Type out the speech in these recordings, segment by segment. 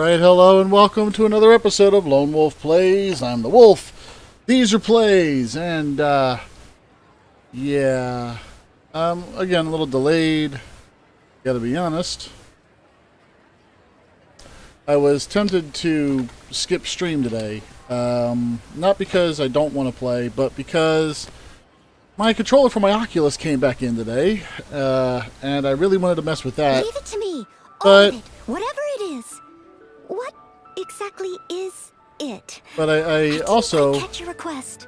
Alright, hello and welcome to another episode of Lone Wolf Plays. I'm the Wolf. These are plays, and, yeah. Again, a little delayed. Gotta be honest. I was tempted to skip stream today. Not because I don't want to play, but because my controller for my Oculus came back in today, and I really wanted to mess with that. Leave it to me. But All of it, whatever it is. What exactly is it? But I also catch your request.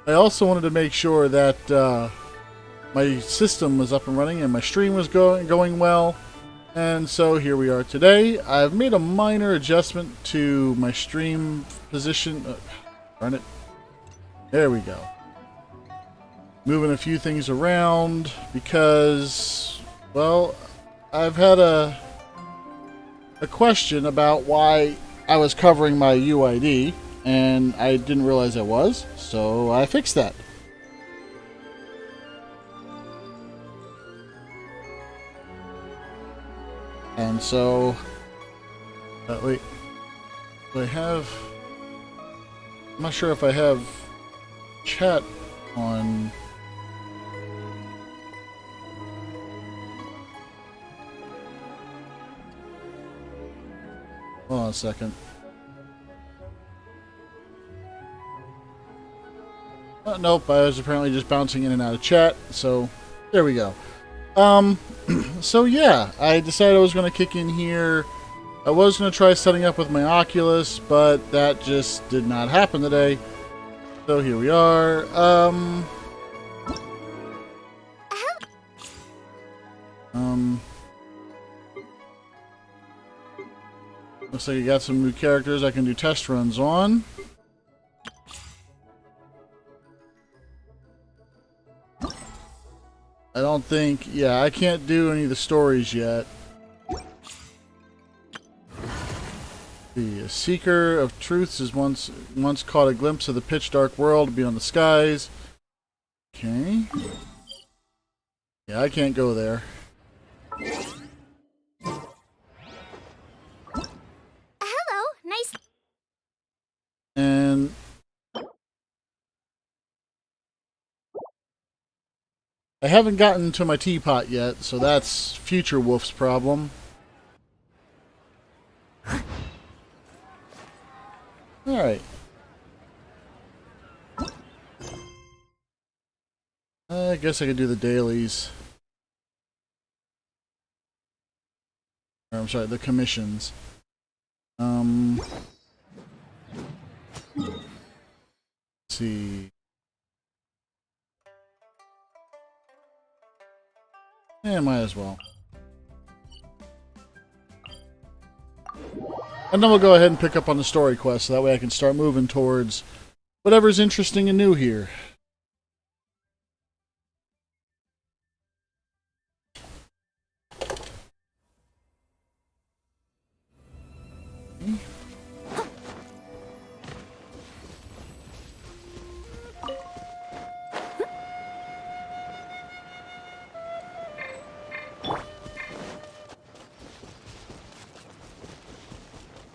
I also wanted to make sure that my system was up and running and my stream was going well. And so here we are today. I've made a minor adjustment to my stream position. Darn it. There we go. Moving a few things around because, well, I've had a question about why I was covering my UID, and I didn't realize I was, so I fixed that. And so, wait, do I have, I'm not sure if I have chat on. Hold on a second. Nope, I was apparently just bouncing in and out of chat, so there we go. So yeah, I decided I was going to kick in here. I was going to try setting up with my Oculus, but that just did not happen today. So here we are. Looks like you got some new characters I can do test runs on. I don't think, yeah, I can't do any of the stories yet. The Seeker of Truths is once caught a glimpse of the pitch dark world beyond the skies. Okay. Yeah, I can't go there. Hello, nice. And I haven't gotten to my teapot yet, so that's future Wolf's problem. Alright. I guess I could do the dailies. Or, I'm sorry, the commissions. Let's see. Yeah, might as well. And then we'll go ahead and pick up on the story quest, so that way I can start moving towards whatever's interesting and new here.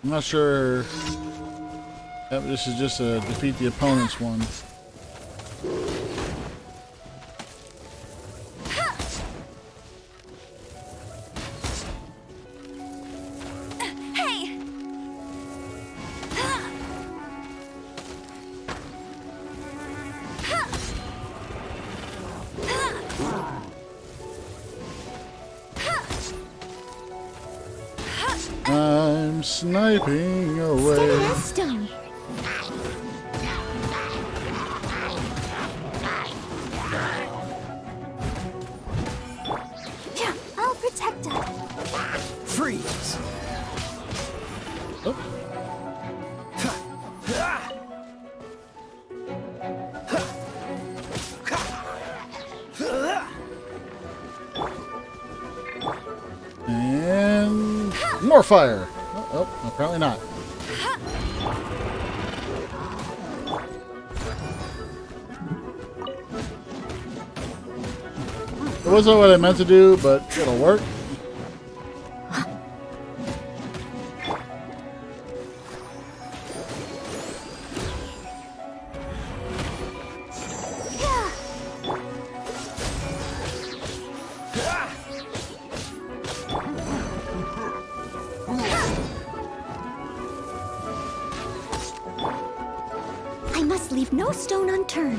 I'm not sure. Yep, this is just a defeat the opponent's one. Hey. I'm sniping away. Stone. Yeah, I'll protect her. Freeze! Oh. And more fire. Oh, apparently not. It wasn't what I meant to do, but it'll work. must leave no stone unturned.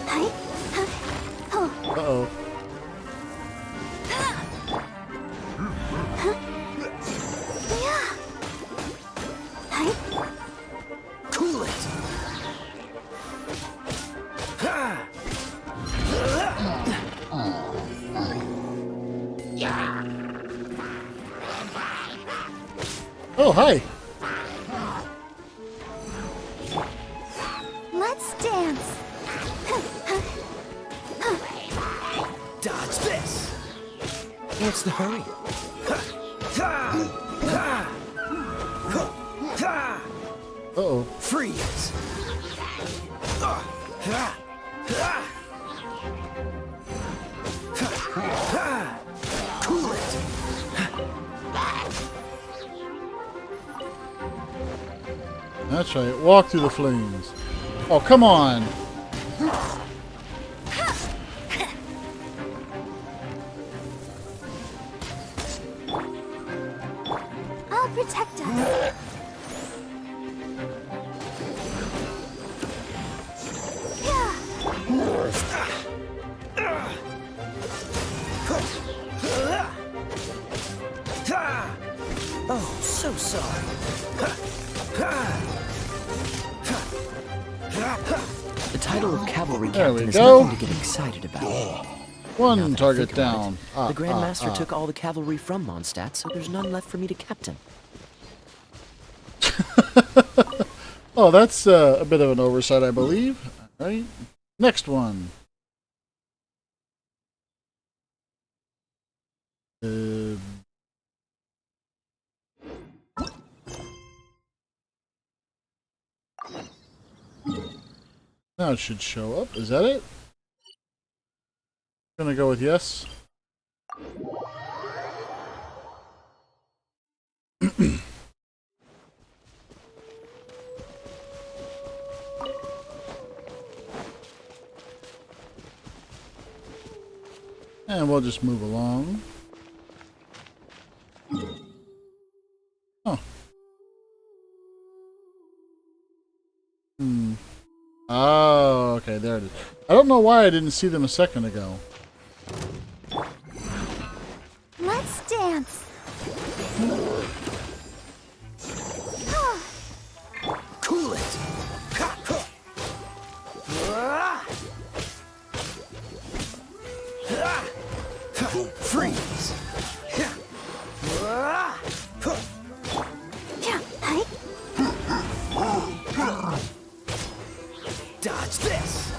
Hi. Oh. Uh-oh. Yeah. Hi. Cool it. Oh, hi. Let's dance. Dodge this. What's the hurry? Uh-oh. Freeze. Cool it. That's right. Walk through the flames. Oh, come on. I'll protect us. Yeah. Oh, so sorry. The title of cavalry There we captain is go. nothing to get excited about. Now One that I target think about down. it, the Grand Master took all the cavalry from Mondstadt, so there's none left for me to captain. Oh, that's a bit of an oversight, I believe. All right. Next one. Now it should show up. Is that it? Gonna go with yes. And we'll just move along. Oh. Oh, okay, there it is. I don't know why I didn't see them a second ago. Let's dance. Cool it. Freeze. Yeah. Hi. Dodge this.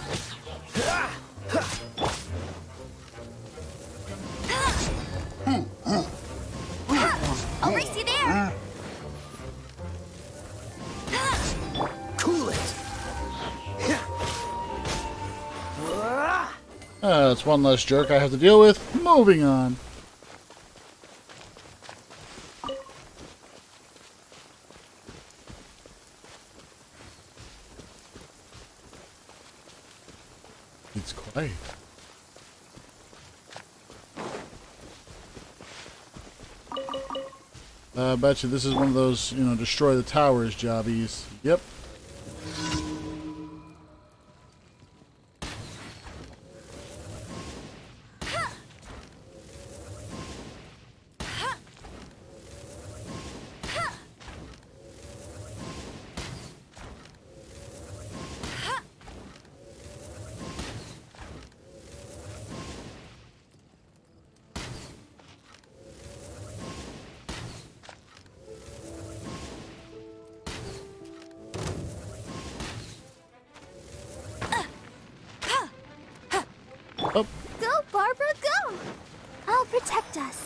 I'll race you there. Cool it. That's one less jerk I have to deal with. Moving on. It's quiet. I bet you this is one of those, destroy the towers jobbies. Yep. Oh, Go, Barbara, go. I'll protect us.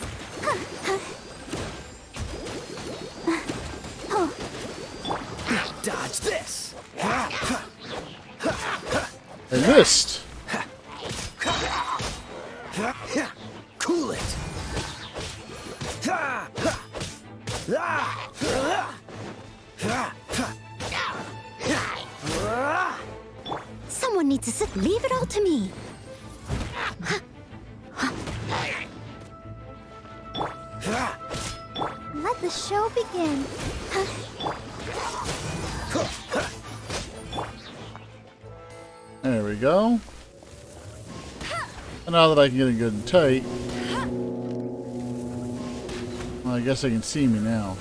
Dodge this. I missed. Cool it. Someone needs to sit. Leave it all to me. Let's let the show begin. There we go. And now that I can get it good and tight, well, I guess they can see me now.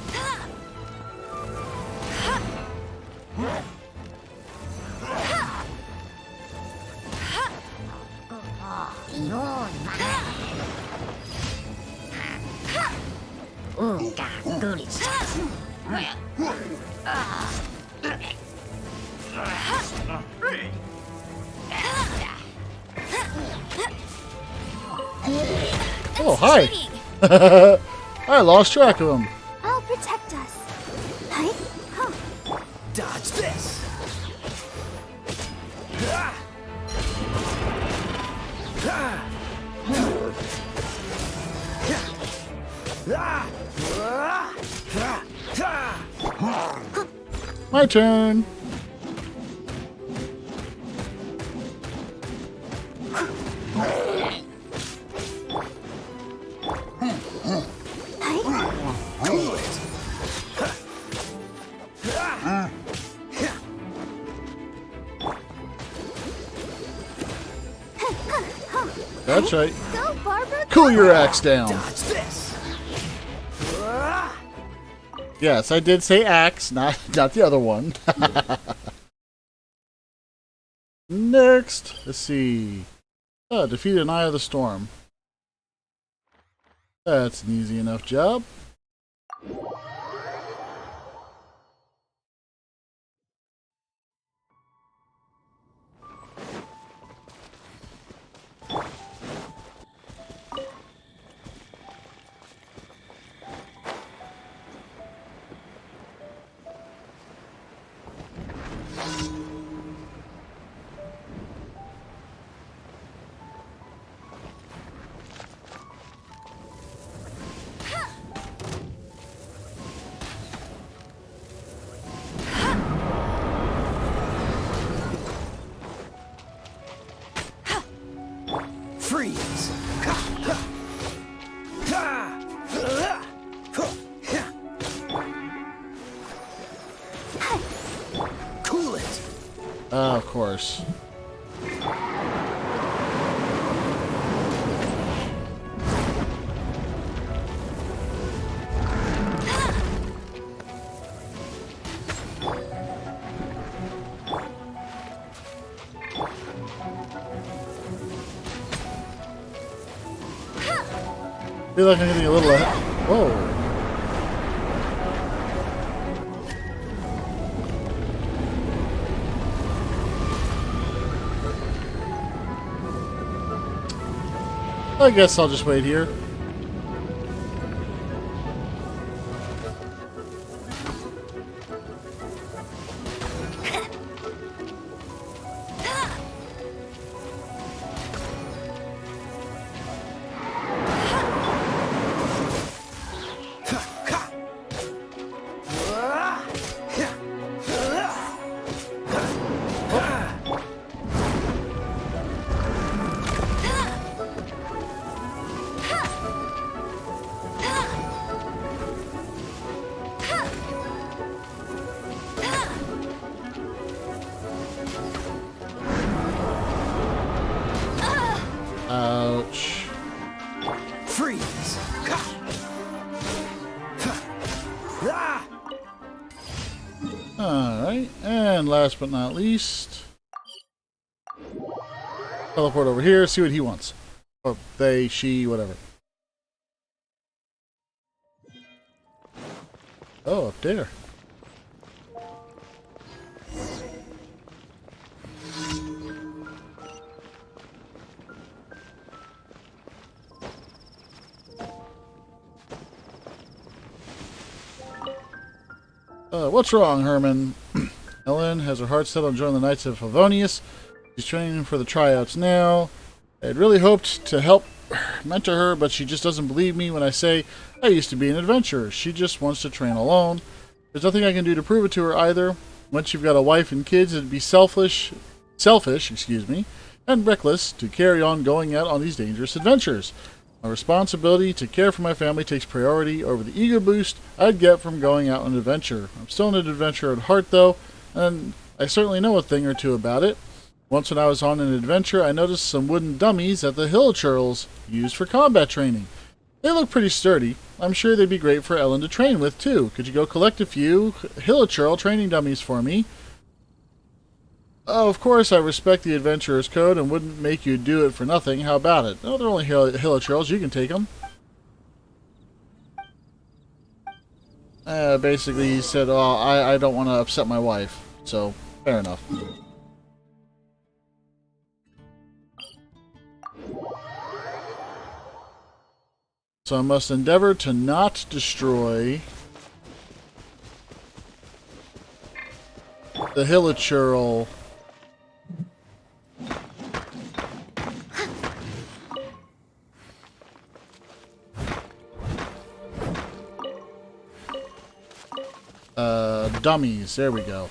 Oh, hi! I lost track of him. I'll protect us. Hi? Huh. Dodge this! My turn. That's right. Go, Barbara! Cool your axe down. Dodge this! Yes, I did say axe, not the other one. Next, let's see. Defeat an Eye of the Storm. That's an easy enough job. Freeze! Cool it! Of course. I feel like I'm getting a little ahead. Whoa. I guess I'll just wait here. Ouch. Freeze! Alright, and last but not least, teleport over here, see what he wants. Or they, she, whatever. Oh, up there. What's wrong, Herman? Ellen has her heart set on joining the Knights of Favonius. She's training for the tryouts now. I had really hoped to help mentor her, but she just doesn't believe me when I say I used to be an adventurer. She just wants to train alone. There's nothing I can do to prove it to her either. Once you've got a wife and kids, it'd be selfish, and reckless to carry on going out on these dangerous adventures. My responsibility to care for my family takes priority over the ego boost I'd get from going out on an adventure. I'm still an adventurer at heart, though, and I certainly know a thing or two about it. Once when I was on an adventure, I noticed some wooden dummies that the hill churls used for combat training. They look pretty sturdy. I'm sure they'd be great for Ellen to train with, too. Could you go collect a few Hilichurl training dummies for me? Oh, of course, I respect the Adventurer's Code and wouldn't make you do it for nothing. How about it? No, they're only Hilichurls. You can take them. Basically, he said, oh, I don't want to upset my wife. So, fair enough. So I must endeavor to not destroy the Hilichurl. Dummies. There we go.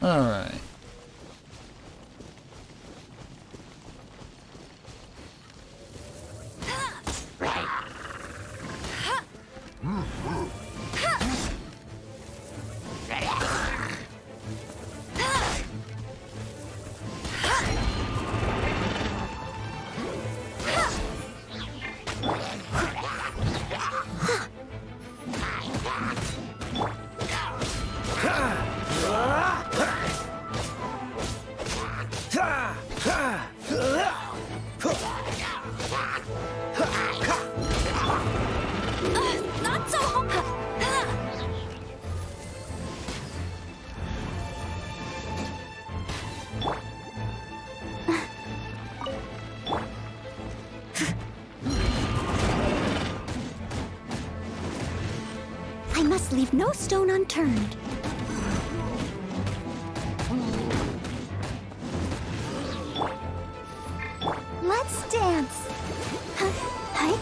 Alright. Not so. I must leave no stone unturned. Let's dance.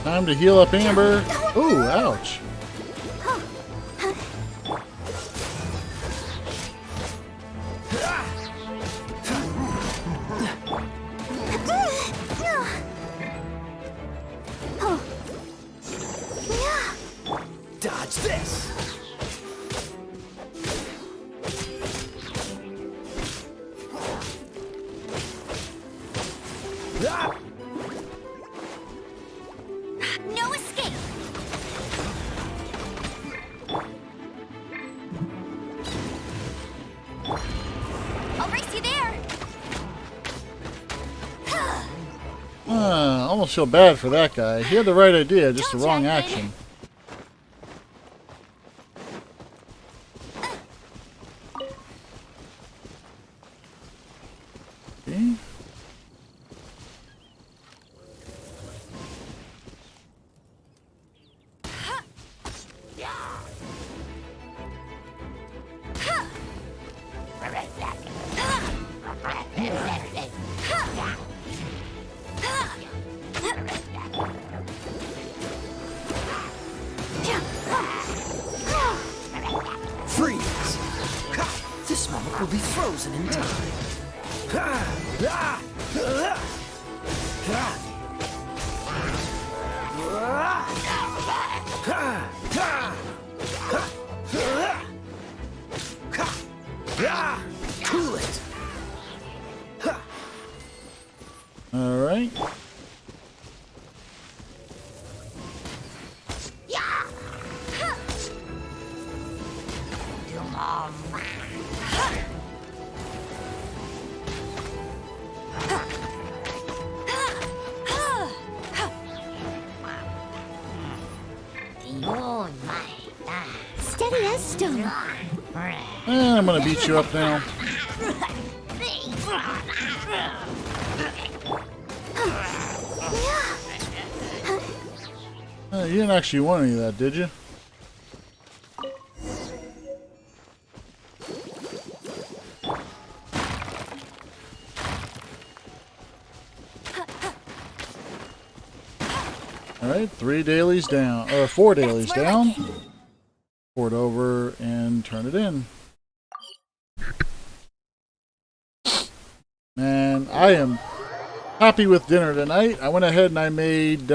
Time to heal up Amber. Ooh, ouch. Dodge this! No escape. I'll race you there. Almost feel bad for that guy. He had the right idea, just the wrong action. See? Freeze! This moment will be frozen in time. Cool it! Alright. Steady as stone. And I'm gonna beat you up now. You didn't actually want any of that, did you? Alright, 3 dailies down, or 4 dailies down. Pour it over and turn it in. Man, I am happy with dinner tonight. I went ahead and I made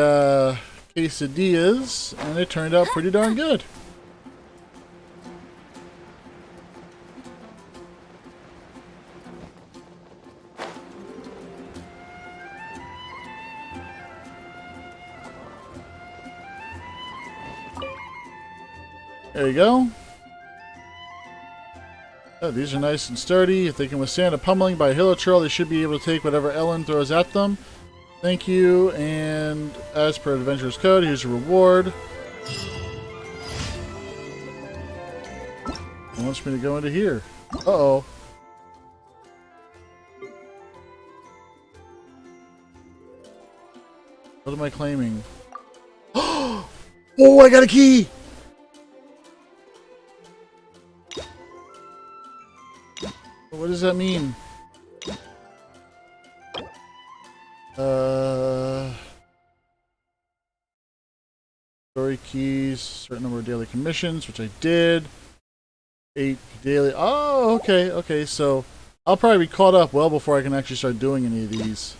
quesadillas, and it turned out pretty darn good. There you go. Oh, these are nice and sturdy. If they can withstand a pummeling by a Hilichurl, they should be able to take whatever Ellen throws at them. Thank you, and as per Adventurer's Code, here's your reward. It wants me to go into here. Uh-oh. What am I claiming? Oh, I got a key! What does that mean? Story keys, certain number of daily commissions, which I did. 8 daily. Oh, okay, so I'll probably be caught up well before I can actually start doing any of these.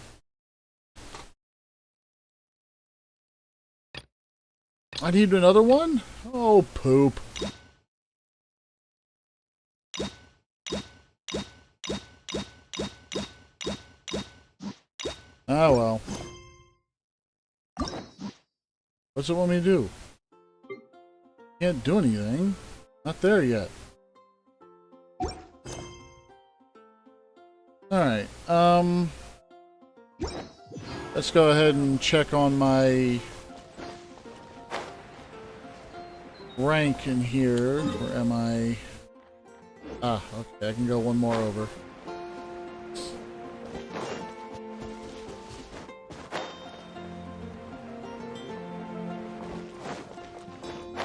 I need another one? Oh, poop. Ah, well. What's it want me to do? Can't do anything. Not there yet. Alright, let's go ahead and check on my rank in here. Where am I? Ah, okay, I can go one more over.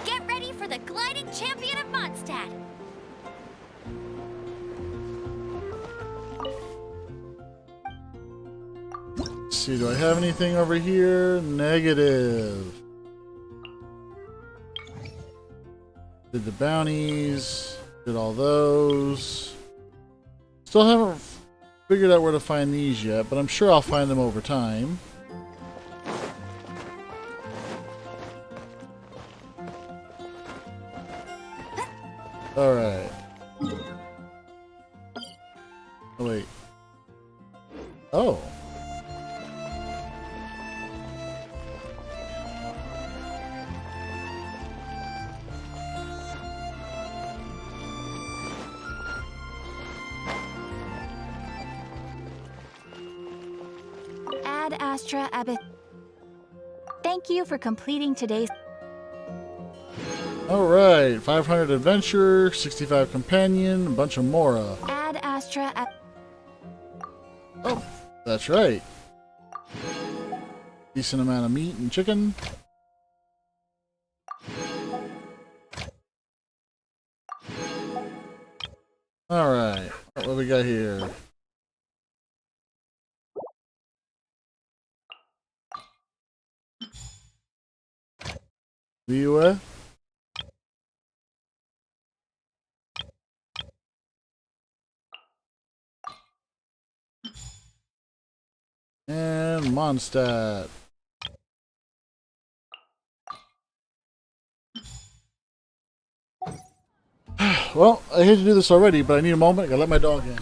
Get ready for the gliding champion of Mondstadt. Let's see, do I have anything over here? Negative. Did the bounties, did all those. Still haven't figured out where to find these yet, but I'm sure I'll find them over time. Alright. Oh, wait. Oh. Ad Astra Abbott. Thank you for completing today's. Alright, 500 adventure, 65 companion, a bunch of Mora. Ad Astra Ab. Oh, that's right. Decent amount of meat and chicken. Alright, what do we got here? Liwa. And Mondstadt. Well, I hate to do this already, but I need a moment. I gotta let my dog in.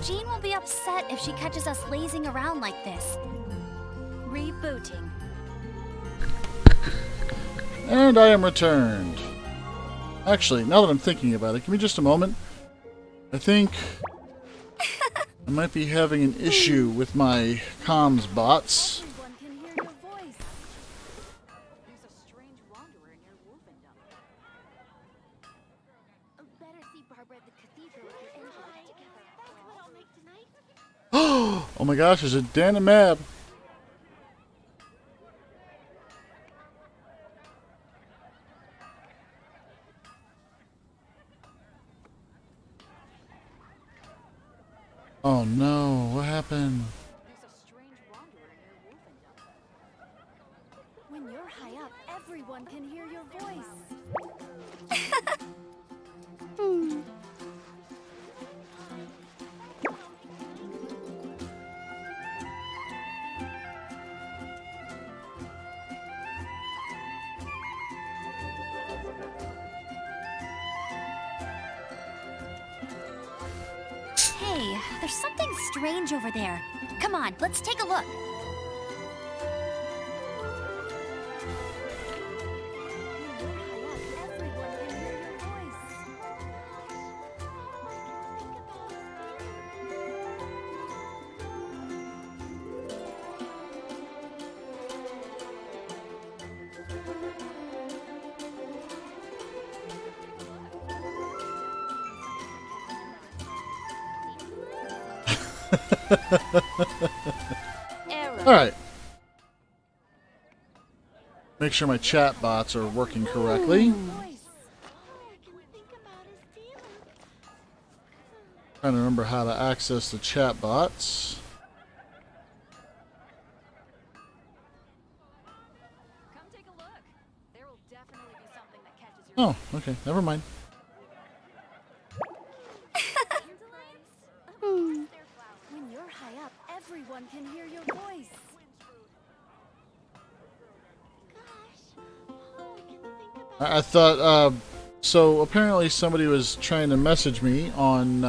Jean will be upset if she catches us lazing around like this. rebooting. And I am returned. Actually, now that I'm thinking about it, give me just a moment. I think I might be having an issue with my comms bots. Everyone can hear your voice. There's a strange wanderer near Wolfendom. Better see Barbara at the cathedral if you're interested. That's what I'll make tonight. Oh my gosh, there's a Dan and Mab. Oh no, what happened? There's a strange wanderer near Wolfendom. When you're high up, everyone can hear your voice. Hey, there's something strange over there. Come on, let's take a look. When you're high up, everyone can hear your voice. Error. Alright. Make sure my chat bots are working correctly. Voice. All I can think about is Taylor. Trying to remember how to access the chat bots. Come take a look. There will definitely be something that catches your Oh, okay, never mind. When you're high up, everyone can hear your voice. I thought, so apparently somebody was trying to message me on,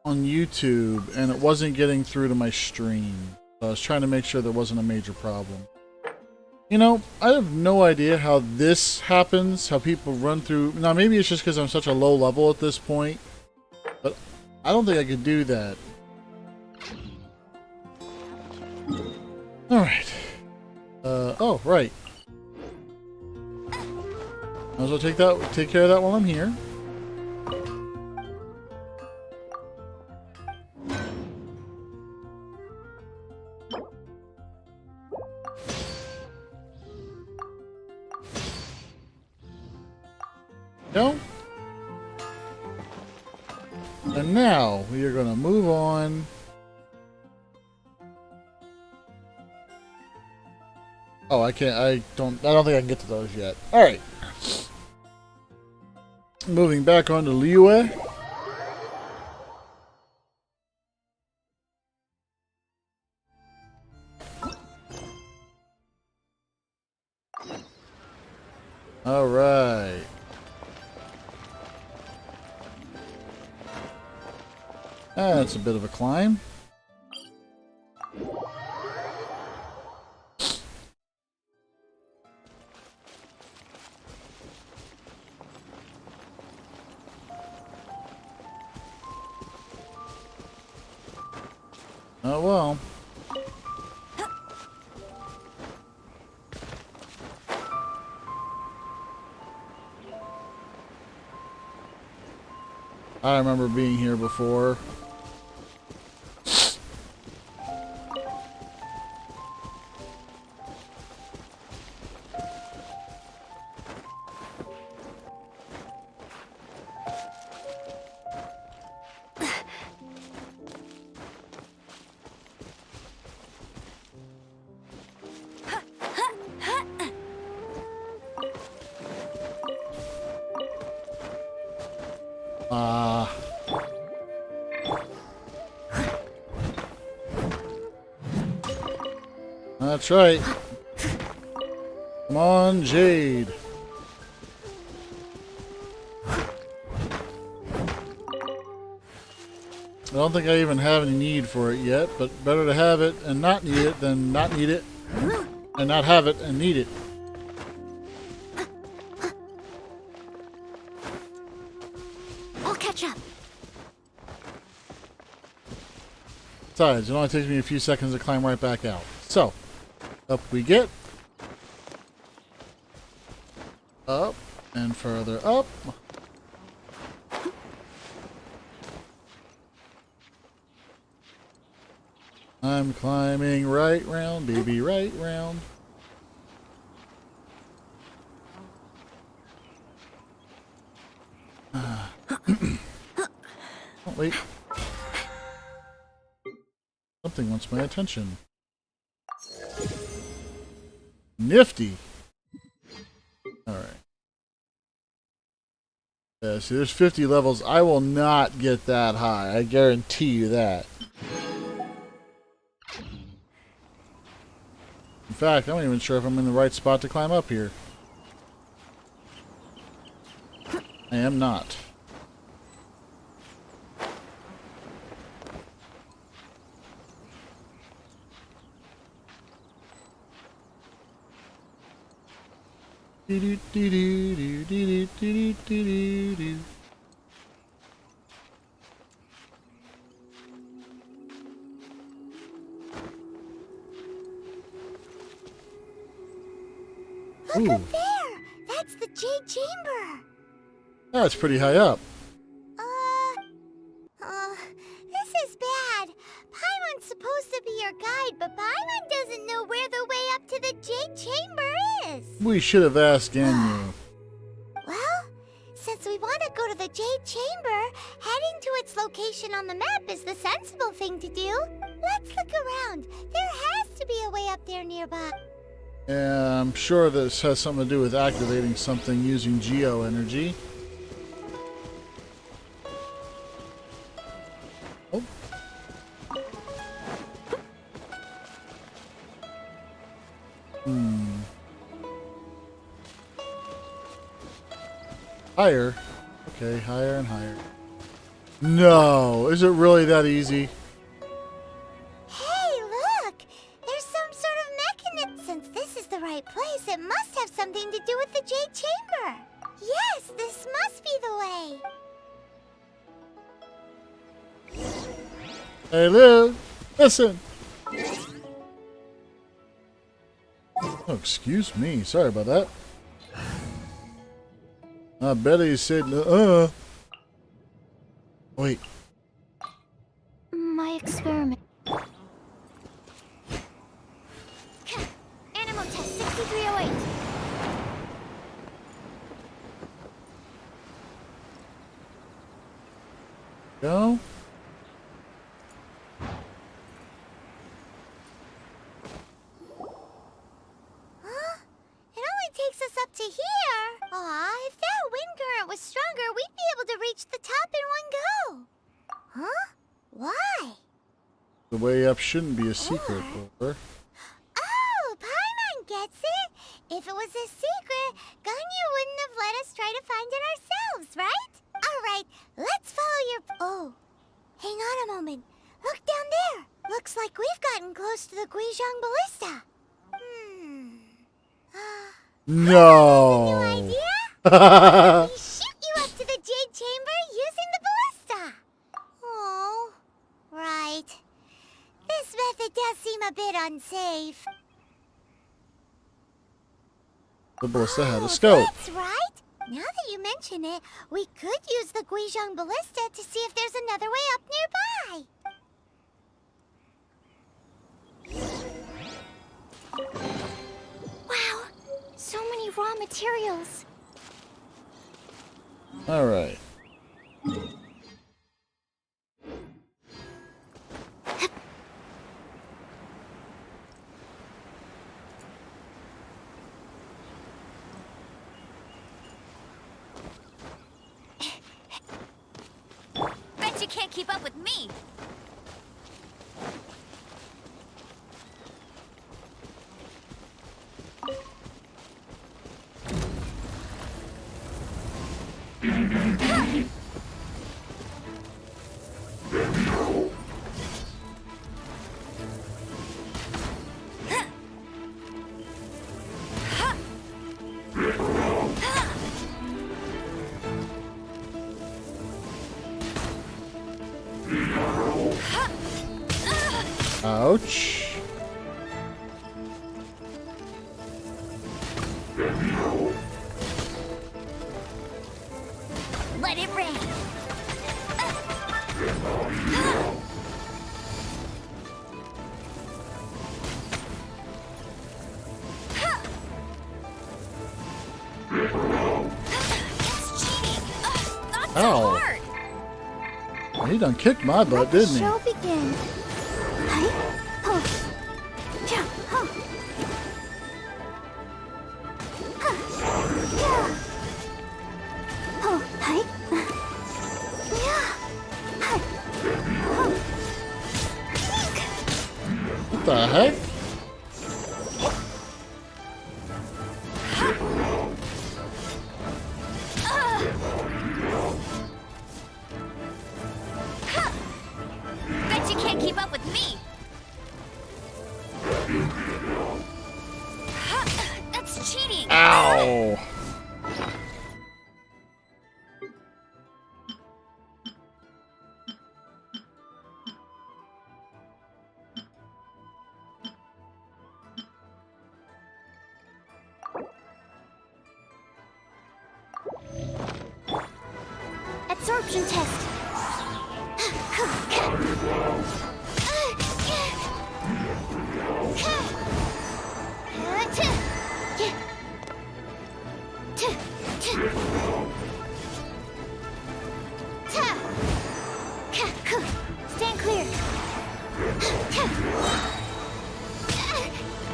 YouTube, and it wasn't getting through to my stream. So I was trying to make sure there wasn't a major problem. You know, I have no idea how this happens, how people run through... Now, maybe it's just because I'm such a low level at this point, but I don't think I could do that. Alright. Oh, right. Might as well take care of that while I'm here. Go. And now we are going to move on. Oh, I can't. I don't think I can get to those yet. All right. Moving back on to Liyue. All right. That's a bit of a climb. Oh well. I remember being here before. That's right. Come on, Jade. I don't think I even have any need for it yet, but better to have it and not need it than not need it and not have it and need it. I'll catch up. Besides, it only takes me a few seconds to climb right back out. So, up we get. Up and further up. I'm climbing right round, baby, right round. Oh, wait. Something wants my attention. Nifty. Alright. Yeah, see, there's 50 levels. I will not get that high. I guarantee you that. In fact, I'm not even sure if I'm in the right spot to climb up here. I am not. Look Ooh. up there! That's the Jade Chamber! That's pretty high up. This is bad. Paimon's supposed to be your guide, but Paimon doesn't know where the way up to the Jade Chamber is. We should have asked Ganyu. Well, since we want to go to the Jade Chamber, heading to its location on the map is the sensible thing to do. Let's look around. There has to be a way up there nearby. Yeah, I'm sure this has something to do with activating something using geo energy. Oh. Higher. Okay, higher and higher. No! Is it really that easy? Hey, look! There's some sort of mechanism. Since this is the right place, it must have something to do with the Jade Chamber. Yes, this must be the way. Hey, Liv! Listen! Oh, excuse me. Sorry about that. I bet he said, Wait. My experiment. Animal test 6308. Go. Huh? It only takes us up to here. Aw, if that wind current was stronger, we'd be able to reach the top in one go. Huh? Why? The way up shouldn't be a secret, Clover. Oh, Paimon gets it. If it was a secret, Ganyu wouldn't have let us try to find it ourselves, right? All right, let's follow your... Oh, hang on a moment. Look down there. Looks like we've gotten close to the Guizhong Ballista. No! New idea? We shoot you up to the Jade Chamber using the ballista. Oh, right. This method does seem a bit unsafe. The ballista had a scope. That's right. Now that you mention it, we could use the Guizhong Ballista to see if there's another way up nearby. Wow, so many raw materials. Alright. Bet you can't keep up with me. Ouch. Let it rain. It's cheating. Not so Ow. hard. He done kicked my butt, didn't he? Show begin. Hi. Ho. Ja. Ho. Ha. Ja. Ho. Hi. Yeah. Hi. Ho. Eek. What the heck? Bet you can't keep up with me. That's cheating. Ow. Absorption test. Stand clear.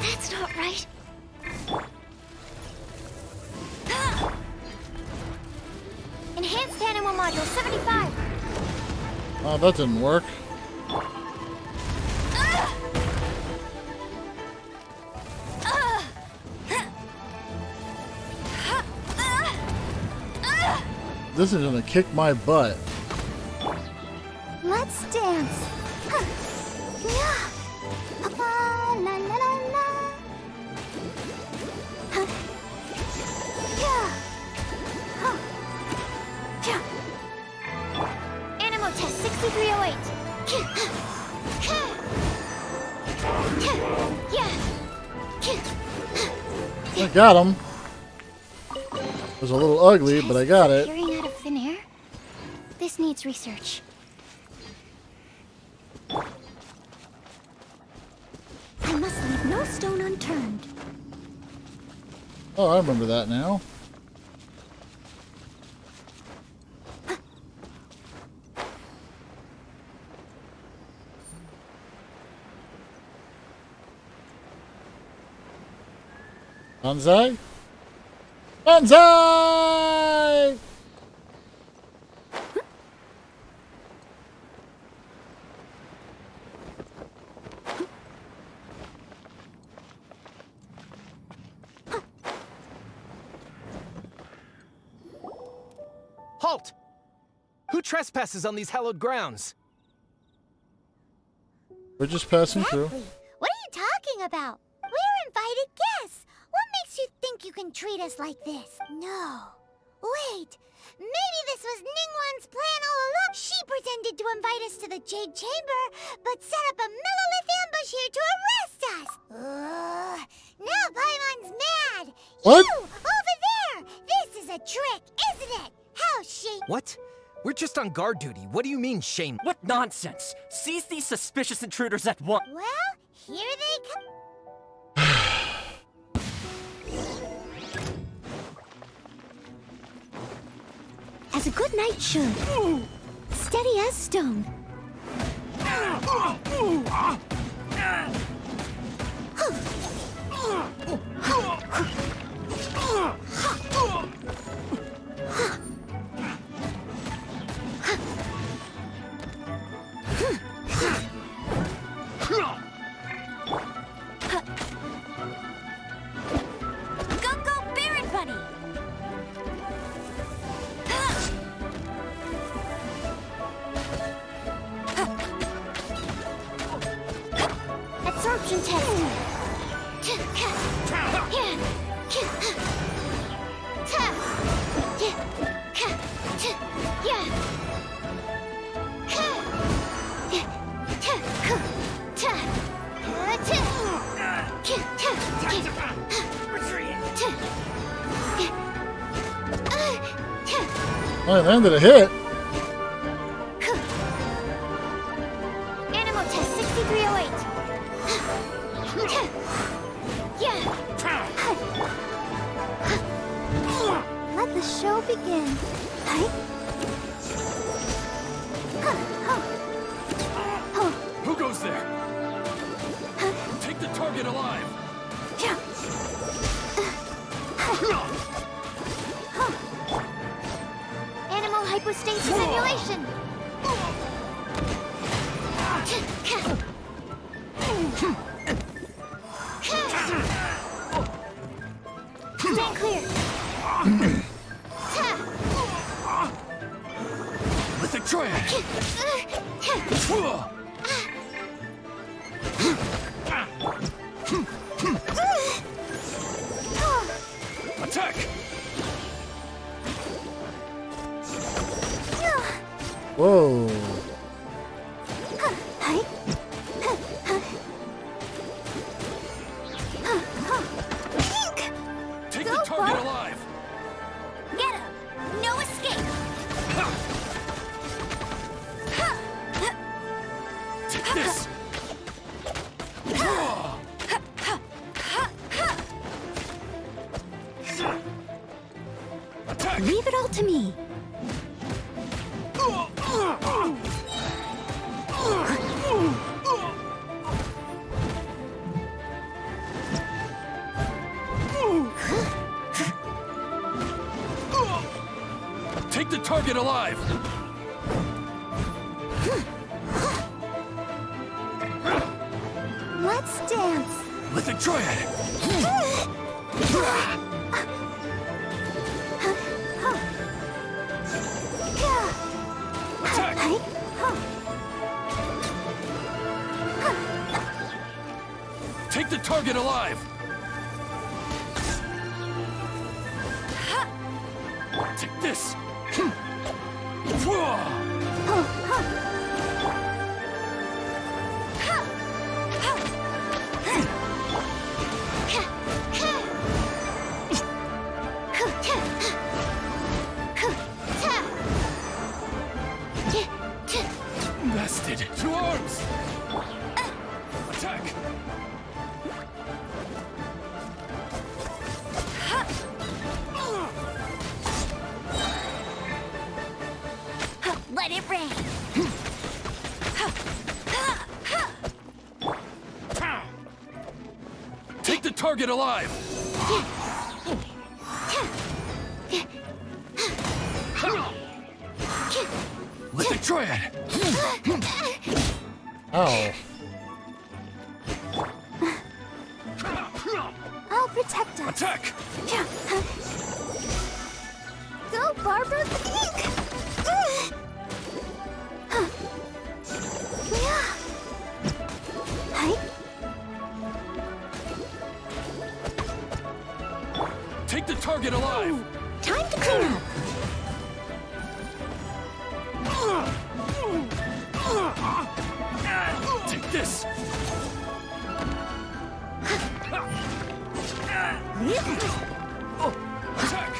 That's not right. Enhanced animal module 75. Oh, that didn't work. This is gonna kick my butt. Let's dance. Yeah. Papa, la la la la. Yeah. Yeah. Animal test 6308. I got him. It was a little ugly, but I got it. Appearing out of thin air? This needs research. I must leave no stone unturned. Oh, I remember that now. Banzai? Banzai! Halt! Who trespasses on these hallowed grounds? We're just passing through. Exactly. What are you talking about? We're invited guests. What makes you think you can treat us like this? No. Wait. Maybe this was Ningguang's plan all along. She pretended to invite us to the Jade Chamber, but set up a Millilith ambush here to arrest us. Now Paimon's mad. What? You, over there. This is a trick, isn't it? How shame. What? We're just on guard duty. What do you mean, shame? What nonsense! Seize these suspicious intruders at once! Well, here they come. As a good knight should. Steady as stone. Go, Baron Bunny! Absorption test. I landed a hit. Animal test 6308. Yeah. Let the show begin. Who goes there? Take the target alive. Animal hypostasis simulation. Stand clear. Mythic Triad. Attack. Whoa. Take the target alive. Get him. No escape. Take this. Attack. Leave it all to me. Take the target alive. Let's dance. Mythic Triad. Attack. Take the target alive. Take this. Bested. To arms. Attack. Let it rain. Take the target alive. Mythic Triad. Ow. I'll protect us. Attack. Go, Barbara Pink! Take the target alive. Time to clean up. Take this. Attack.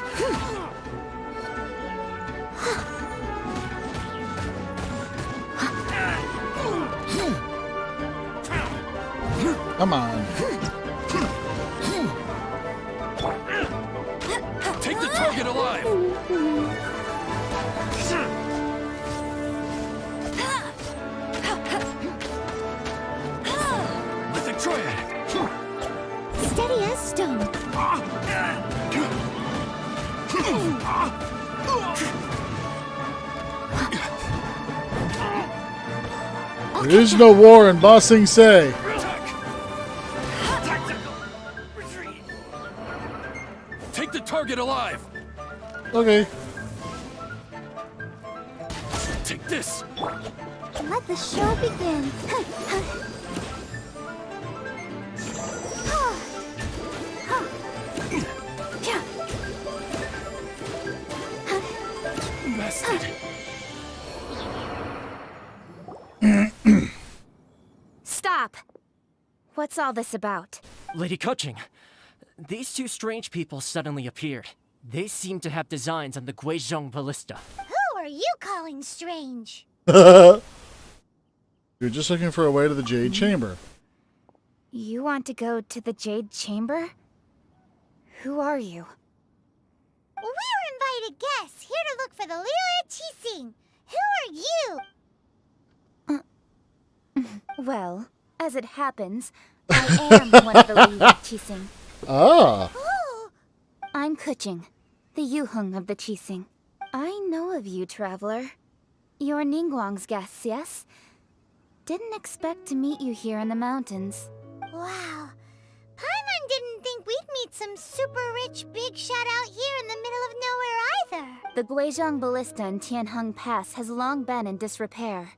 Come on. Take the target alive. Mythic Triad. Steady as stone. There is no war in Ba Sing Se. Attack. Tactical retreat. Take the target alive. Okay. Take this. Let the show begin. Bested. Stop! What's all this about? Lady Kuching, these two strange people suddenly appeared. They seem to have designs on the Guizhong Ballista. Who are you calling strange? You're just looking for a way to the Jade Chamber. You want to go to the Jade Chamber? Who are you? We're invited guests here to look for the Liyue Qixing. Who are you? Well, as it happens, I am one of the Liyue Qixing. Ah. Oh, I'm Kuching, the Yuheng of the Qixing. I know of you, traveler. You're Ningguang's guests, yes? Didn't expect to meet you here in the mountains. wow. Paimon didn't think we'd meet some super rich big shot out here in the middle of nowhere either. The Guizhong Ballista in Tianheng Pass has long been in disrepair,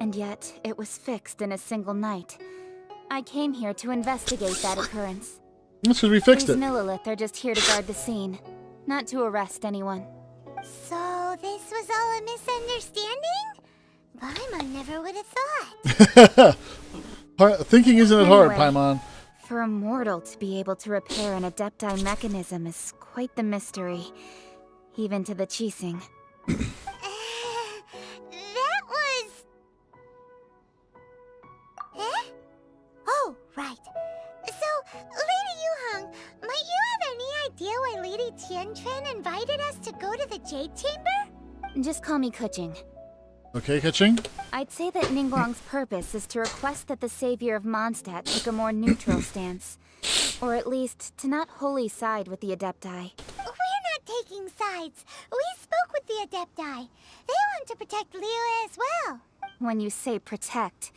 and yet it was fixed in a single night. I came here to investigate that occurrence. That's because we fixed These it. Millilith are just here to guard the scene, not to arrest anyone. So this was all a misunderstanding? Paimon never would have thought. Thinking isn't it hard, Anyway. Paimon? For a mortal to be able to repair an Adepti mechanism is quite the mystery, even to the Qixing. That was... Eh? Oh, right. So, Lady Yuheng, might you have any idea why Lady Tianquan invited us to go to the Jade Chamber? Just call me Kuching. Okay, Kaching? I'd say that Ningguang's purpose is to request that the savior of Mondstadt take a more neutral stance. Or at least, to not wholly side with the Adepti. We're not taking sides. We spoke with the Adepti. They want to protect Liyue as well. When you say protect,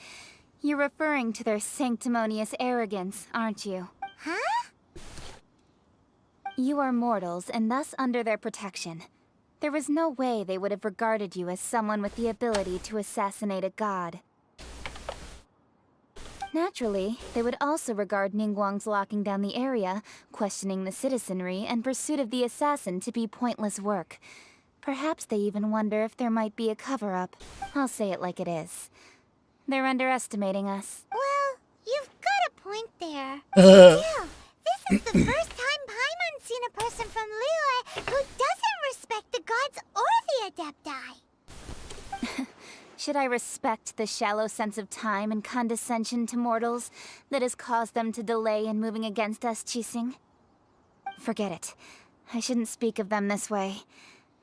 you're referring to their sanctimonious arrogance, aren't you? Huh? You are mortals, and thus under their protection. There was no way they would have regarded you as someone with the ability to assassinate a god. Naturally, they would also regard Ningguang's locking down the area, questioning the citizenry, and pursuit of the assassin to be pointless work. Perhaps they even wonder if there might be a cover-up. I'll say it like it is. They're underestimating us. Well, you've got a point there. Still, this is the first time Paimon's seen a person from Liyue who doesn't respect the gods or the Adepti. Should I respect the shallow sense of time and condescension to mortals that has caused them to delay in moving against us, Qixing? Forget it. I shouldn't speak of them this way.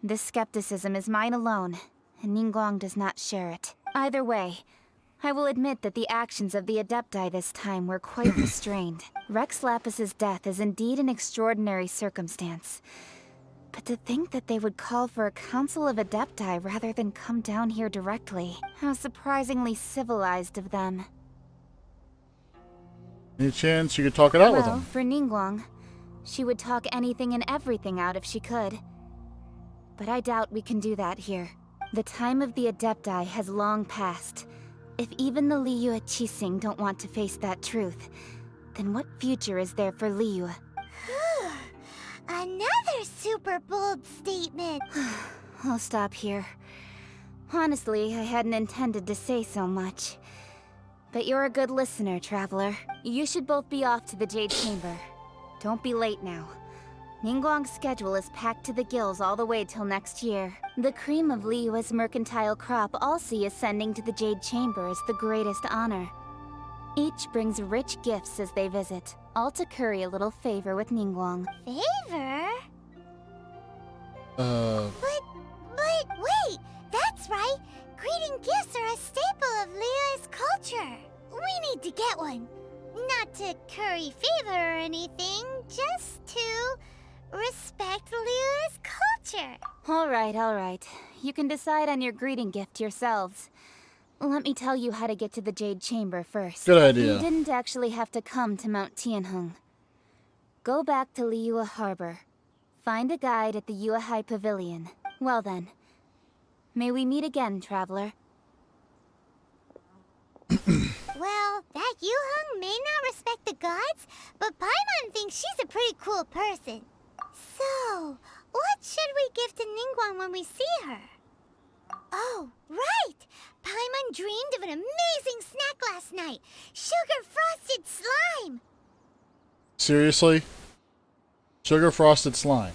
This skepticism is mine alone, and Ningguang does not share it. Either way, I will admit that the actions of the Adepti this time were quite restrained. Rex Lapis's death is indeed an extraordinary circumstance. But to think that they would call for a council of Adepti rather than come down here directly. How surprisingly civilized of them. Any chance you could talk it out with Well, them? for Ningguang, she would talk anything and everything out if she could. But I doubt we can do that here. The time of the Adepti has long passed. If even the Liyue Qixing don't want to face that truth, then what future is there for Liyue? Another super bold statement. I'll stop here. Honestly, I hadn't intended to say so much. But you're a good listener, traveler. You should both be off to the Jade Chamber. Don't be late now. Ningguang's schedule is packed to the gills all the way till next year. The cream of Liyue's mercantile crop all see ascending to the Jade Chamber as the greatest honor. Each brings rich gifts as they visit, all to curry a little favor with Ningguang. Favor? Uh, But wait, that's right. Greeting gifts are a staple of Liyue's culture. We need to get one. Not to curry favor or anything, just to respect Liyue's culture. All right. You can decide on your greeting gift yourselves. Let me tell you how to get to the Jade Chamber first. Good idea. You didn't actually have to come to Mount Tianheng. Go back to Liyue Harbor. Find a guide at the Yuehai Pavilion. Well then, may we meet again, traveler. Well, that Yuheng may not respect the gods, but Paimon thinks she's a pretty cool person. So, what should we give to Ningguang when we see her? Oh, right! Paimon dreamed of an amazing snack last night. Sugar-frosted slime! seriously? Sugar frosted slime.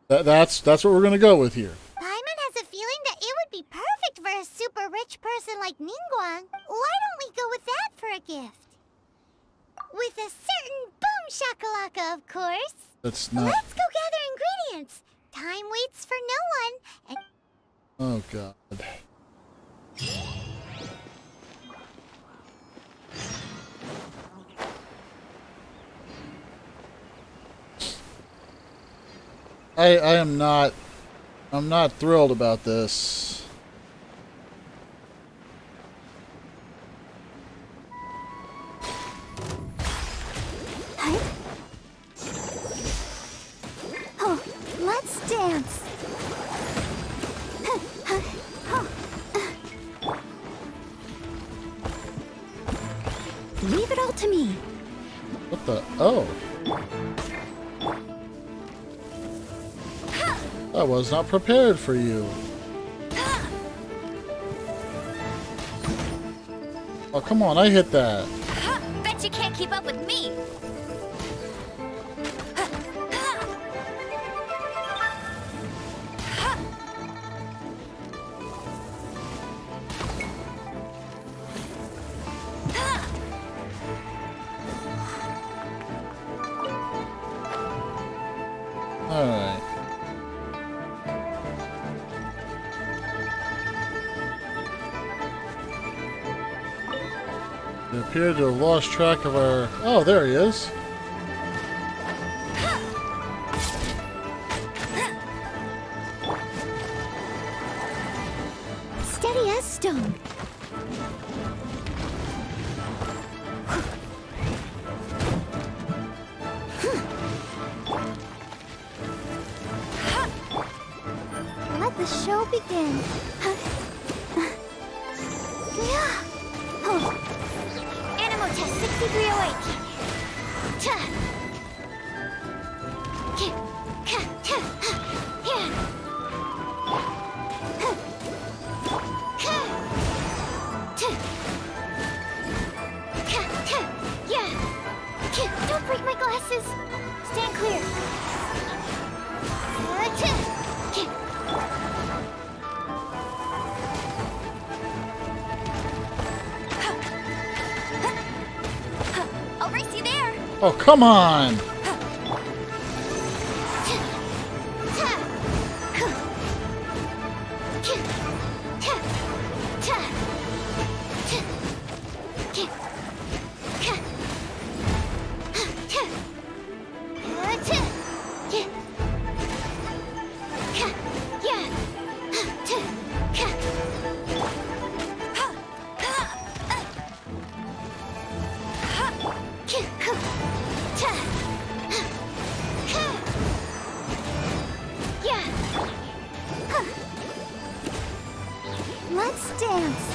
That's what we're gonna go with here. Paimon has a feeling that it would be perfect for a super rich person like Ningguang. Why don't we go with that for a gift? With a certain boom shakalaka, of course. That's not. Let's go gather ingredients. Time waits for no one. And Oh God. I'm not thrilled about this. oh, let's dance. Leave it all to me. What the? Oh. I was not prepared for you. Oh, come on, I hit that. Bet you can't keep up with me. Alright. We appear to have lost track of our... Oh, there he is. Steady as stone. Let the show begin. Animal test 6308. Ta. Ki. Ka. Ta. Ya. Ka. Ta. Ka. Ta. Ya. Ki. Don't break my glasses. Stand clear. Ta. Ki. I'll race you there. Oh, come on! Let's dance.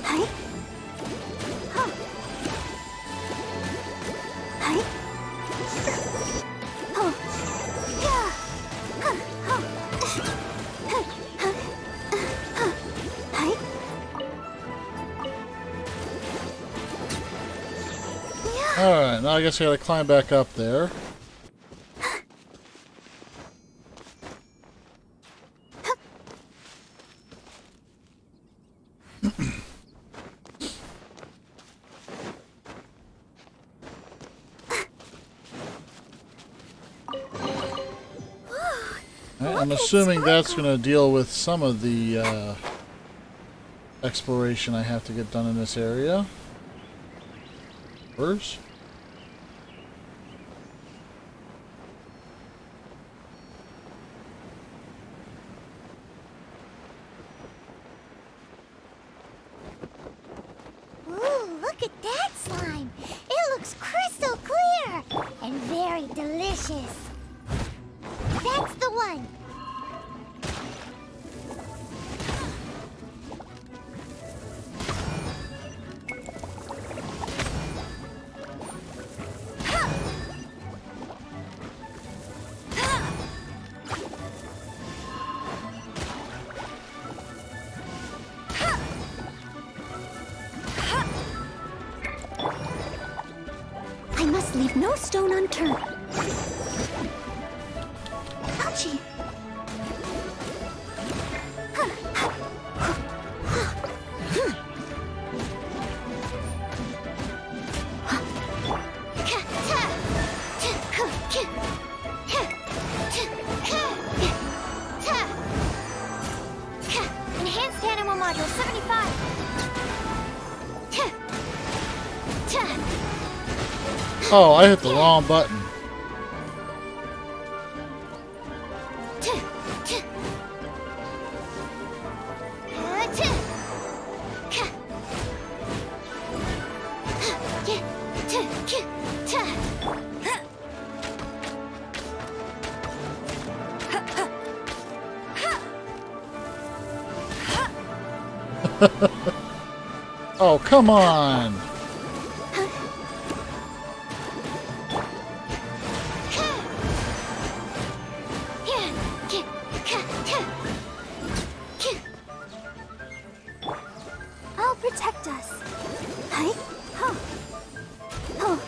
Hi. Hi. Alright, now I guess I gotta climb back up there. Alright, I'm assuming that's gonna deal with some of the exploration I have to get done in this area. First. Ooh, look at that slime. It looks crystal clear and very delicious. That's the one. I must leave no stone unturned. Module 75. Oh, I hit the wrong button. Oh, come on! I'll protect us. Hi. Huh. Oh.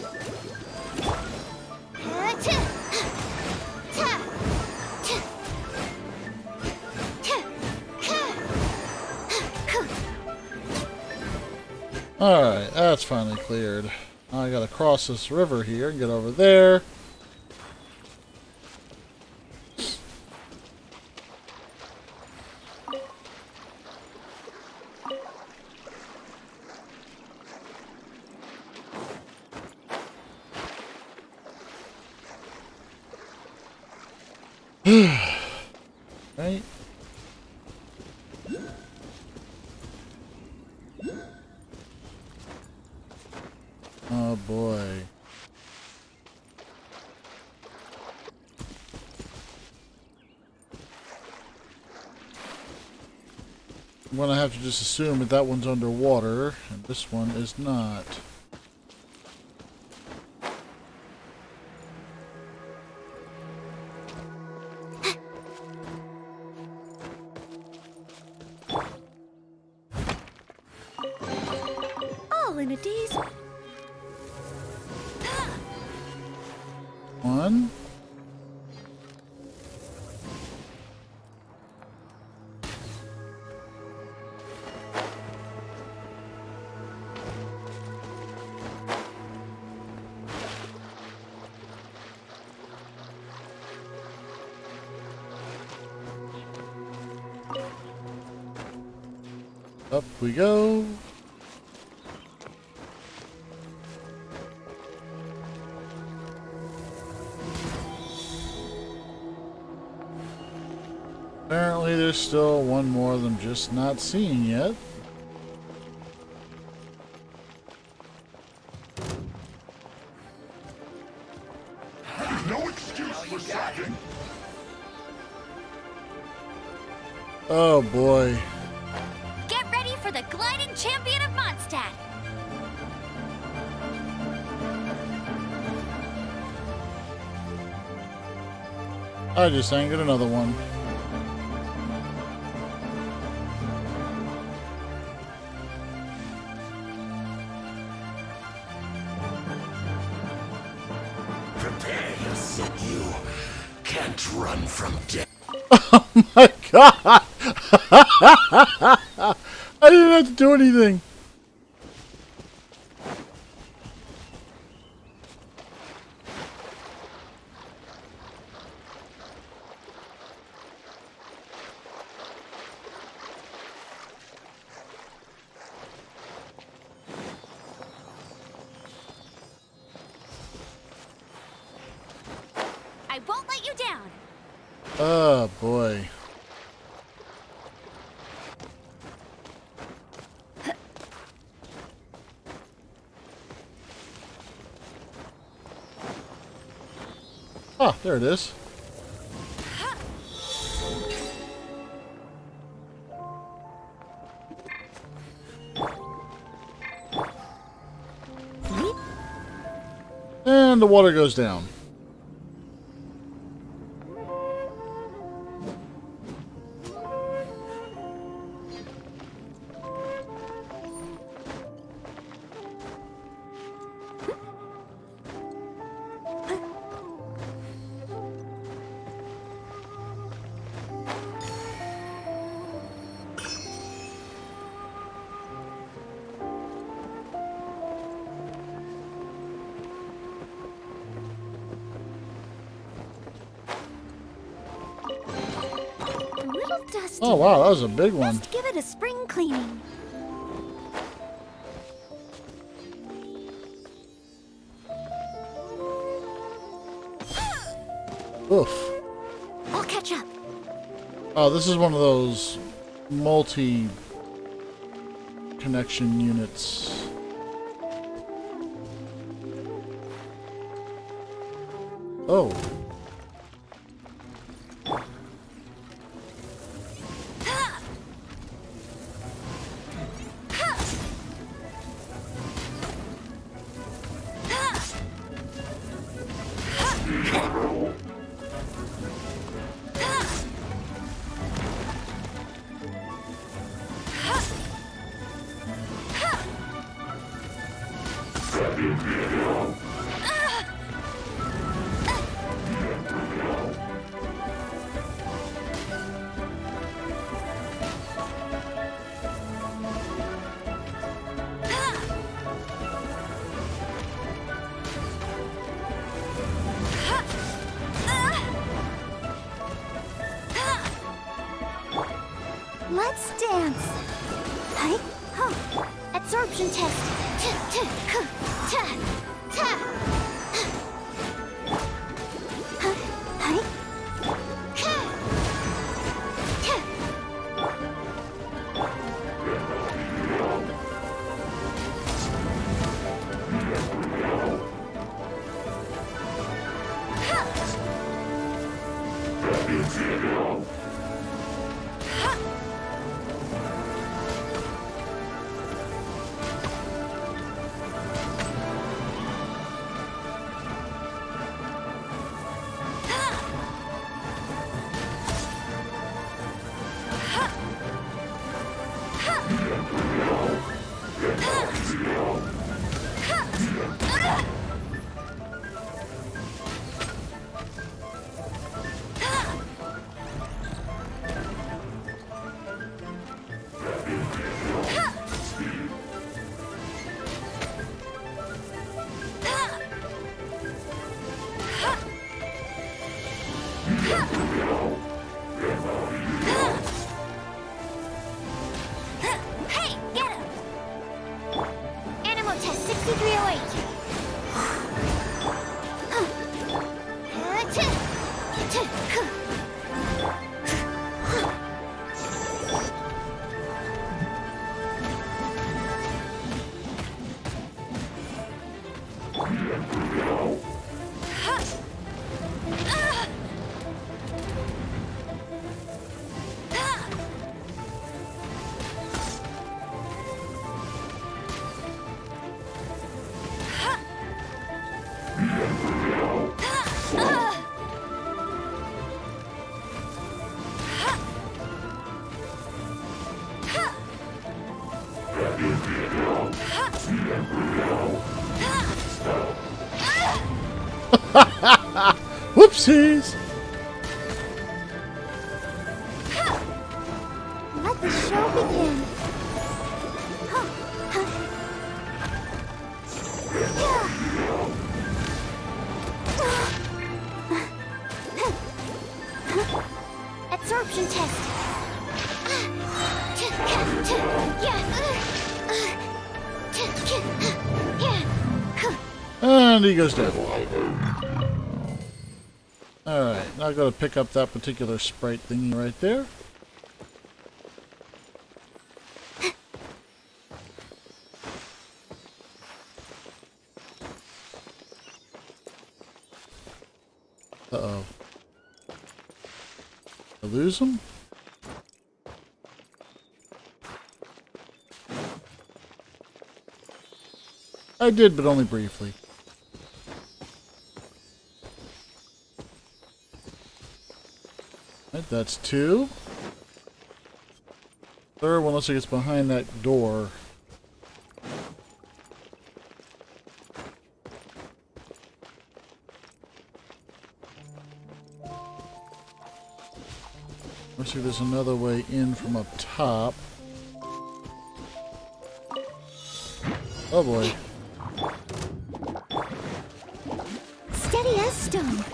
Alright, that's finally cleared. Now I gotta cross this river here and get over there. Right? Oh boy. I'm gonna have to just assume that that one's underwater and this one is not. All in a day's. One. Up we go. Apparently there's still one more of them just not seeing yet. No excuse for slacking. Oh boy. Get ready for the gliding champion of Mondstadt. I just angered another one. Prepare yourself. You can't run from death. Oh my god! I didn't have to do anything. I won't let you down. Oh boy. Ah, there it is. And the water goes down. dusty. Oh wow, that was a big one. Just give it a spring cleaning. Oof. I'll catch up. Oh, this is one of those multi-connection units. Oh. Let's dance. Hi. Huh. Absorption test. Hi. Hey, get him! Animal test 6308. Whoopsies! Let the show begin. Absorption test. And he goes down. Alright, now I gotta pick up that particular sprite thingy right there. Uh-oh. I lose him? I did, but only briefly. Right, that's two. Third one looks like it's behind that door. Looks like there's another way in from up top. Oh boy. Steady as stone.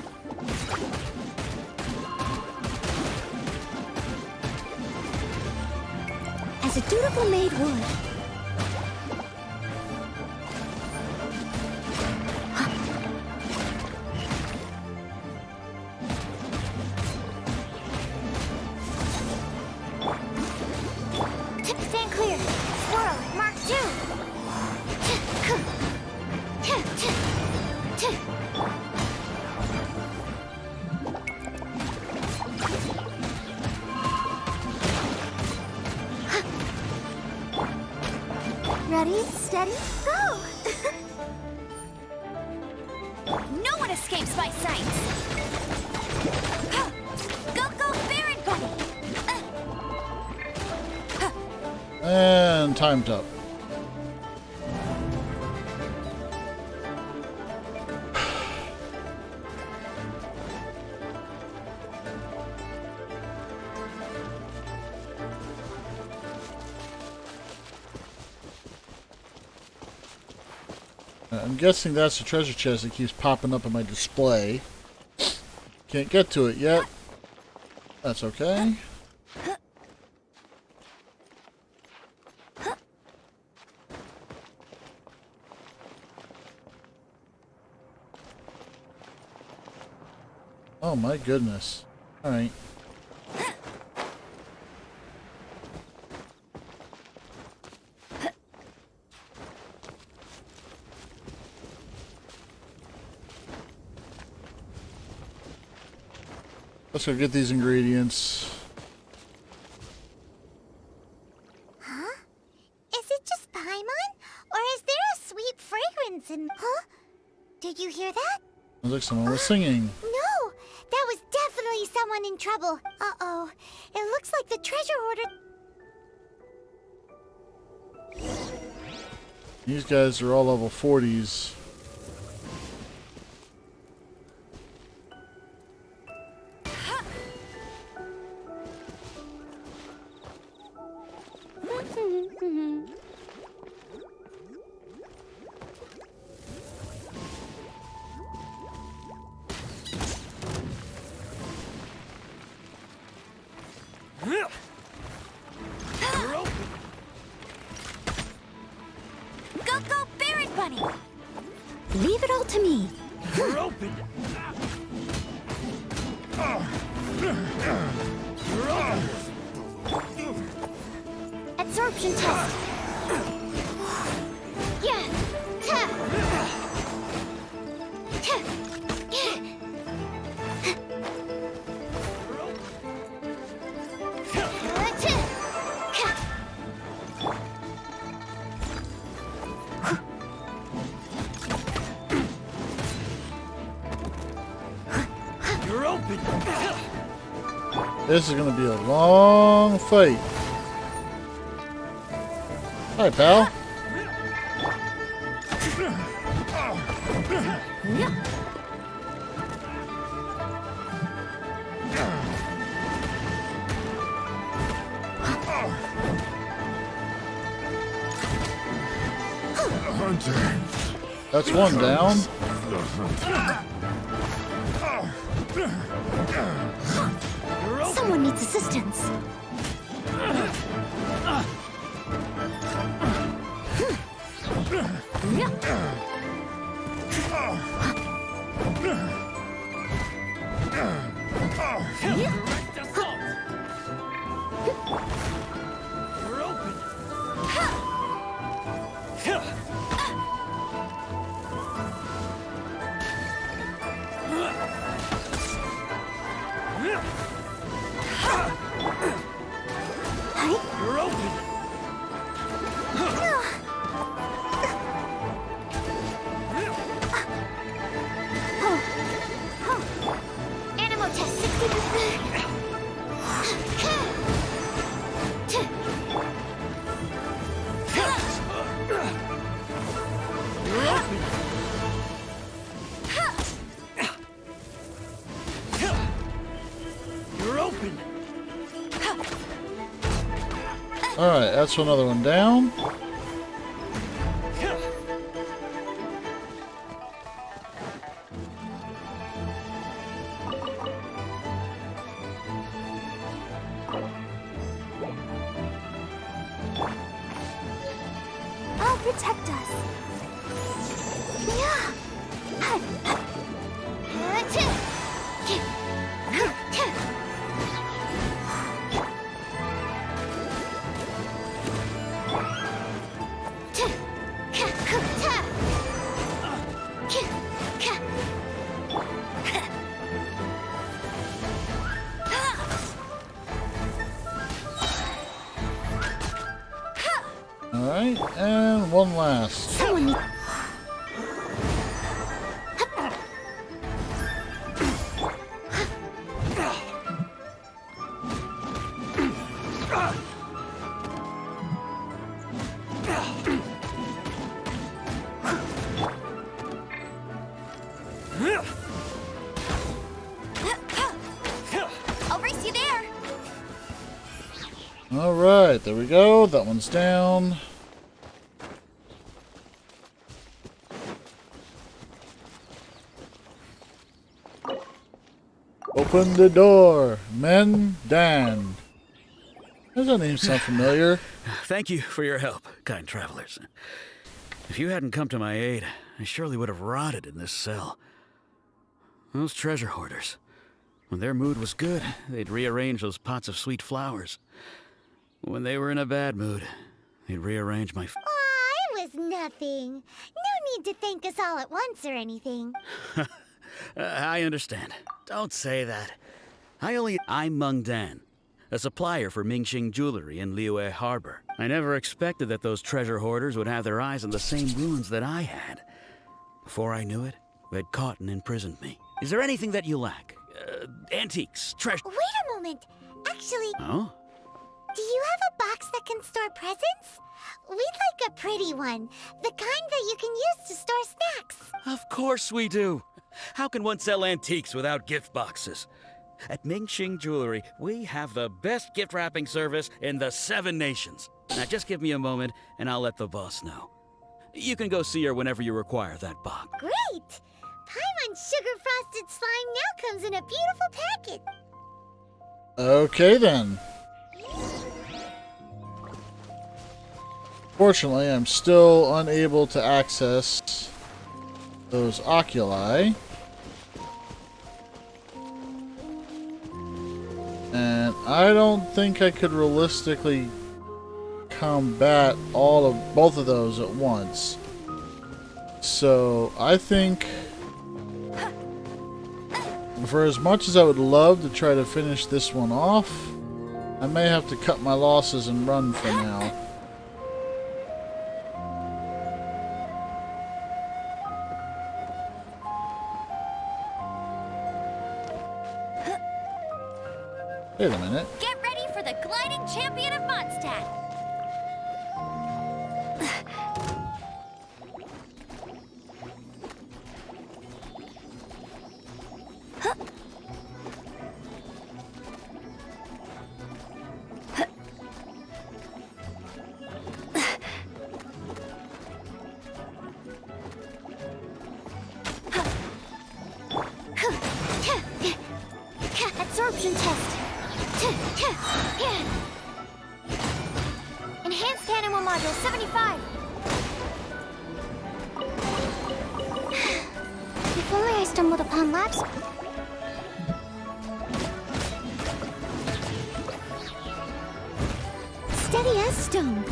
as a dutiful maid would. Stand clear. Swirl. Mark 2. Ready, steady, go! No one escapes my sight. Go, go, Baron Bunny. And time's up. I'm guessing that's the treasure chest that keeps popping up on my display. Can't get to it yet. That's okay. Oh my goodness. Alright. Let's go get these ingredients. Huh? Is it just Paimon? Or is there a sweet fragrance in... Huh? Did you hear that? Sounds like someone was singing. No! That was definitely someone in trouble. Uh-oh. It looks like the treasure hoarder... These guys are all level 40s. Go, go, Baron Bunny! Leave it all to me. You're open! You're open! Absorption test. Yeah. Ta. Ta. Yeah. You're open! This is gonna be a long fight. Hi, pal. That's one down. Someone needs assistance. Direct assault! You're open! You're open! Animal test 60%. You're open! You're open! Alright, that's another one down. protect us. Yeah. Alright, and one last. Someone needs... I'll race you there. Alright, there we go. That one's down. Open the door. Men Dan. Does that name sound familiar? Thank you for your help, kind travelers. If you hadn't come to my aid, I surely would have rotted in this cell. Those treasure hoarders. When their mood was good, they'd rearrange those pots of sweet flowers. When they were in a bad mood, they'd rearrange my... Aw, it was nothing. No need to thank us all at once or anything. I understand. Don't say that. I'm Meng Dan, a supplier for Mingxing Jewelry in Liyue Harbor. I never expected that those treasure hoarders would have their eyes on the same ruins that I had. Before I knew it, they'd caught and imprisoned me. Is there anything that you lack? Antiques, treasure... Wait a moment. Actually, Oh? do you have a box that can store presents? We'd like a pretty one. The kind that you can use to store snacks. Of course we do. How can one sell antiques without gift boxes? At Mingxing Jewelry, we have the best gift wrapping service in the 7 nations. Now just give me a moment and I'll let the boss know. You can go see her whenever you require that box. Great! Paimon's sugar-frosted slime now comes in a beautiful packet. Okay then. Fortunately, I'm still unable to access those oculi. And I don't think I could realistically combat both of those at once. So I think for as much as I would love to try to finish this one off, I may have to cut my losses and run for now. Wait a minute. Get ready for the gliding champion of Mondstadt. Absorption test. Enhanced animal module 75. If only I stumbled upon labs. Steady as stone.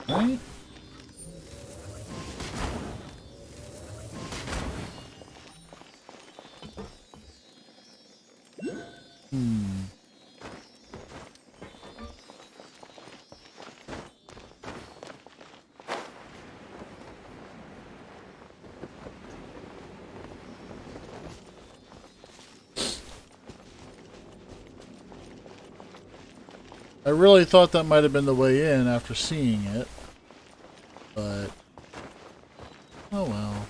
Right? I really thought that might have been the way in after seeing it, but oh well.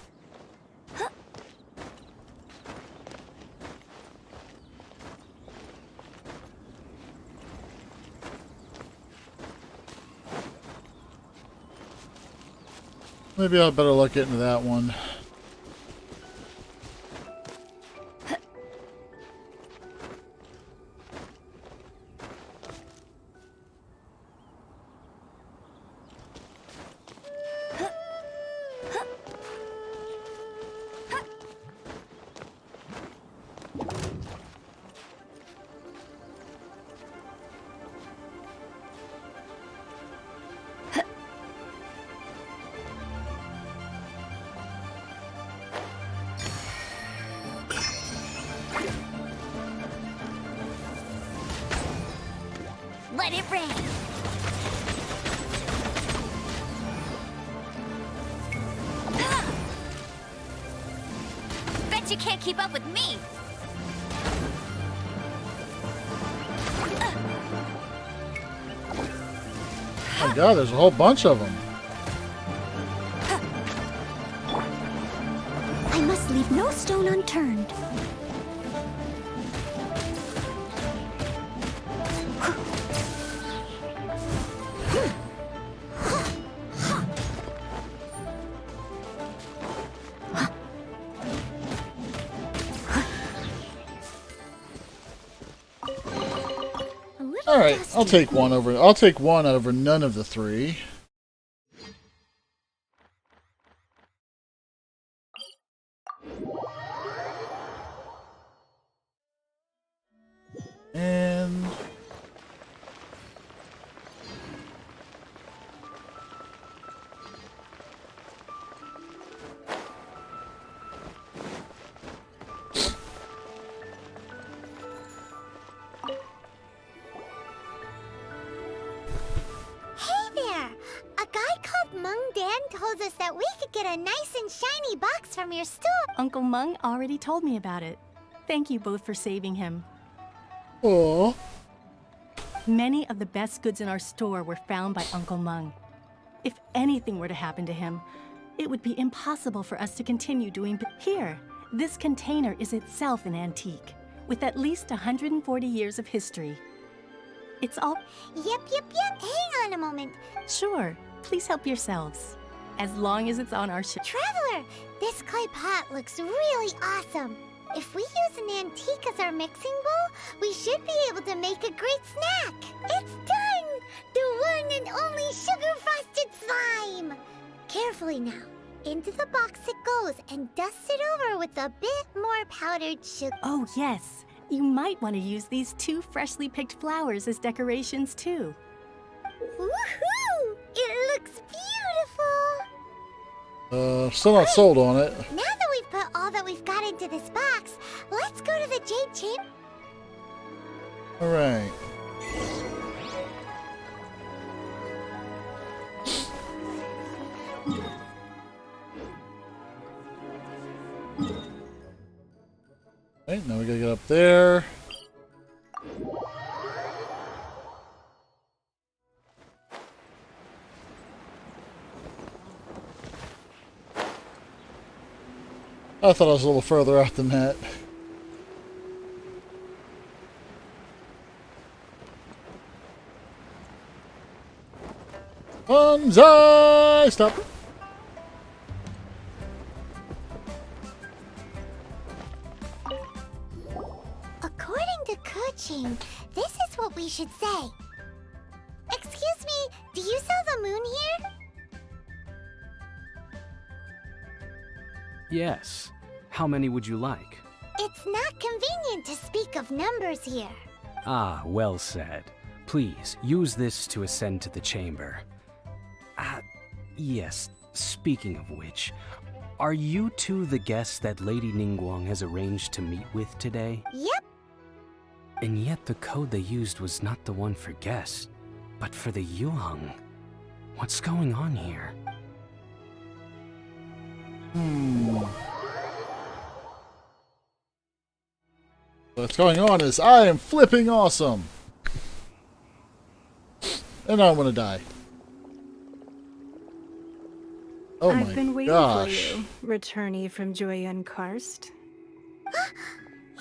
Maybe I'll better look into that one. Let it rain. Bet you can't keep up with me. Oh my god, there's a whole bunch of them. I must leave no stone unturned. All right, I'll take one over none of the three. And told us that we could get a nice and shiny box from your store. Uncle Mung already told me about it. Thank you both for saving him. oh, Many of the best goods in our store were found by Uncle Mung. If anything were to happen to him, it would be impossible for us to continue doing. Here, this container is itself an antique, with at least 140 years of history. It's all... Yep. Hang on a moment. Sure, please help yourselves. As long as it's on our ship. Traveler, this clay pot looks really awesome. If we use an antique as our mixing bowl, we should be able to make a great snack. It's done! The one and only sugar-frosted slime! Carefully now. Into the box it goes and dust it over with a bit more powdered sugar. Oh, yes. You might want to use these 2 freshly picked flowers as decorations, too. Woohoo! It looks beautiful! Still not sold on it. Now that we've put all that we've got into this box, let's go to the Jade Chamber. All right. Okay, now we gotta get up there. I thought I was a little further out than that. Banzai! Stop. According to Kuching, this is what we should say. Excuse me, do you sell the moon here? Yes. How many would you like? It's not convenient to speak of numbers here. Ah, well said. Please, use this to ascend to the chamber. Yes, speaking of which, are you two the guests that Lady Ningguang has arranged to meet with today? Yep. And yet the code they used was not the one for guests, but for the Yuheng. What's going on here? What's going on is I am flipping awesome. And I want to die. Oh I've my been waiting gosh. for you, returnee from Joyun Karst.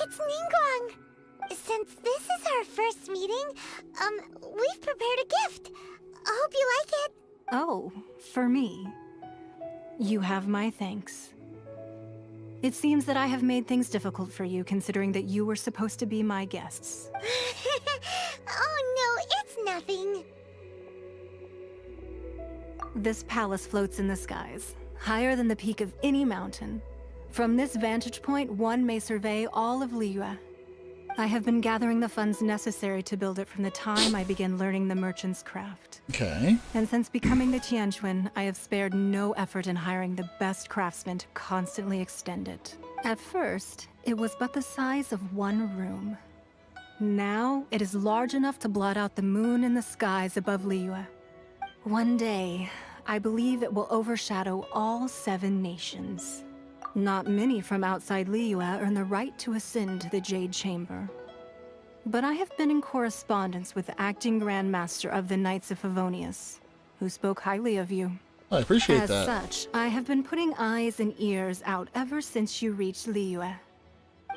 It's Ningguang. Since this is our first meeting, we've prepared a gift. I hope you like it. Oh, for me. You have my thanks. It seems that I have made things difficult for you, considering that you were supposed to be my guests. Oh no, it's nothing. This palace floats in the skies, higher than the peak of any mountain. From this vantage point, one may survey all of Liyue. I have been gathering the funds necessary to build it from the time I began learning the merchant's craft. Okay. And since becoming the Tianquan, I have spared no effort in hiring the best craftsmen to constantly extend it. At first, it was but the size of one room. Now it is large enough to blot out the moon in the skies above Liyue. One day, I believe it will overshadow all 7 nations. Not many from outside Liyue earn the right to ascend to the Jade Chamber. But I have been in correspondence with the acting Grand Master of the Knights of Favonius, who spoke highly of you. I appreciate As that. such, I have been putting eyes and ears out ever since you reached Liyue.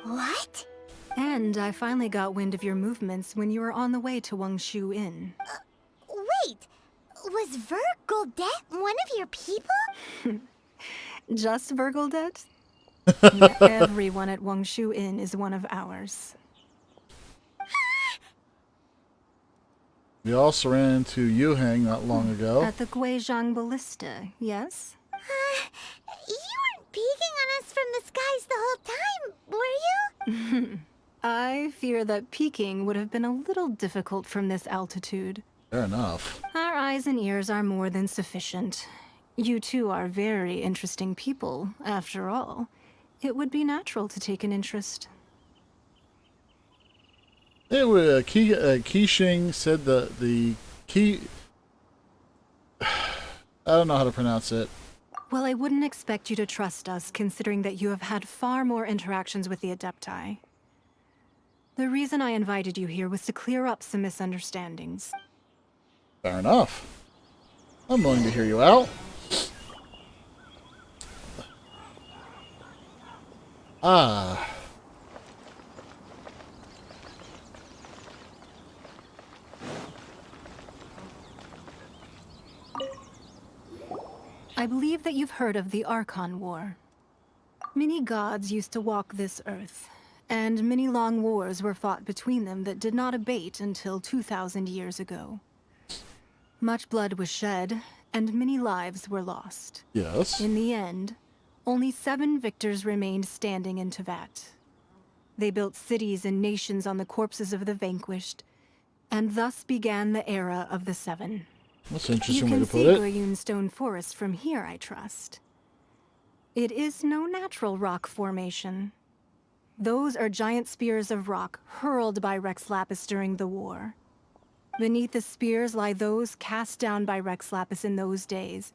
What? And I finally got wind of your movements when you were on the way to Wangshu Inn. Wait, was Vergoldet one of your people? Just Vergoldet? Yeah, everyone at Wangshu Inn is one of ours. We also ran into Yuhang not long ago. At the Guizhang Ballista, yes? You weren't peeking on us from the skies the whole time, were you? I fear that peeking would have been a little difficult from this altitude. Fair enough. Our eyes and ears are more than sufficient. You two are very interesting people, after all. It would be natural to take an interest. It was Qixing said the key. I don't know how to pronounce it. Well, I wouldn't expect you to trust us, considering that you have had far more interactions with the Adepti. The reason I invited you here was to clear up some misunderstandings. Fair enough. I'm willing to hear you out. Ah. I believe that you've heard of the Archon War. Many gods used to walk this earth, and many long wars were fought between them that did not abate until 2,000 years ago. Much blood was shed, and many lives were lost. Yes. In the end, only 7 victors remained standing in Tevat. They built cities and nations on the corpses of the vanquished, and thus began the era of the 7. That's an interesting You way can to put see it. Goyun Stone Forest from here, I trust. It is no natural rock formation. Those are giant spears of rock hurled by Rex Lapis during the war. Beneath the spears lie those cast down by Rex Lapis in those days,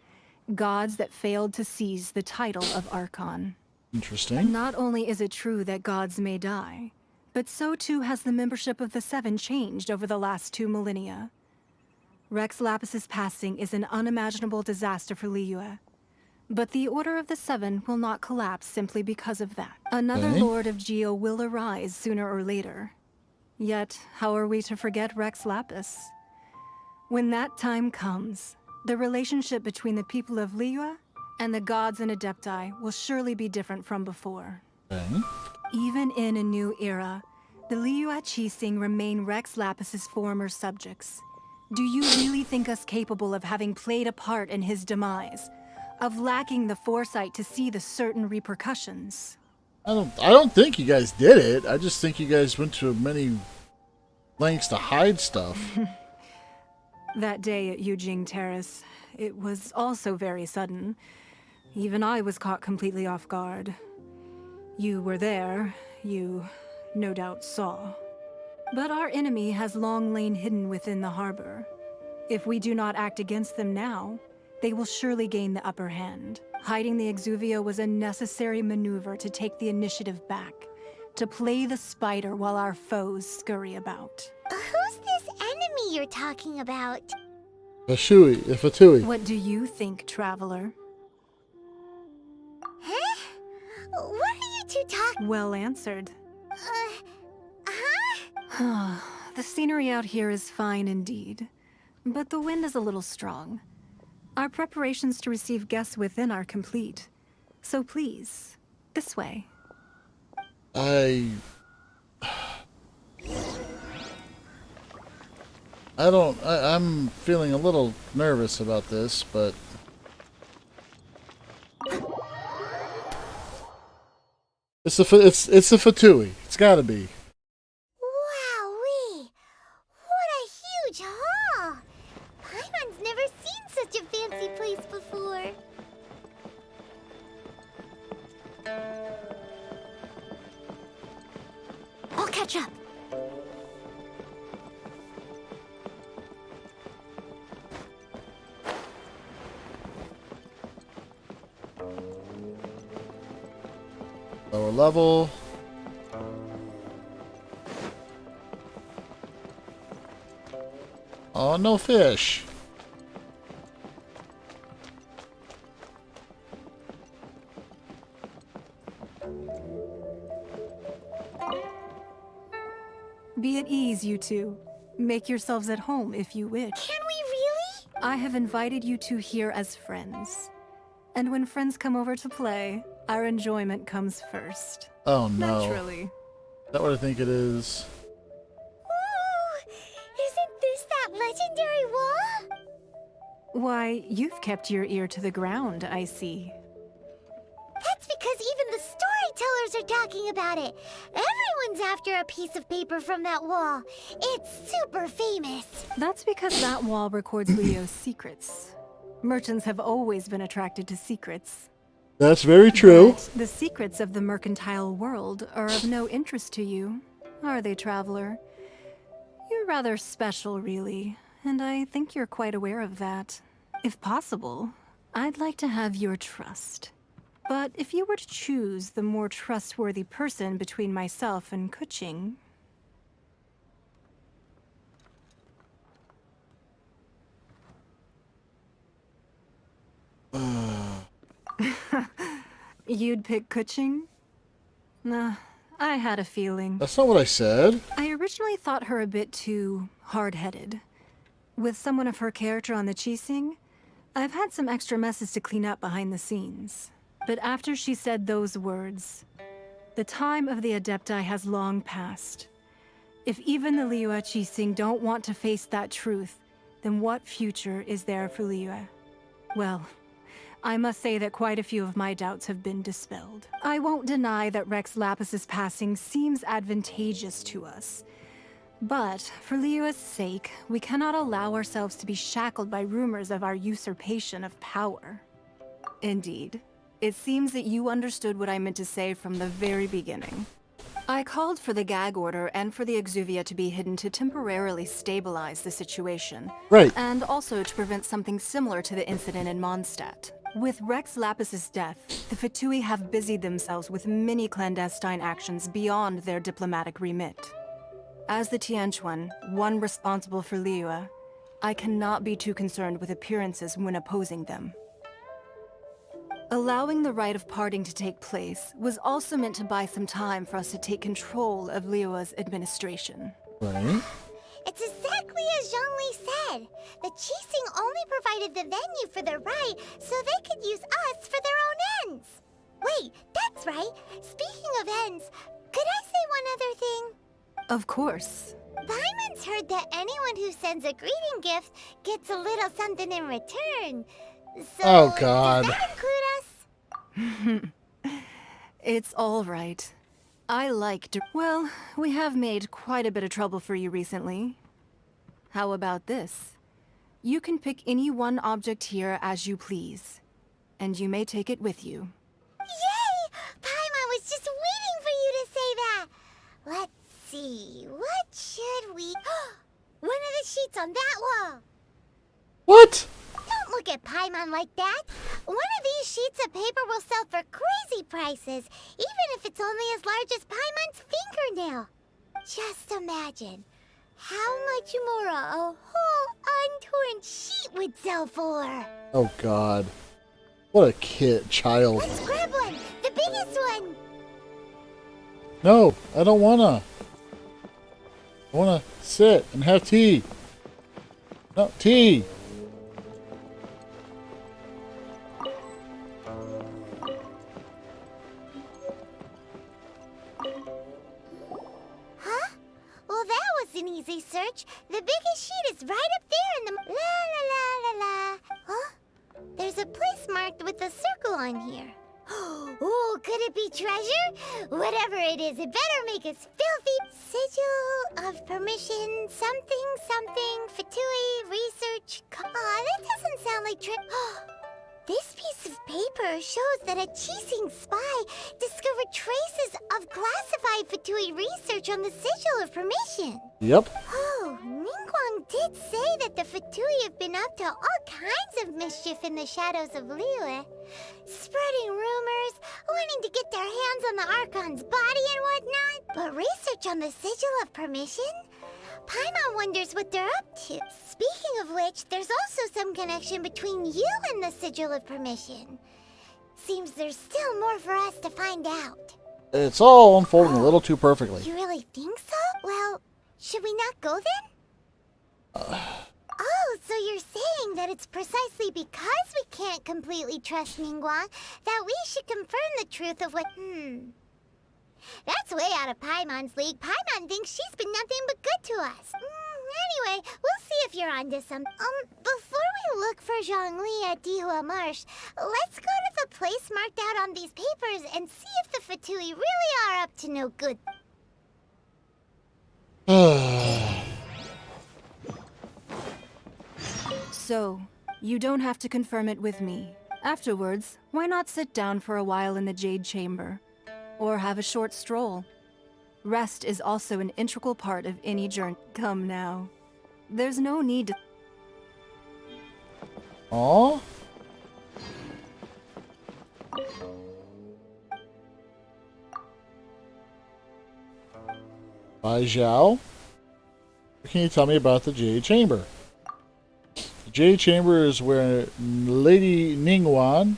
gods that failed to seize the title of Archon. Interesting. Not only is it true that gods may die, but so too has the membership of the 7 changed over the last 2 millennia. Rex Lapis's passing is an unimaginable disaster for Liyue. But the Order of the 7 will not collapse simply because of that. Another Okay. Lord of Geo will arise sooner or later. Yet, how are we to forget Rex Lapis? When that time comes, the relationship between the people of Liyue and the gods and Adepti will surely be different from before. Okay. Even in a new era, the Liyue Qixing remain Rex Lapis's former subjects. Do you really think us capable of having played a part in his demise? Of lacking the foresight to see the certain repercussions? I don't think you guys did it. I just think you guys went to many lengths to hide stuff. That day at Yujing Terrace, it was also very sudden. Even I was caught completely off guard. You were there, you no doubt saw. But our enemy has long lain hidden within the harbor. If we do not act against them now, they will surely gain the upper hand. Hiding the Exuvio was a necessary maneuver to take the initiative back, to play the spider while our foes scurry about. Who's this enemy you're talking about? Fatui. What do you think, traveler? Huh? What are you two talking? Well answered. Huh? The scenery out here is fine indeed, but the wind is a little strong. Our preparations to receive guests within are complete. So please, this way. I'm feeling a little nervous about this, but it's a Fatui. It's gotta be. Wowee! What a huge hall! Paimon's never seen such a fancy place before. I'll catch up. Lower level. Oh, no fish. Be at ease, you two. Make yourselves at home if you wish. Can we really? I have invited you two here as friends. And when friends come over to play, our enjoyment comes first. Oh no. Naturally. Is that what I think it is? Ooh, isn't this that legendary wall? Why, you've kept your ear to the ground, I see. That's because even the storytellers are talking about it. Everyone's after a piece of paper from that wall. It's super famous. That's because that wall records Leo's secrets. Merchants have always been attracted to secrets. That's very true. But the secrets of the mercantile world are of no interest to you, are they, traveler? You're rather special, really, and I think you're quite aware of that. If possible, I'd like to have your trust. But if you were to choose the more trustworthy person between myself and Kuching... You'd pick Kuching? Nah, I had a feeling. That's not what I said. I originally thought her a bit too hard-headed. With someone of her character on the Qixing, I've had some extra messes to clean up behind the scenes. But after she said those words, the time of the Adepti has long passed. If even the Liyue Qixing don't want to face that truth, then what future is there for Liyue? Well, I must say that quite a few of my doubts have been dispelled. I won't deny that Rex Lapis's passing seems advantageous to us. But, for Liyue's sake, we cannot allow ourselves to be shackled by rumors of our usurpation of power. Indeed, it seems that you understood what I meant to say from the very beginning. I called for the gag order and for the Exuvia to be hidden to temporarily stabilize the situation. Right. And also to prevent something similar to the incident in Mondstadt. With Rex Lapis's death, the Fatui have busied themselves with many clandestine actions beyond their diplomatic remit. As the Tianquan, one responsible for Liyue, I cannot be too concerned with appearances when opposing them. Allowing the rite of parting to take place was also meant to buy some time for us to take control of Liyue's administration. Right. It's exactly as Zhongli said. The Qixing only provided the venue for the rite so they could use us for their own ends. Wait, that's right. Speaking of ends, could I say one other thing? Of course. Paimon's heard that anyone who sends a greeting gift gets a little something in return. So, Oh, God. Does that include us? It's all right. I like well, we have made quite a bit of trouble for you recently. How about this? You can pick any one object here as you please, and you may take it with you. Yay! Paimon was just waiting for you to say that. Let's see, what should we... One of the sheets on that wall. What? Don't look at Paimon like that. One of these sheets of paper will sell for crazy prices, even if it's only as large as Paimon's fingernail. Just imagine how much more a whole untorn sheet would sell for. Oh, God. What a child. Let's grab one, the biggest one. No, I don't wanna. I wanna sit and have tea. No, tea. Huh? Well, that was an easy search. The biggest sheet is right up there in the... La la la la la. Huh? There's a place marked with a circle on here. Oh, could it be treasure? Whatever it is, it better make us filthy. Sigil of permission, something, something, Fatui, research. Aw, that doesn't sound like This piece of paper shows that a Qixing spy discovered traces of classified Fatui research on the Sigil of Permission. Yep. Oh, Ningguang did say that the Fatui have been up to all kinds of mischief in the shadows of Liyue. Spreading rumors, wanting to get their hands on the Archon's body and whatnot. But research on the Sigil of Permission? Paimon wonders what they're up to. Speaking of which, there's also some connection between you and the Sigil of Permission. Seems there's still more for us to find out. It's all unfolding a little too perfectly. You really think so? Well, should we not go then? Oh, so you're saying that it's precisely because we can't completely trust Ningguang that we should confirm the truth of what... That's way out of Paimon's league. Paimon thinks she's been nothing but good to us. Anyway, we'll see if you're onto something. Before we look for Zhongli at Dihua Marsh, let's go to the place marked out on these papers and see if the Fatui really are up to no good. So, you don't have to confirm it with me. Afterwards, why not sit down for a while in the Jade Chamber? Or have a short stroll? Rest is also an integral part of any journey. Come now. There's no need to... Aww. Bai Zhao? What can you tell me about the Jade Chamber? The Jade Chamber is where Lady Ningguang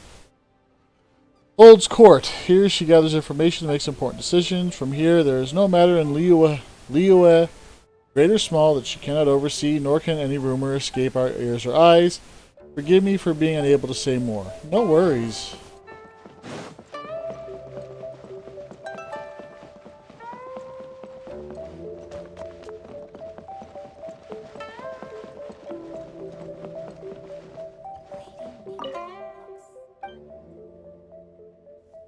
holds court. Here she gathers information and makes important decisions. From here, there is no matter in Liyue, great or small, that she cannot oversee, nor can any rumor escape our ears or eyes. Forgive me for being unable to say more. No worries.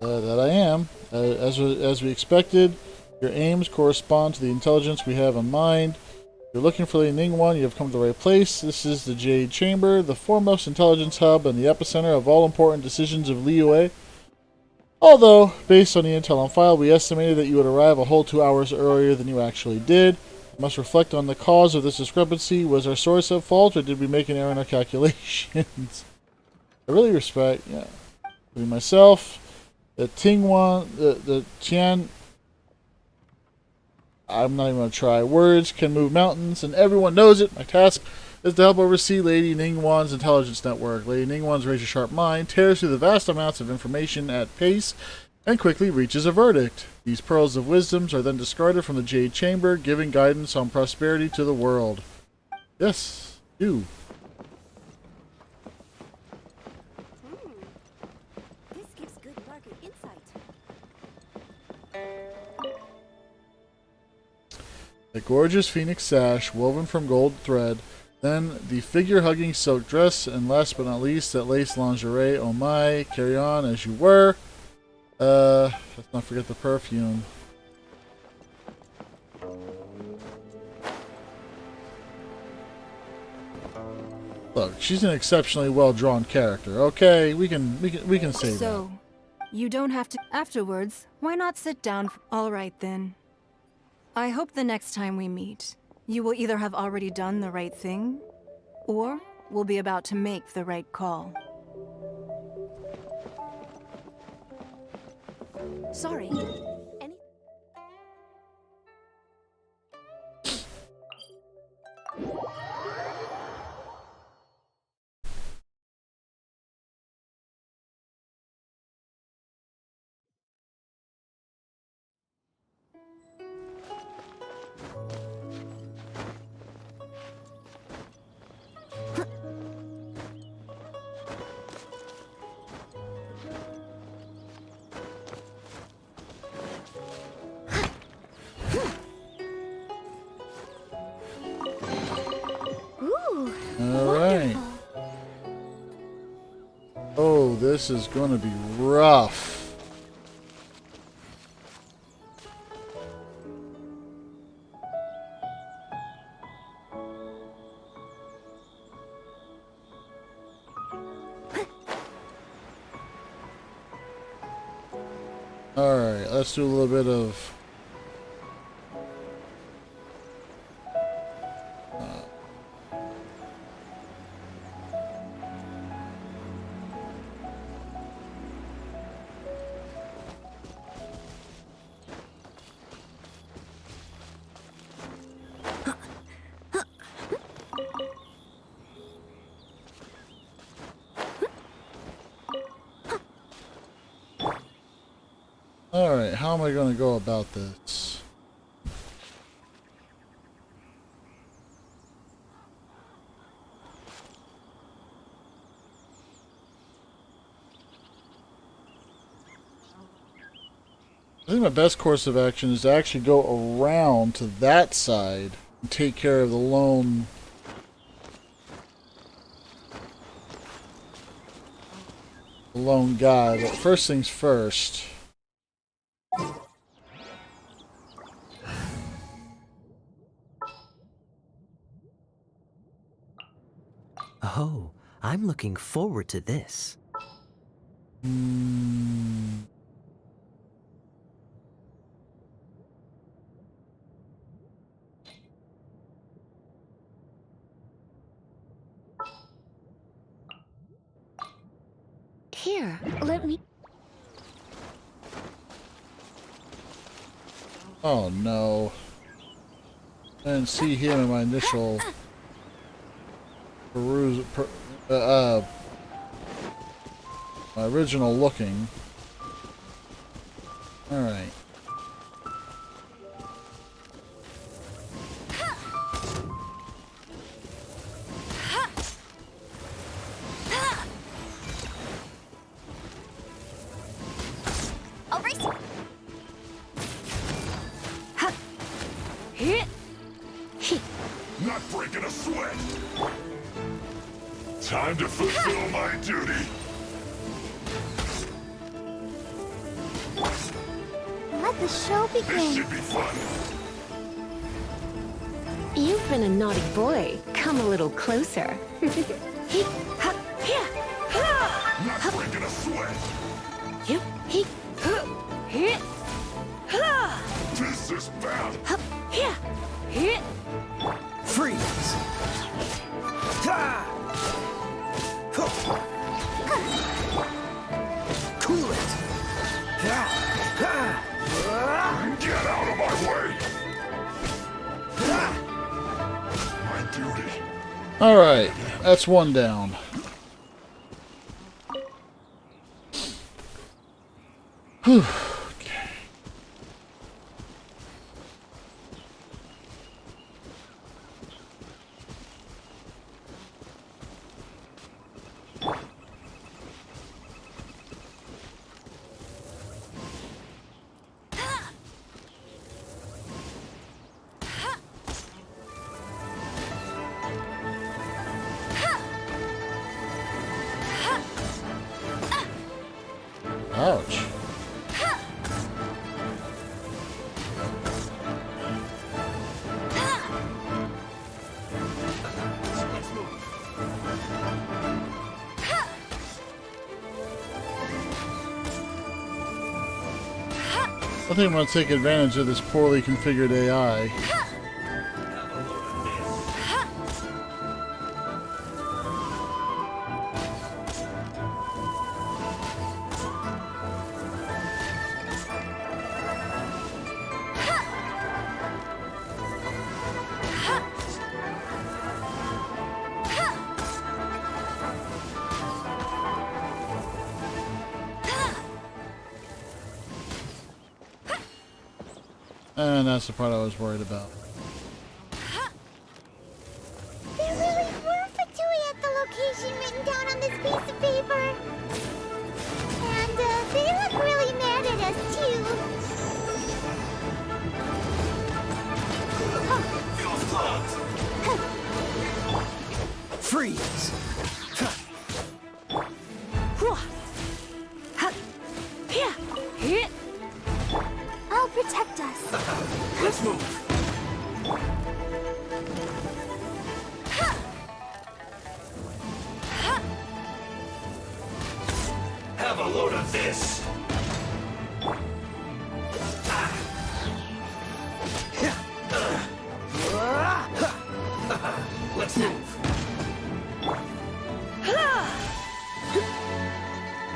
That I am. As we expected, your aims correspond to the intelligence we have in mind. If you're looking for Lady Ningguang, you have come to the right place. This is the Jade Chamber, the foremost intelligence hub and the epicenter of all important decisions of Liyue. Although, based on the intel on file, we estimated that you would arrive a whole 2 hours earlier than you actually did. I must reflect on the cause of this discrepancy. Was our source at fault, or did we make an error in our calculations? I really respect, myself. The Tian, I'm not even going to try. Words can move mountains, and everyone knows it. My task is to help oversee Lady Ningguang's intelligence network. Lady Ningguang's razor-sharp mind tears through the vast amounts of information at pace and quickly reaches a verdict. These pearls of wisdoms are then discarded from the Jade Chamber, giving guidance on prosperity to the world. Yes, do. A gorgeous phoenix sash woven from gold thread, then the figure-hugging silk dress, and last but not least, that lace lingerie. Oh my, carry on as you were. Let's not forget the perfume. Look, she's an exceptionally well-drawn character. Okay, we can say that. So, you don't have to. Afterwards, why not sit down? All right then. I hope the next time we meet, you will either have already done the right thing, or will be about to make the right call. Sorry. Alright. Oh, this is going to be rough. Alright, let's do a little bit of... Alright, how am I going to go about this? I think my best course of action is to actually go around to that side and take care of the lone guy. But first things first. Oh, I'm looking forward to this. Here, let me... Oh no. I didn't see him in my initial my original looking. Alright. Not breaking a sweat. Time to fulfill my duty. Let the show This begin. should be fun. You've been a naughty boy. Come a little closer. Not breaking a sweat. This is bad. Freeze! Cool it! Get out of my way. My duty. Alright, that's one down. Whew. Okay. Ouch. I think I'm going to take advantage of this poorly configured AI. And that's the part I was worried about. There really were Fatui at the location written down on this piece of paper. And they look really mad at us too. Freeze! I'll protect us. Let's move! Have a load of this. Let's move!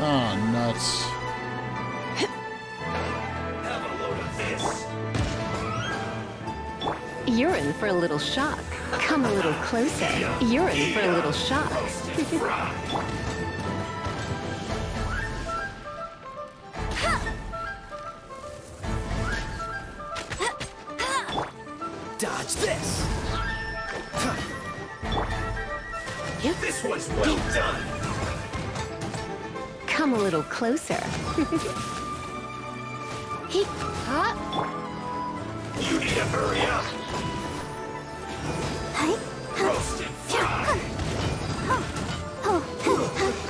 Ah, nuts. Have a load of this. You're in for a little shock. Come a little closer. You're in for a little shock. Roasted fry. Dodge this! This one's well done. Come a little closer. You need to hurry up. Roast and fry.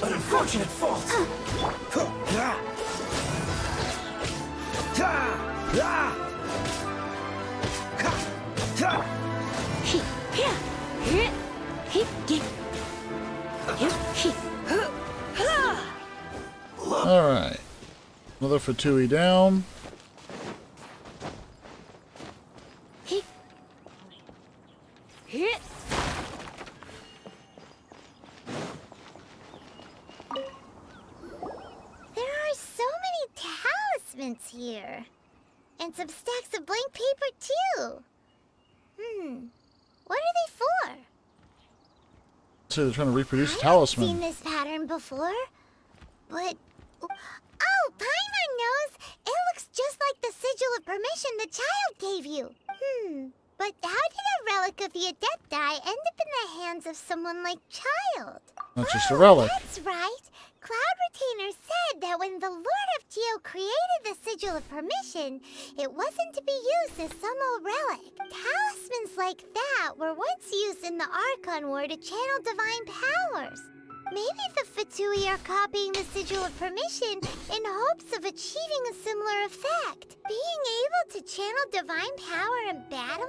An unfortunate fault. Alright. Another Fatui down. There are so many talismans here. And some stacks of blank paper, too. What are they for? So they're trying to reproduce I haven't talisman. seen this pattern before. But... Oh, Paimon knows! It looks just like the sigil of permission the child gave you. But how did a relic of the Adepti end up in the hands of someone like Child? Not just a relic. That's right. Cloud Retainer said that when the Lord of Geo created the Sigil of Permission, it wasn't to be used as some old relic. Talismans like that were once used in the Archon War to channel divine powers. Maybe the Fatui are copying the Sigil of Permission in hopes of achieving a similar effect. Being able to channel divine power in battle?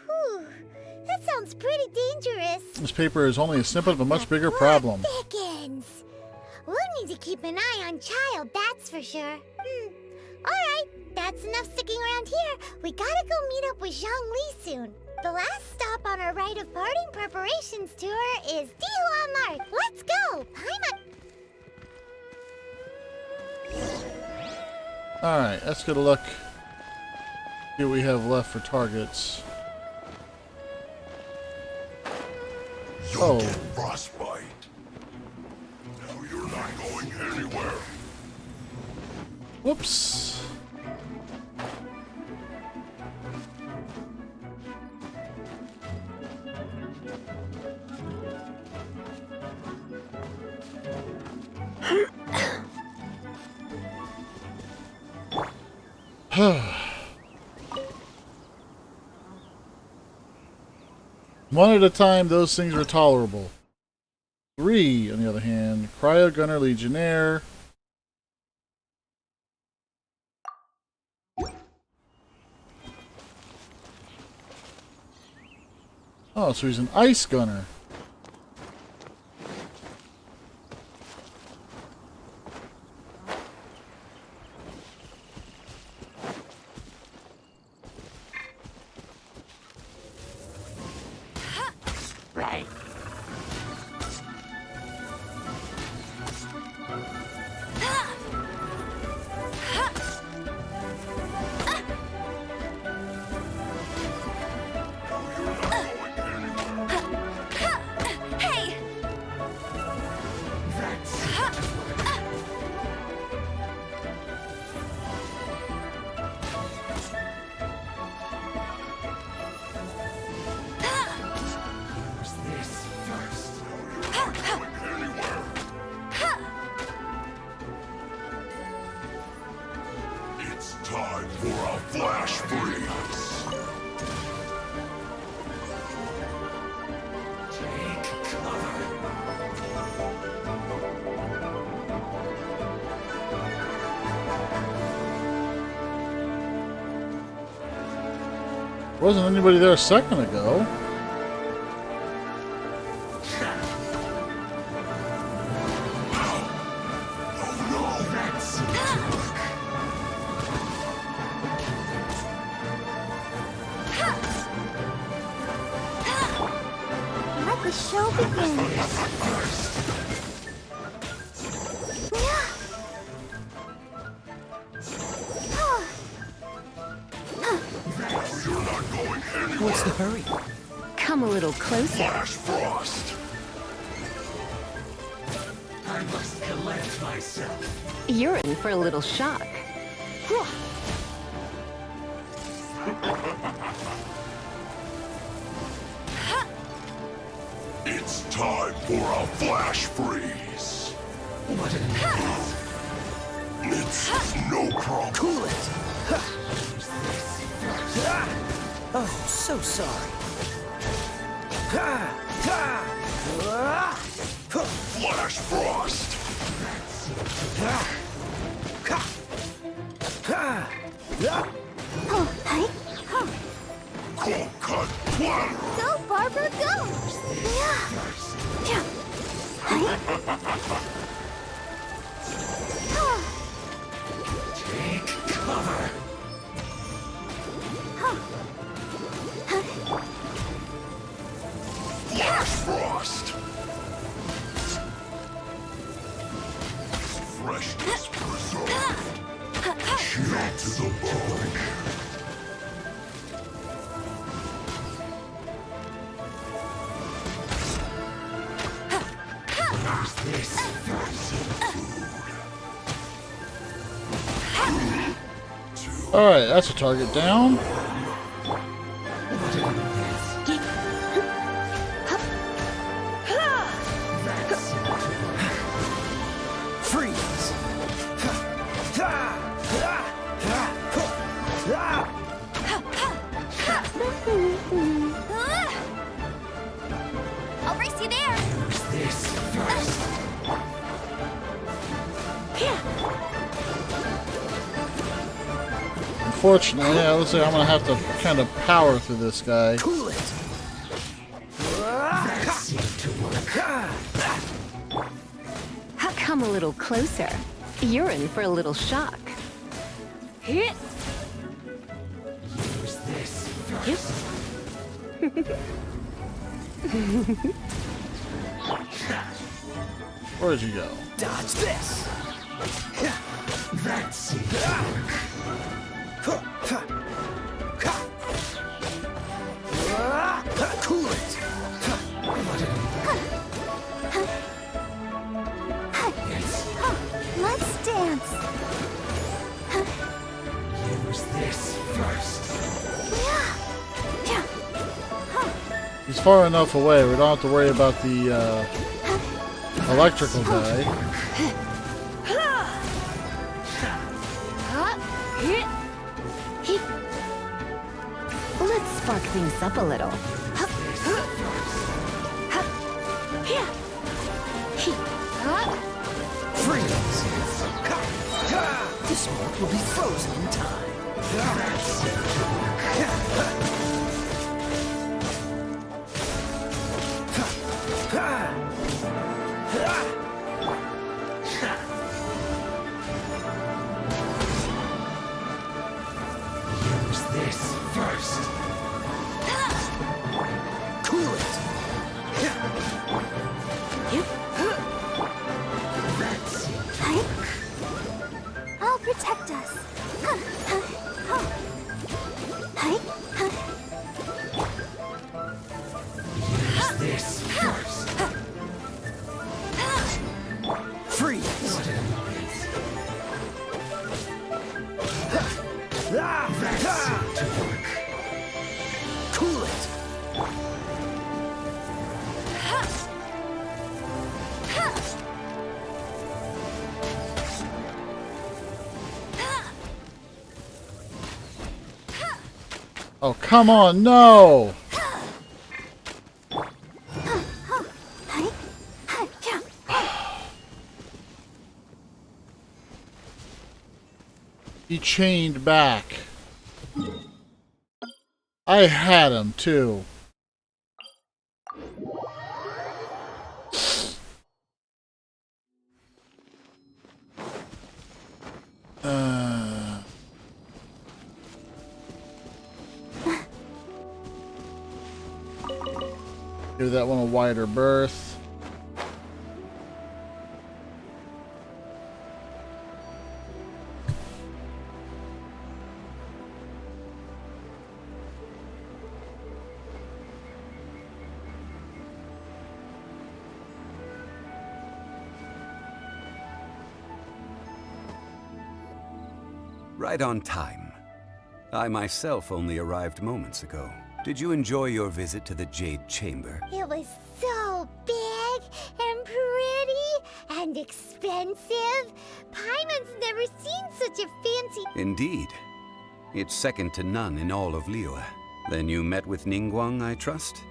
Whew, that sounds pretty dangerous. This paper is only a snippet of a much bigger problem. Dickens! We'll need to keep an eye on Child, that's for sure. Alright, that's enough sticking around here. We gotta go meet up with Zhang Li soon. The last stop on our rite of parting preparations tour is Dihua Mart. Let's go! Alright, let's get a look. See what we have left for targets. You'll get frostbite. Now you're not going anywhere. Whoops. One at a time, those things are tolerable. 3, on the other hand, Cryo Gunner Legionnaire. Oh, so he's an Ice Gunner. Right. Time for a flash freeze. Take cover. Wasn't anybody there a second ago? Let the show begin. What's the hurry? Come a little closer. Flash frost. I must collect myself. You're in for a little shock. for a flash freeze. What an It's no problem. Cool it! Oh, so sorry. Flash frost. Oh, hi. Cold cut platter. Go, Barbara, go! Yeah. Yeah. Hi. Take cover. Flash frost. Freshness preserved. Chill to the bone. Is this frozen food? Alright, that's a target down. Freeze! I'll race you there. Use this first. Unfortunately, yeah, looks like I'm gonna have to kind of power through this guy. Cool it! That seemed to work. Come a little closer. You're in for a little shock. Use this first. Where'd you go? Dodge this! That seemed to work. Cool it! Let's dance. Use this first. He's far enough away. We don't have to worry about the electrical guy. Let's spark things up a little. Freeze! This one will be frozen in time. Use this first. Cool it! That seemed to work. I'll protect us. Use this first. Freeze! That seemed to work. Cool it! Oh, come on, no! He chained back. I had him, too. Give that one a wider berth. Right on time. I myself only arrived moments ago. Did you enjoy your visit to the Jade Chamber? It was so big, And expensive? Paimon's never seen such a fancy... Indeed. It's second to none in all of Liyue. Then you met with Ningguang, I trust?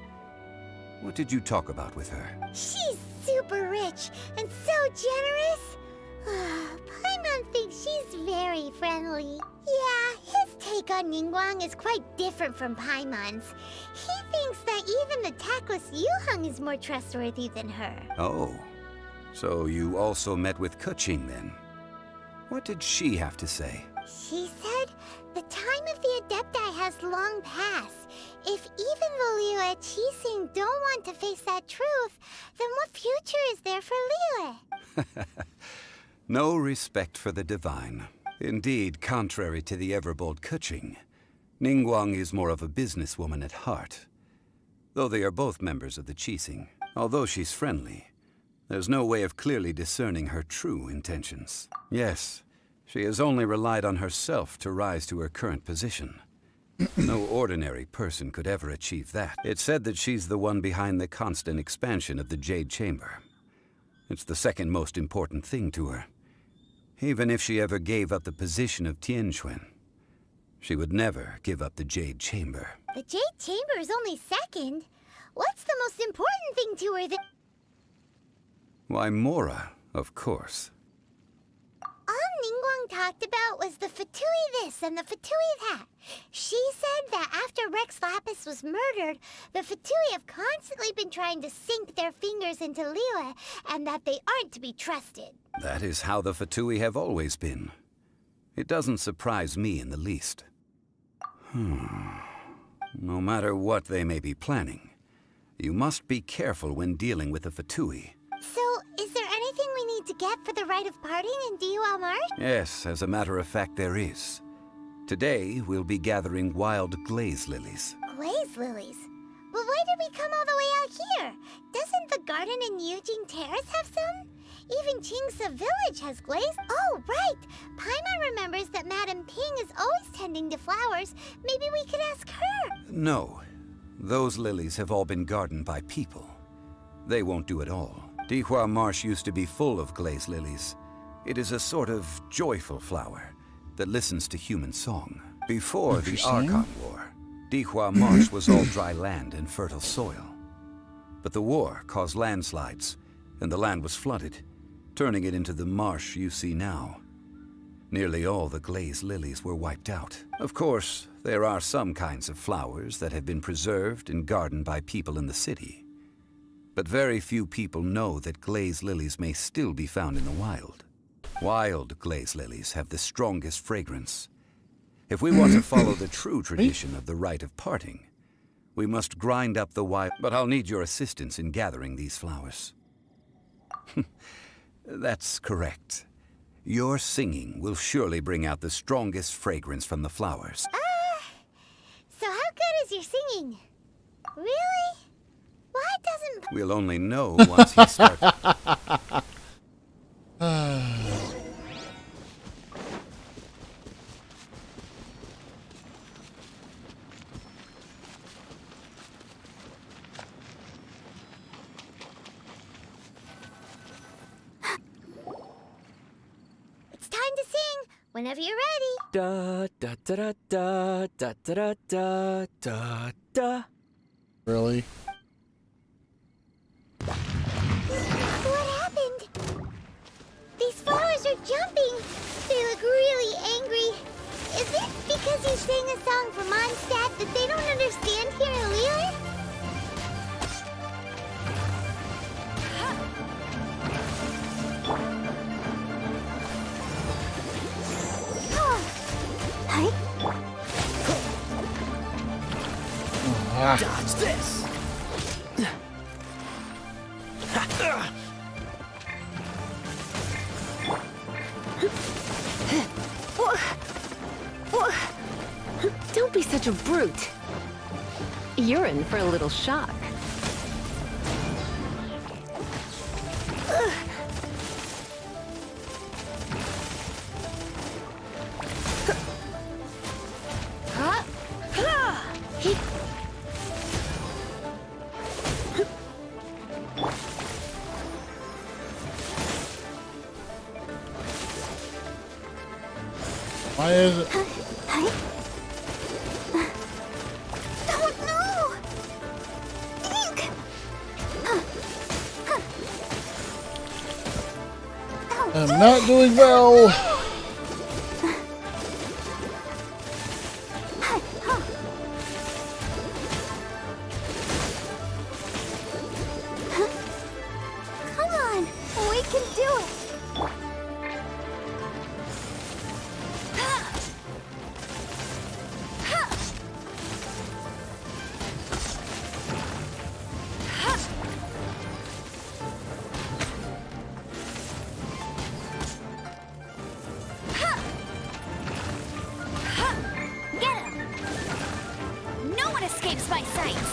What did you talk about with her? She's super rich and so generous. Paimon thinks she's very friendly. Yeah, his take on Ningguang is quite different from Paimon's. He thinks that even the tactless Yuheng is more trustworthy than her. Oh, so you also met with Keqing then? What did she have to say? She said the time of the Adepti has long passed. If even the Liyue Qixing don't want to face that truth, then what future is there for Liyue? No respect for the divine. Indeed, contrary to the ever-bold Keqing, Ningguang is more of a businesswoman at heart. Though they are both members of the Qixing, although she's friendly, there's no way of clearly discerning her true intentions. Yes, she has only relied on herself to rise to her current position. No ordinary person could ever achieve that. It's said that she's the one behind the constant expansion of the Jade Chamber. It's the second most important thing to her. Even if she ever gave up the position of Tianquan, she would never give up the Jade Chamber. The Jade Chamber is only second. What's the most important thing to her that... Why, Mora, of course. All Ningguang talked about was the Fatui this and the Fatui that. She said that after Rex Lapis was murdered, the Fatui have constantly been trying to sink their fingers into Liyue, and that they aren't to be trusted. That is how the Fatui have always been. It doesn't surprise me in the least. No matter what they may be planning, you must be careful when dealing with the Fatui. So, is there anything we need to get for the rite of parting in Diwa Marsh? Yes, as a matter of fact, there is. Today, we'll be gathering wild glaze lilies. Glaze lilies? But why did we come all the way out here? Doesn't the garden in Yujing Terrace have some? Even Qingsa Village has glaze. Oh, right! Paimon remembers that Madame Ping is always tending to flowers. Maybe we could ask her. No. Those lilies have all been gardened by people. They won't do it all. Dihua Marsh used to be full of glaze lilies. It is a sort of joyful flower that listens to human song. Before the Archon War, Dihua Marsh was all dry land and fertile soil. But the war caused landslides, and the land was flooded, turning it into the marsh you see now. Nearly all the glaze lilies were wiped out. Of course, there are some kinds of flowers that have been preserved and gardened by people in the city. But very few people know that glaze lilies may still be found in the wild. Wild glaze lilies have the strongest fragrance. If we want to follow the true tradition of the rite of parting, we must grind up the wild... But I'll need your assistance in gathering these flowers. That's correct. Your singing will surely bring out the strongest fragrance from the flowers. So how good is your singing? Really? Why doesn't... We'll only know once he starts. It's time to sing. Whenever you're ready. Da da da da da da da da da da. Really? What happened? These flowers are jumping. They look really angry. Is it because you sang a song for Mondstadt that they don't understand here in Liyue? Dodge this! Don't be such a brute. You're in for a little shock. is it? Oh no! Ink! I'm not doing well. Come on, we can do it. Get him! No one escapes my sights!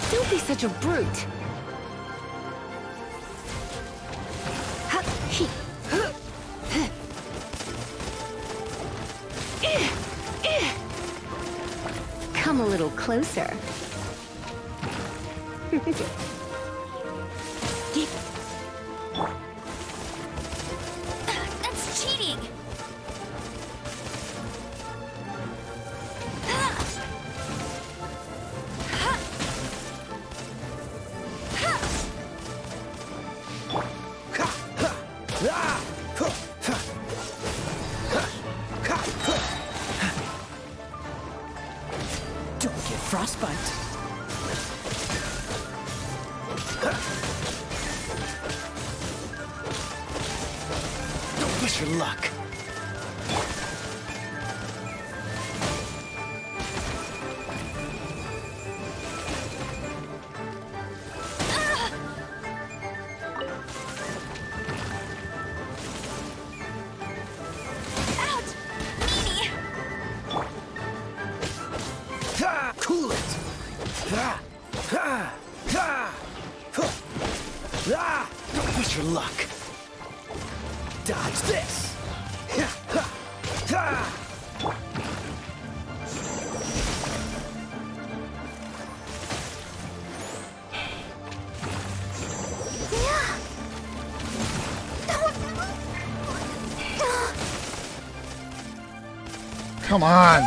Don't be such a brute. Come a little closer. That's cheating! Don't get frostbite. Don't miss your luck. Ouch! Meanie! Cool it. Don't miss your luck. Dodge this. Come on.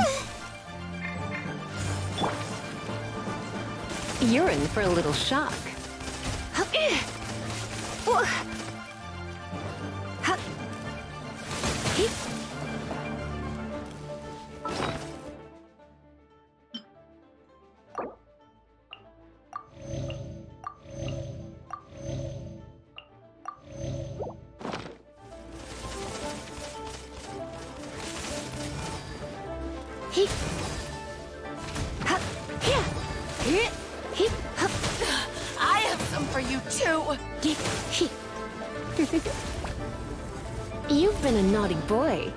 You're in for a little shock. I have some for you too! You've been a naughty boy.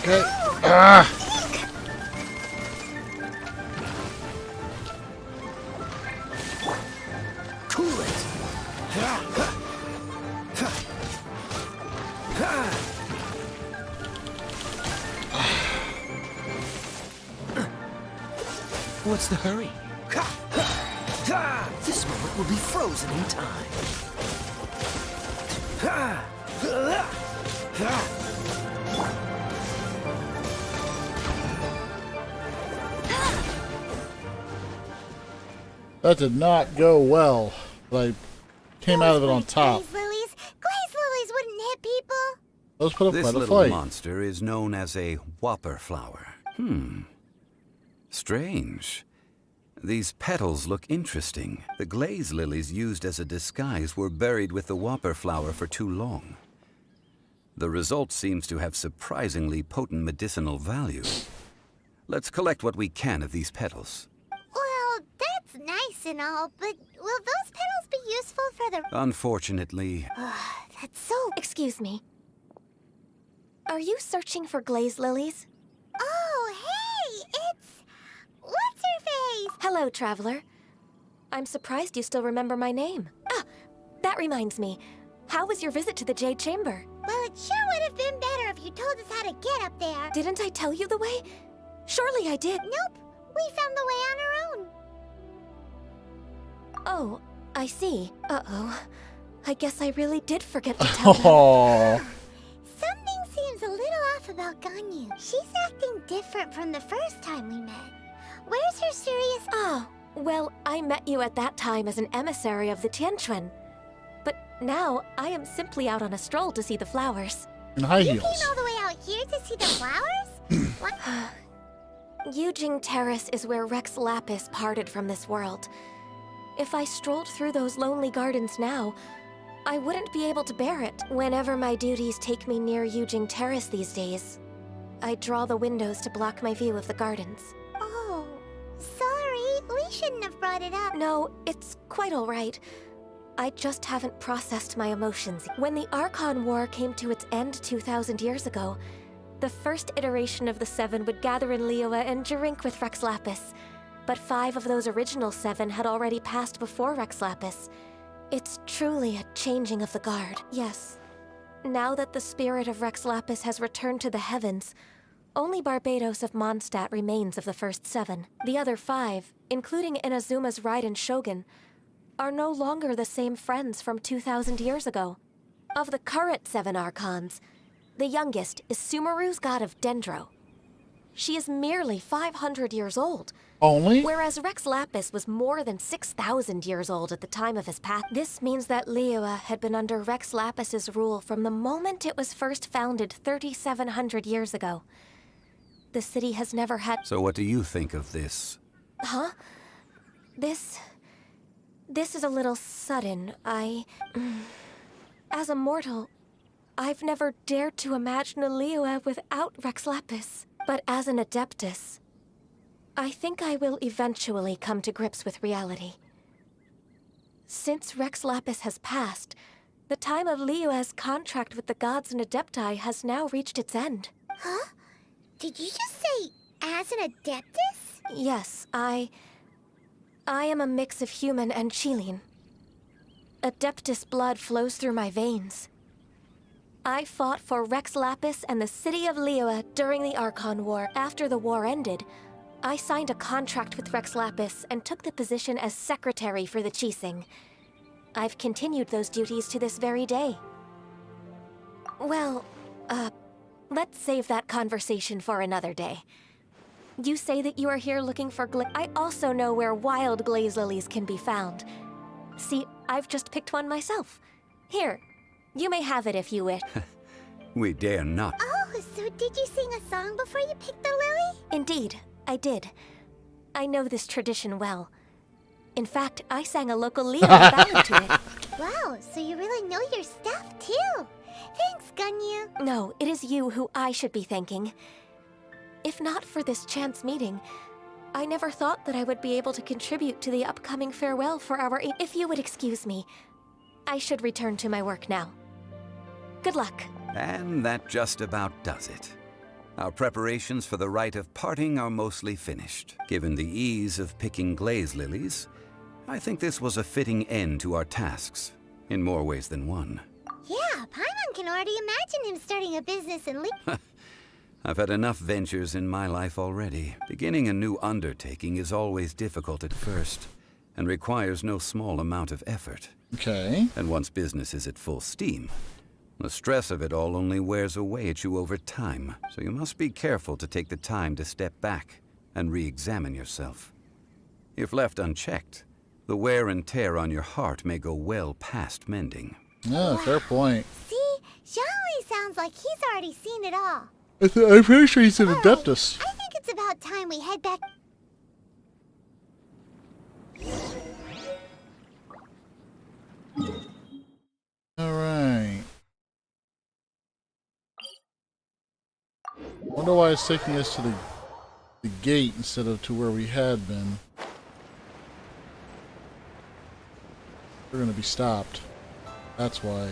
Okay. Ah. Cool it. What's the hurry? This moment will be frozen in time. That did not go well. But I came out of it on Those top. Glaze lilies. Glaze lilies wouldn't hit people. Those put up This quite a little fight. monster is known as a whopper flower. Strange. These petals look interesting. The glaze lilies used as a disguise were buried with the whopper flower for too long. The result seems to have surprisingly potent medicinal value. Let's collect what we can of these petals. Well, that's nice and all, but will those petals be useful for the... Unfortunately, That's so... Excuse me. Are you searching for glaze lilies? Oh, hey! It's... What's-her-face? Hello, traveler. I'm surprised you still remember my name. Ah, that reminds me. How was your visit to the Jade Chamber? Well, it sure would have been better if you told us how to get up there. Didn't I tell you the way? Surely I did. Nope. We found the way on our own. Oh, I see. Uh-oh. I guess I really did forget to tell them. Oh, Something seems a little off about Ganyu. She's acting different from the first time we met. Where's her serious... Ah, well, I met you at that time as an emissary of the Tianquan. But now, I am simply out on a stroll to see the flowers. in high You heels. came all the way out here to see the flowers? What? Yujing Terrace is where Rex Lapis parted from this world. If I strolled through those lonely gardens now, I wouldn't be able to bear it. Whenever my duties take me near Yujing Terrace these days, I draw the windows to block my view of the gardens. Oh, sorry. We shouldn't have brought it up. No, it's quite all right. I just haven't processed my emotions. When the Archon War came to its end 2,000 years ago, the first iteration of the Seven would gather in Liyue and drink with Rex Lapis. But 5 of those original 7 had already passed before Rex Lapis. It's truly a changing of the guard. Yes. Now that the spirit of Rex Lapis has returned to the heavens, only Barbados of Mondstadt remains of the first 7. The other 5, including Inazuma's Raiden Shogun, are no longer the same friends from 2,000 years ago. Of the current 7 Archons, the youngest is Sumeru's god of Dendro. She is merely 500 years old. Only? Whereas Rex Lapis was more than 6,000 years old at the time of his path. This means that Liyue had been under Rex Lapis's rule from the moment it was first founded 3,700 years ago. The city has never had... so what do you think of this? Huh? This is a little sudden. As a mortal, I've never dared to imagine a Liyue without Rex Lapis. But as an Adeptus, I think I will eventually come to grips with reality. Since Rex Lapis has passed, the time of Liyue's contract with the gods and Adepti has now reached its end. Huh? Did you just say, as an Adeptus? Yes, I am a mix of human and Chilean. Adeptus blood flows through my veins. I fought for Rex Lapis and the city of Liyue during the Archon War. After the war ended, I signed a contract with Rex Lapis and took the position as secretary for the Qixing. I've continued those duties to this very day. Well, let's save that conversation for another day. You say that you are here looking for I also know where wild glaze lilies can be found. See, I've just picked one myself. Here, you may have it if you wish. We dare not. Oh, so did you sing a song before you picked the lily? Indeed, I did. I know this tradition well. In fact, I sang a local Liyue ballad to it. Wow, so you really know your stuff, too. Thanks, Ganyu. No, it is you who I should be thanking. If not for this chance meeting, I never thought that I would be able to contribute to the upcoming farewell for our... If you would excuse me, I should return to my work now. Good luck. And that just about does it. Our preparations for the rite of parting are mostly finished. Given the ease of picking glaze lilies, I think this was a fitting end to our tasks, in more ways than one. Yeah, Paimon can already imagine him starting a business in I've had enough ventures in my life already. Beginning a new undertaking is always difficult at first, and requires no small amount of effort. Okay. And once business is at full steam, the stress of it all only wears away at you over time, so you must be careful to take the time to step back and re-examine yourself. If left unchecked, The wear and tear on your heart may go well past mending. Yeah, fair point. See? Zhongli sounds like he's already seen it all. I'm pretty sure he's an Adeptus. I think it's about time we head back. Alright. Wonder why it's taking us to the gate instead of to where we had been. We're gonna be stopped. That's why.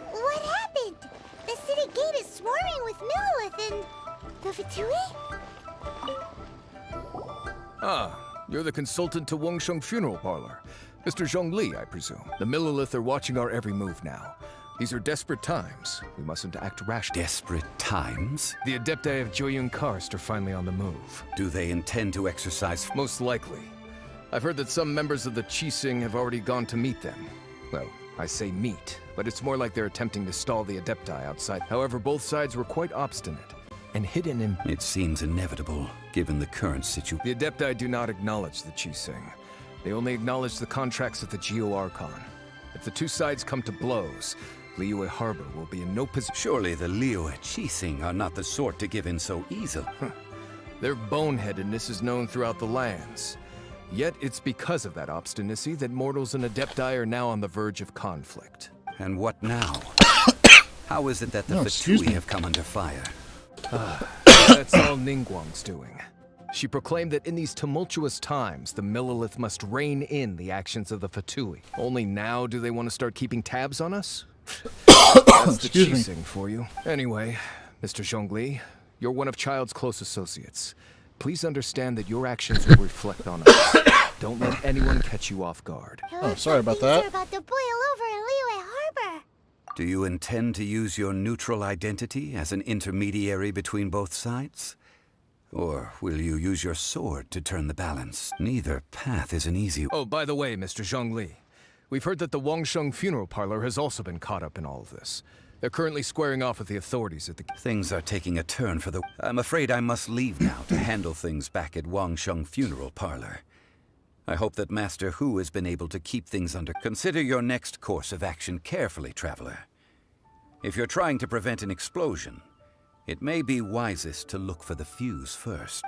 What happened? The city gate is swarming with Millilith and the Fatui? Ah, you're the consultant to Wangsheng Funeral Parlor. Mr. Zhongli, I presume. The Millilith are watching our every move now. These are desperate times. We mustn't act rashly. Desperate times? The Adepti of Joyun Karst are finally on the move. Do they intend to exercise? Most likely. I've heard that some members of the Qixing have already gone to meet them. Well, I say meet, but it's more like they're attempting to stall the Adepti outside. However, both sides were quite obstinate and hidden in... It seems inevitable, given the current situation. The Adepti do not acknowledge the Qixing. They only acknowledge the contracts of the Geo Archon. If the two sides come to blows, Liyue Harbor will be in no position. Surely the Liyue Qixing are not the sort to give in so easily. Their boneheadedness is known throughout the lands. Yet it's because of that obstinacy that mortals and Adepti are now on the verge of conflict. And what now? How is it that the excuse Fatui me. have come under fire? That's all Ningguang's doing. She proclaimed that in these tumultuous times, the Millilith must rein in the actions of the Fatui. Only now do they want to start keeping tabs on us? That's the Qixing for you. Anyway, Mr. Zhongli, you're one of Child's close associates. Please understand that your actions will reflect on us. Don't let anyone catch you off guard. Oh, sorry about Things that. are about to boil over in Liyue Harbor. Do you intend to use your neutral identity as an intermediary between both sides? Or will you use your sword to turn the balance? Neither path is an easy... Oh, by the way, Mr. Zhongli, we've heard that the Wangsheng Funeral Parlor has also been caught up in all of this. They're currently squaring off with the authorities at the... Things are taking a turn for the... I'm afraid I must leave now to handle things back at Wangsheng Funeral Parlor. I hope that Master Hu has been able to keep things under... Consider your next course of action carefully, Traveler. If you're trying to prevent an explosion, it may be wisest to look for the fuse first.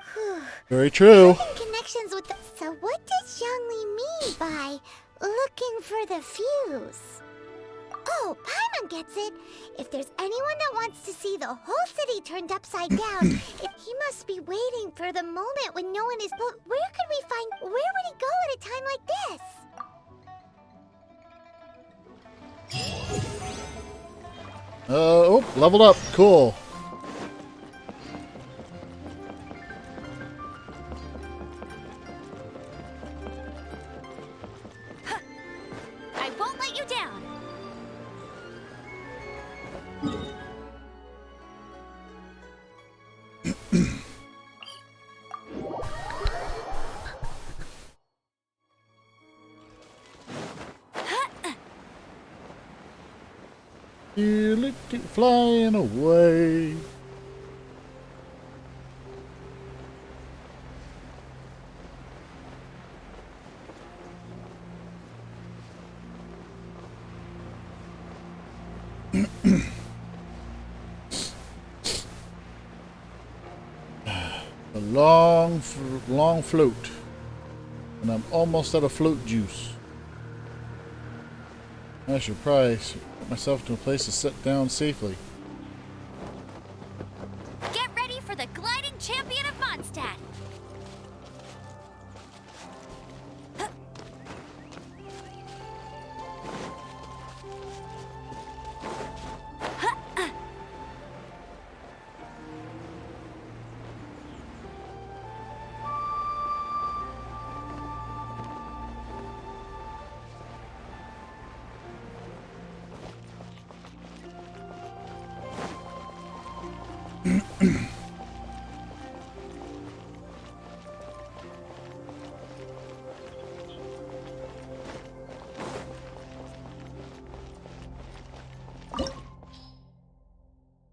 Very true. Connections with the... So what does Zhongli mean by looking for the fuse? Oh, Paimon gets it. If there's anyone that wants to see the whole city turned upside down, he must be waiting for the moment when no one is... But where could we find... Where would he go at a time like this? Oh, leveled up. Cool. I won't let you down. Feel it flying away. A long float, and I'm almost out of float juice. I should probably get myself to a place to sit down safely. Get ready for the gliding champion of Mondstadt.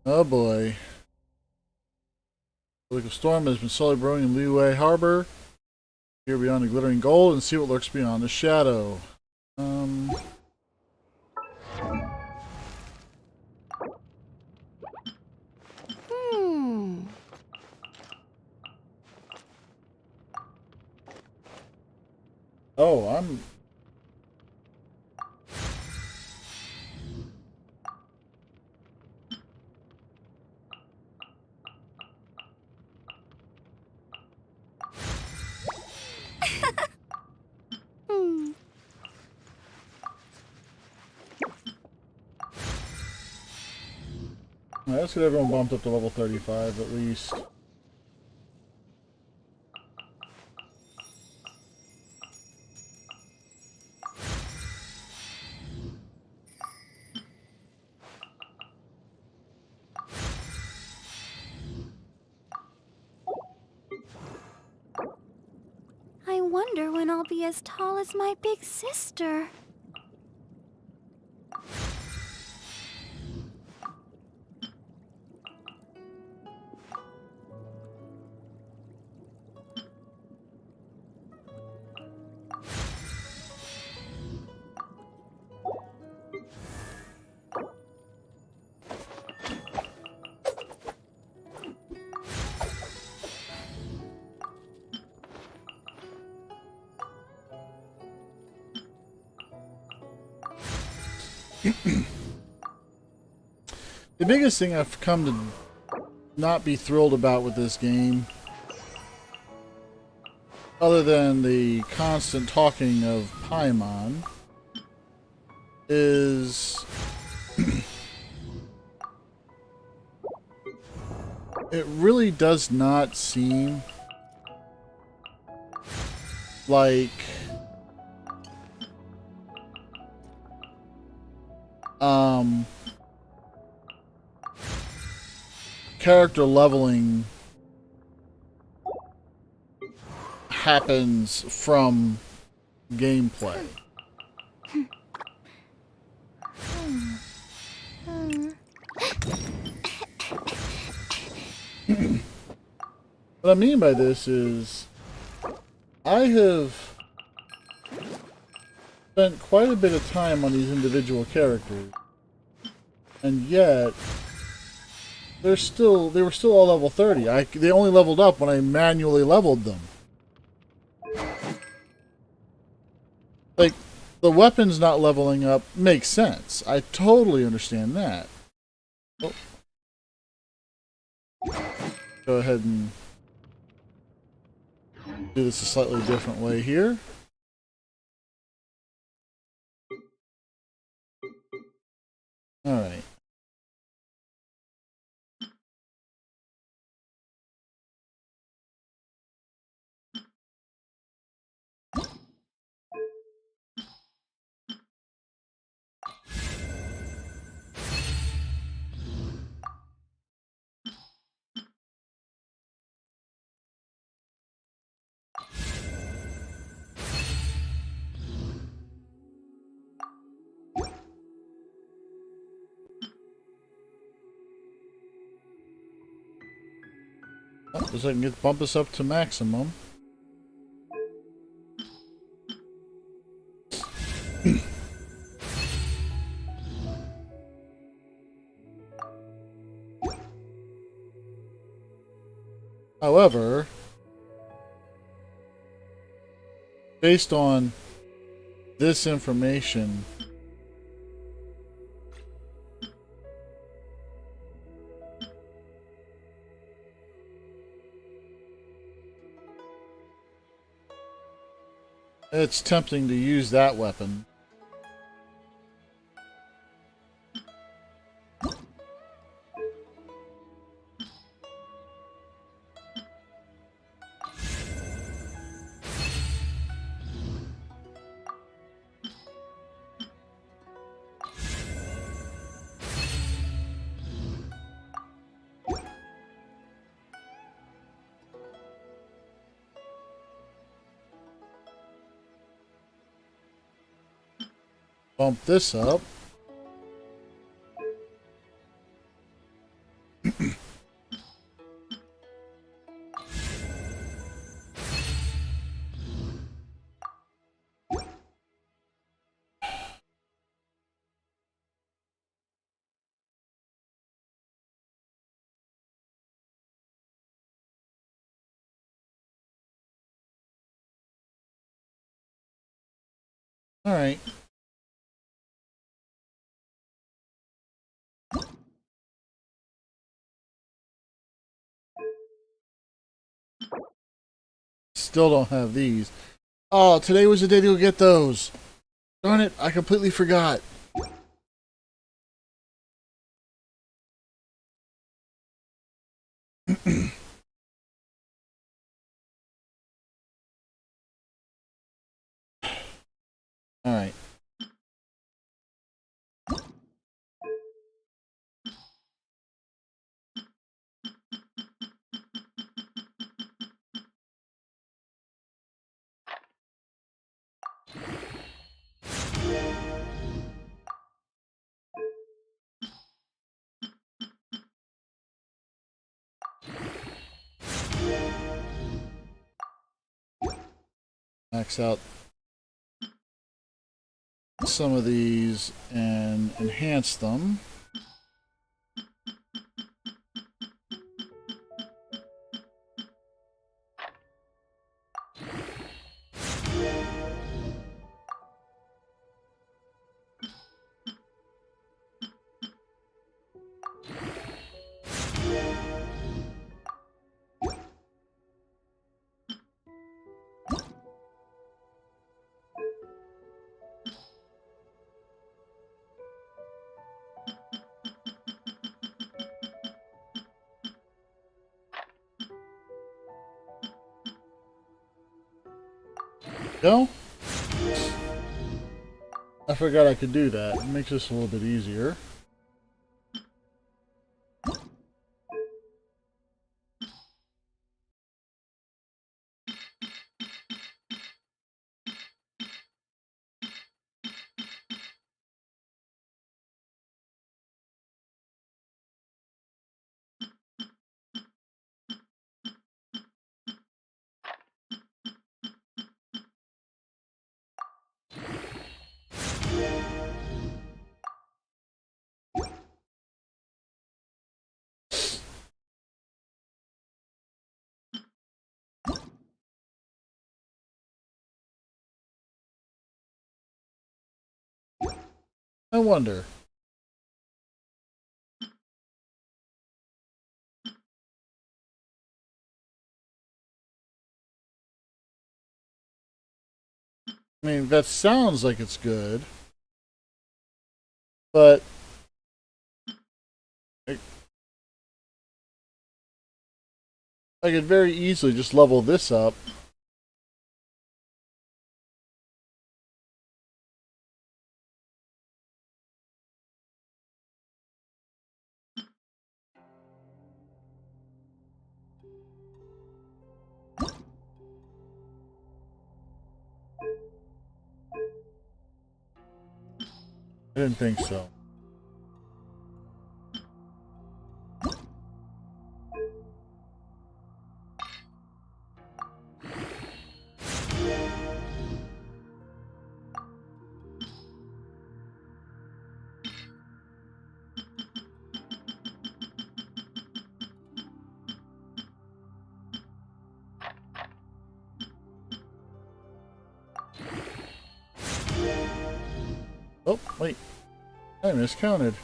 Oh boy. The liquid storm has been slowly brewing in Liyue Harbor. Here beyond the glittering gold and see what lurks beyond the shadow. Oh, I'm... Alright, let's get everyone bumped up to level 35 at least. I wonder when I'll be as tall as my big sister. The biggest thing I've come to not be thrilled about with this game, other than the constant talking of Paimon, is it really does not seem like character leveling happens from gameplay. What I mean by this is I have spent quite a bit of time on these individual characters, and yet they were still all level 30. They only leveled up when I manually leveled them. Like, the weapons not leveling up makes sense. I totally understand that. Oh. Go ahead and do this a slightly different way here. Alright. Oh, looks like I can get bump this up to maximum. However, based on this information, it's tempting to use that weapon. Bump this up. All right. Still don't have these. Oh, today was the day to go get those. Darn it, I completely forgot. All right. Max out some of these and enhance them. Go. I forgot I could do that. It makes this a little bit easier. I wonder. I mean, that sounds like it's good, but I could very easily just level this up. I didn't think so. Oh, wait. I miscounted.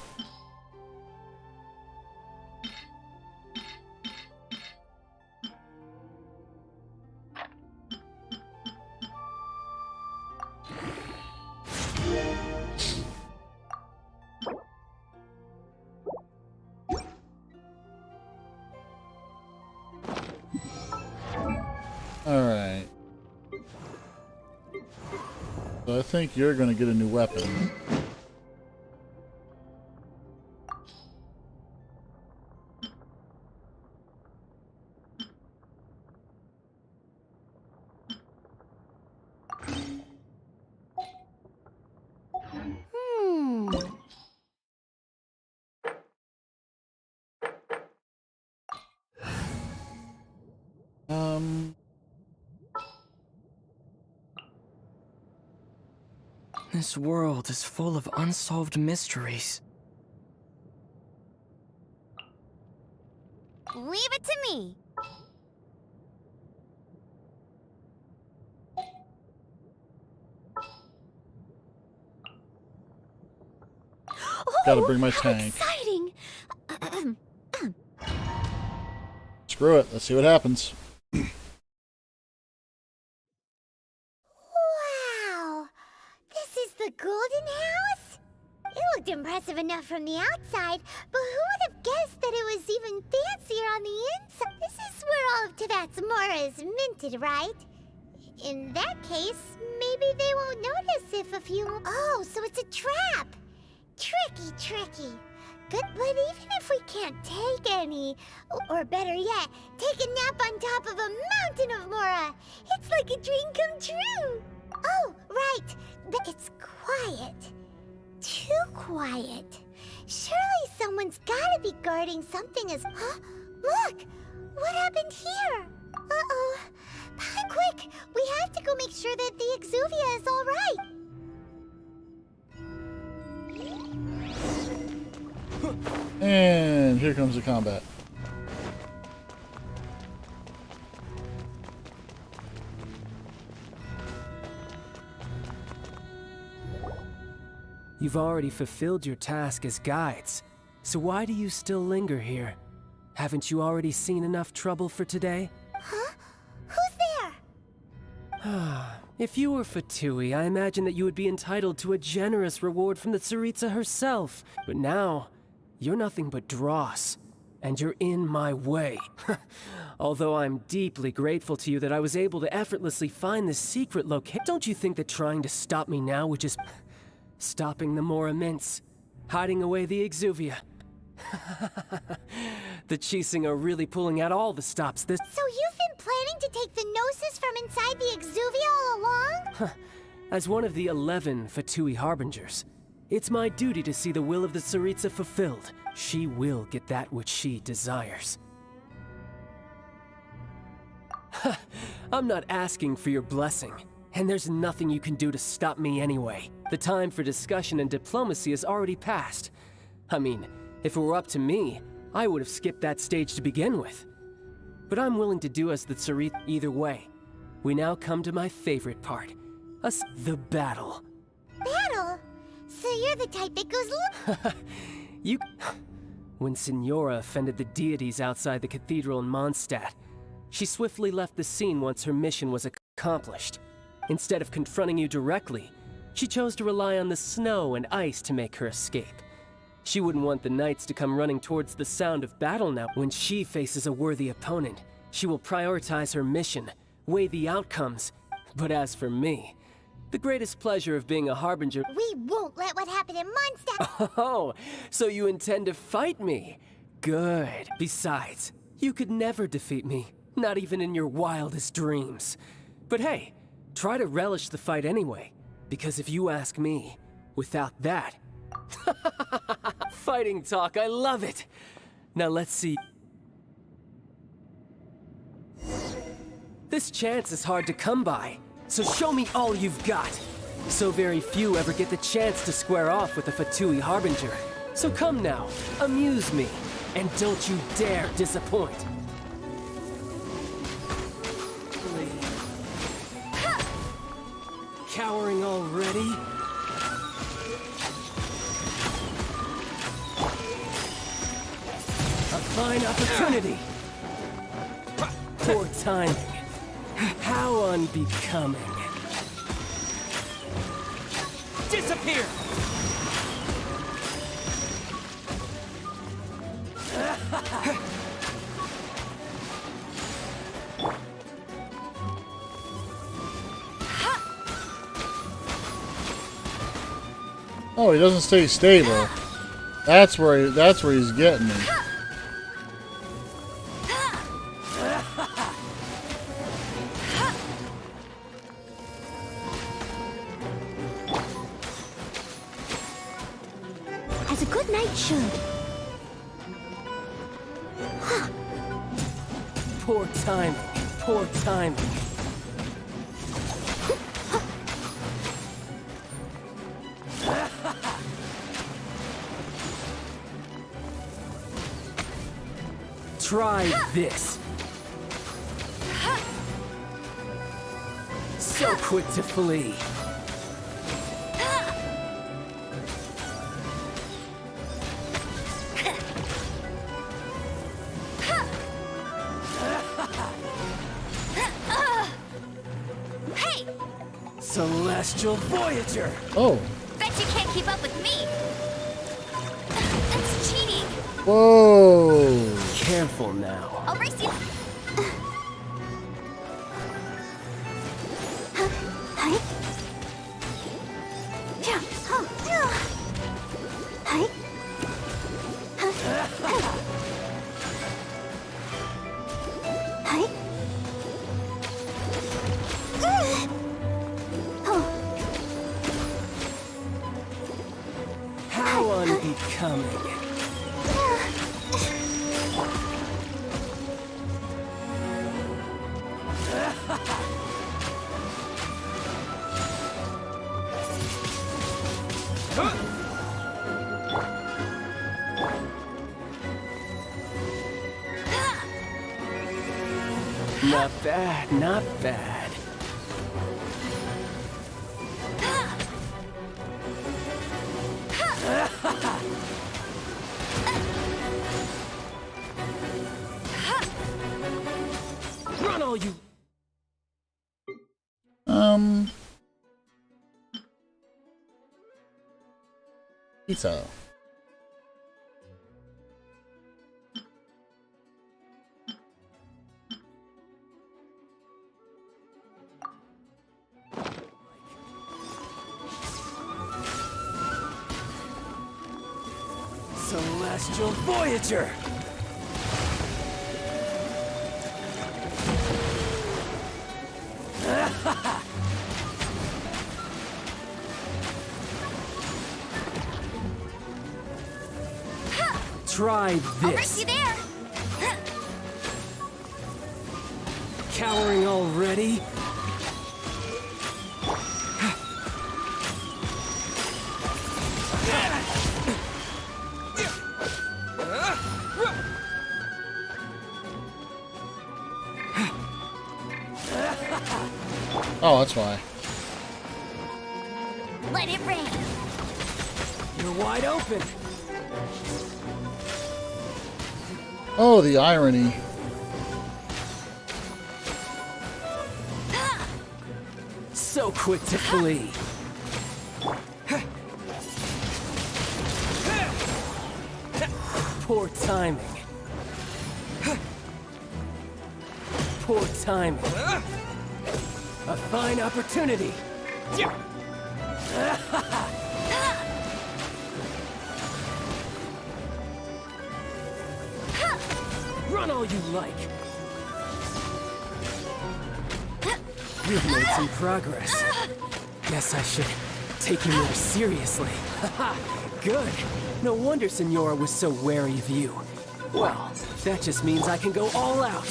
Alright. So I think you're going to get a new weapon. This world is full of unsolved mysteries. Leave it to me. Gotta bring my How tank. exciting! Screw it. Let's see what happens. Wow! This is the Golden House? It looked impressive enough from the outside, but who would have guessed that it was even fancier on the inside? This is where all of Teyvat's mora is minted, right? In that case, maybe they won't notice if a few... Oh, so it's a trap! Tricky. Good, but even if we can't take any, or better yet, take a nap on top of a mountain of mora, it's like a dream come true! Oh, right, but it's quiet. Too quiet. Surely someone's gotta be guarding something as... Huh? Look! What happened here? Uh-oh. Quick! We have to go make sure that the Exuvia is all right. And here comes the combat. You've already fulfilled your task as guides, so why do you still linger here? Haven't you already seen enough trouble for today? Huh? Who's there? If you were Fatui, I imagine that you would be entitled to a generous reward from the Tsaritsa herself. But now, you're nothing but dross, and you're in my way. Although I'm deeply grateful to you that I was able to effortlessly find this secret location, don't you think that trying to stop me now would just... stopping the Mora Mints, hiding away the Exuvia. The Chising are really pulling out all the stops this... So you've been planning to take the Gnosis from inside the Exuvia all along? As one of the 11 Fatui Harbingers, it's my duty to see the will of the Tsaritsa fulfilled. She will get that which she desires. I'm not asking for your blessing, and there's nothing you can do to stop me anyway. The time for discussion and diplomacy has already passed. I mean, if it were up to me, I would have skipped that stage to begin with. But I'm willing to do as the Tsaritsa either way. We now come to my favorite part. The battle. Battle? So you're the type that goes... You... When Signora offended the deities outside the cathedral in Mondstadt, she swiftly left the scene once her mission was accomplished. Instead of confronting you directly, she chose to rely on the snow and ice to make her escape. She wouldn't want the knights to come running towards the sound of battle now. When she faces a worthy opponent, she will prioritize her mission, weigh the outcomes. But as for me, the greatest pleasure of being a Harbinger... We won't let what happened in Mondstadt... Oh, so you intend to fight me? Good. Besides, you could never defeat me, not even in your wildest dreams. But hey, try to relish the fight anyway, because if you ask me, without that... Fighting talk, I love it! Now let's see... This chance is hard to come by, so show me all you've got. So very few ever get the chance to square off with a Fatui Harbinger. So come now, amuse me, and don't you dare disappoint. Cowering already? A fine opportunity. Poor timing. How unbecoming. Disappear! Oh, he doesn't stay stable. That's where he's getting me. As a good knight should. Poor timing. Poor timing. Try this. So quick to flee. Hey! Celestial Voyager! Oh. Bet you can't keep up with me! That's cheating! Whoa! Careful now. I'll race you! How unbecoming. Not bad, not bad. Run all you... Pizza. Celestial Voyager! Try this. I'll race you there! Cowering already? Oh, that's why. Let it rain! You're wide open. Oh, the irony. So quick to flee. Poor timing. Poor timing. A fine opportunity. Run all you like. You've made some progress. Guess I should take you more seriously. Good. No wonder Senora was so wary of you. Well, that just means I can go all out.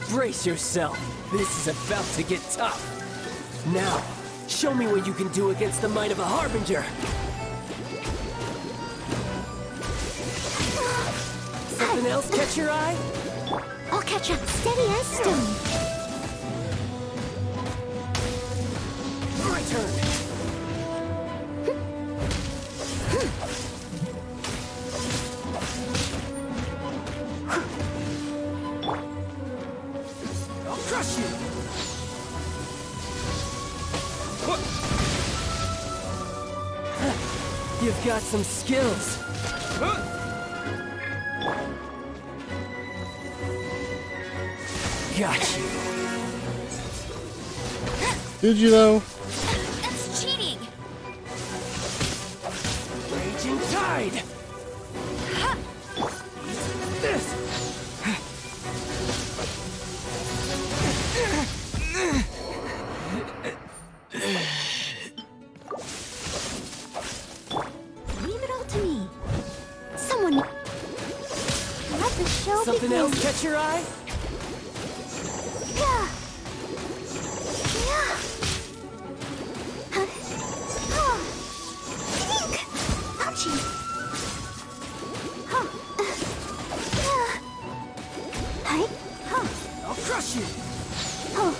Brace yourself. This is about to get tough. Now, show me what you can do against the might of a Harbinger. Something else catch your eye? I'll catch up steady as stone. My turn. I'll crush you. You've got some skills. Got you. Did you though? That's cheating! Raging tide. This. Leave it all to me. Someone... Let the show Something begin. else catch your eye? Yeah. I'll crush you! Oh,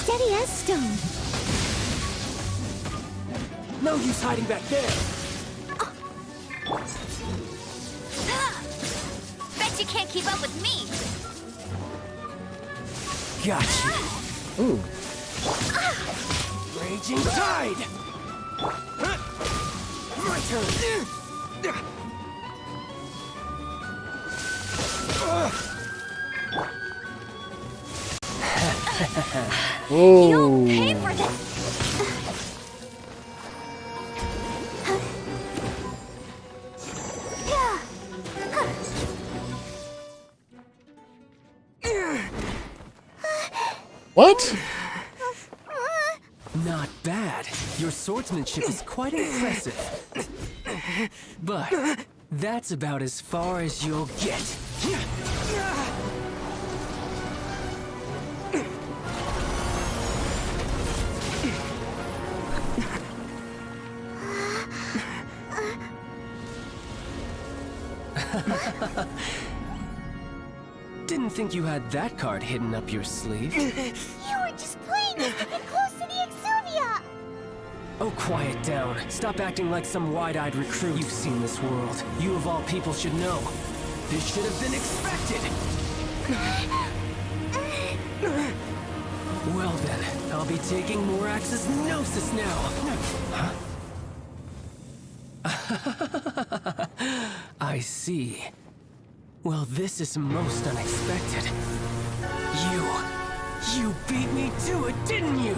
steady as stone. No use hiding back there! Bet you can't keep up with me! Gotcha! Ooh. Raging tide! My turn! You'll pay for this! What? Not bad. Your swordsmanship is quite impressive. But that's about as far as you'll get. Didn't think you had that card hidden up your sleeve. You were just playing us to get close to the Exuvia! Oh, quiet down. Stop acting like some wide-eyed recruit. You've seen this world. You of all people should know. This should have been expected! Well then, I'll be taking Morax's Gnosis now! Huh? I see. Well, this is most unexpected. You beat me to it, didn't you?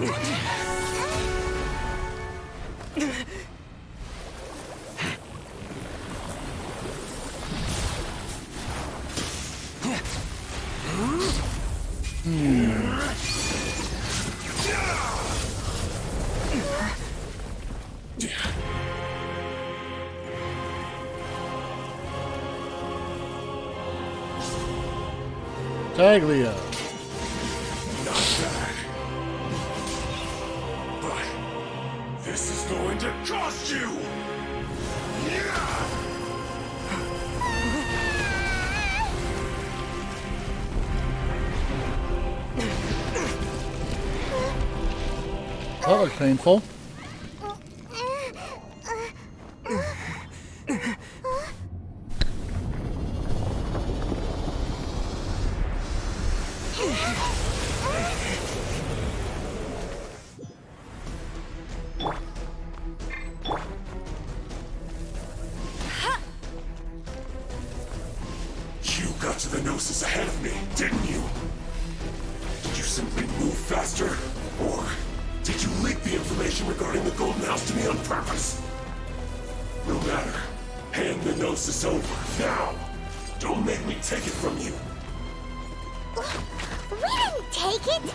Taglia. Not bad. But this is going to cost you! That looked painful. You got to the Gnosis ahead of me, didn't you? Did you simply move faster? Or did you leak the information regarding the Golden House to me on purpose? No matter. Hand the Gnosis over, now! Don't make me take it from you! We didn't take it!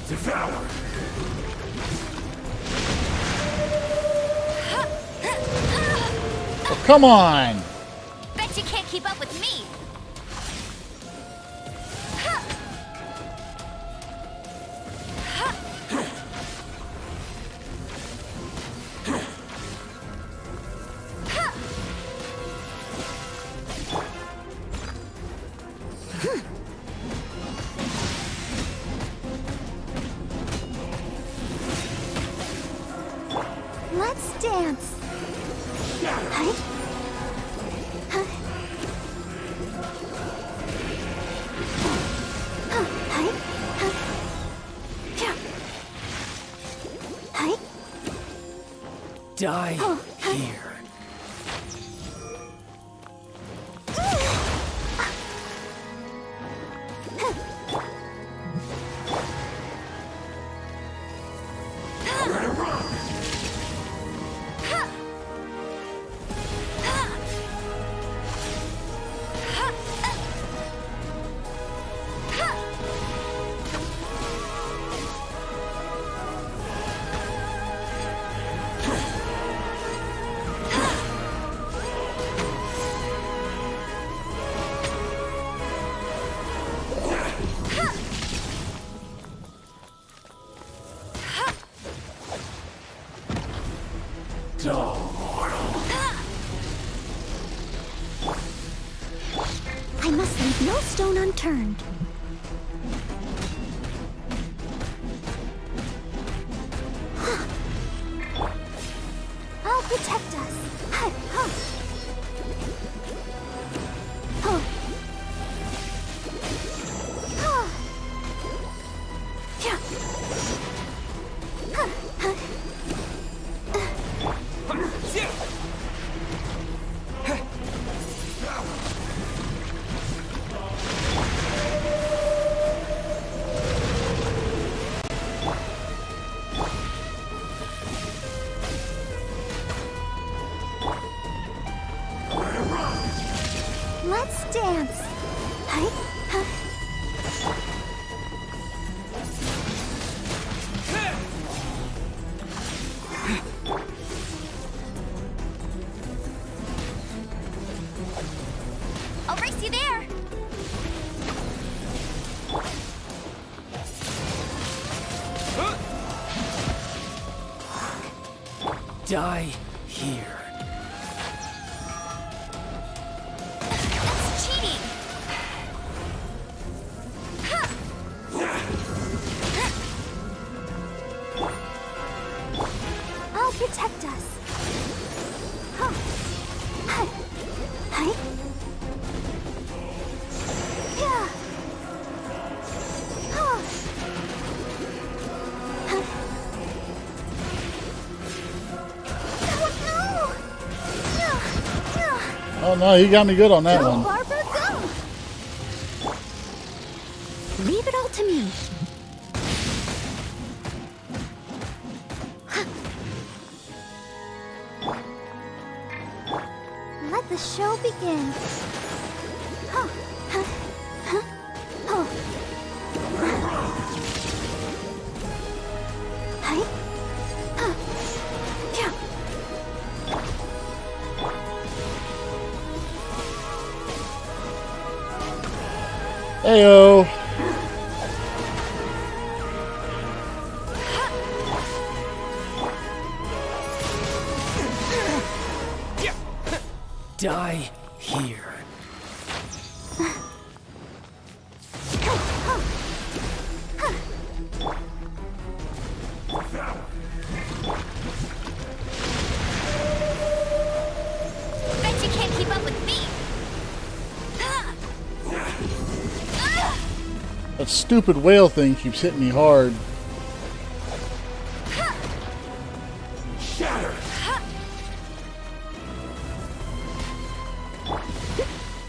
Devour! Oh, come on! Bet you can't keep up with me! Let's dance. Right? Die here. I must leave no stone unturned. I'll protect us. Let's dance. I'll race you there. Die here. That's cheating. I'll protect us. Oh no, you got me good on that one. Barbara, go! Leave it all to me. Let the show begin. Heyo. Die here. Bet you can't keep up with me. That stupid whale thing keeps hitting me hard. Shatter!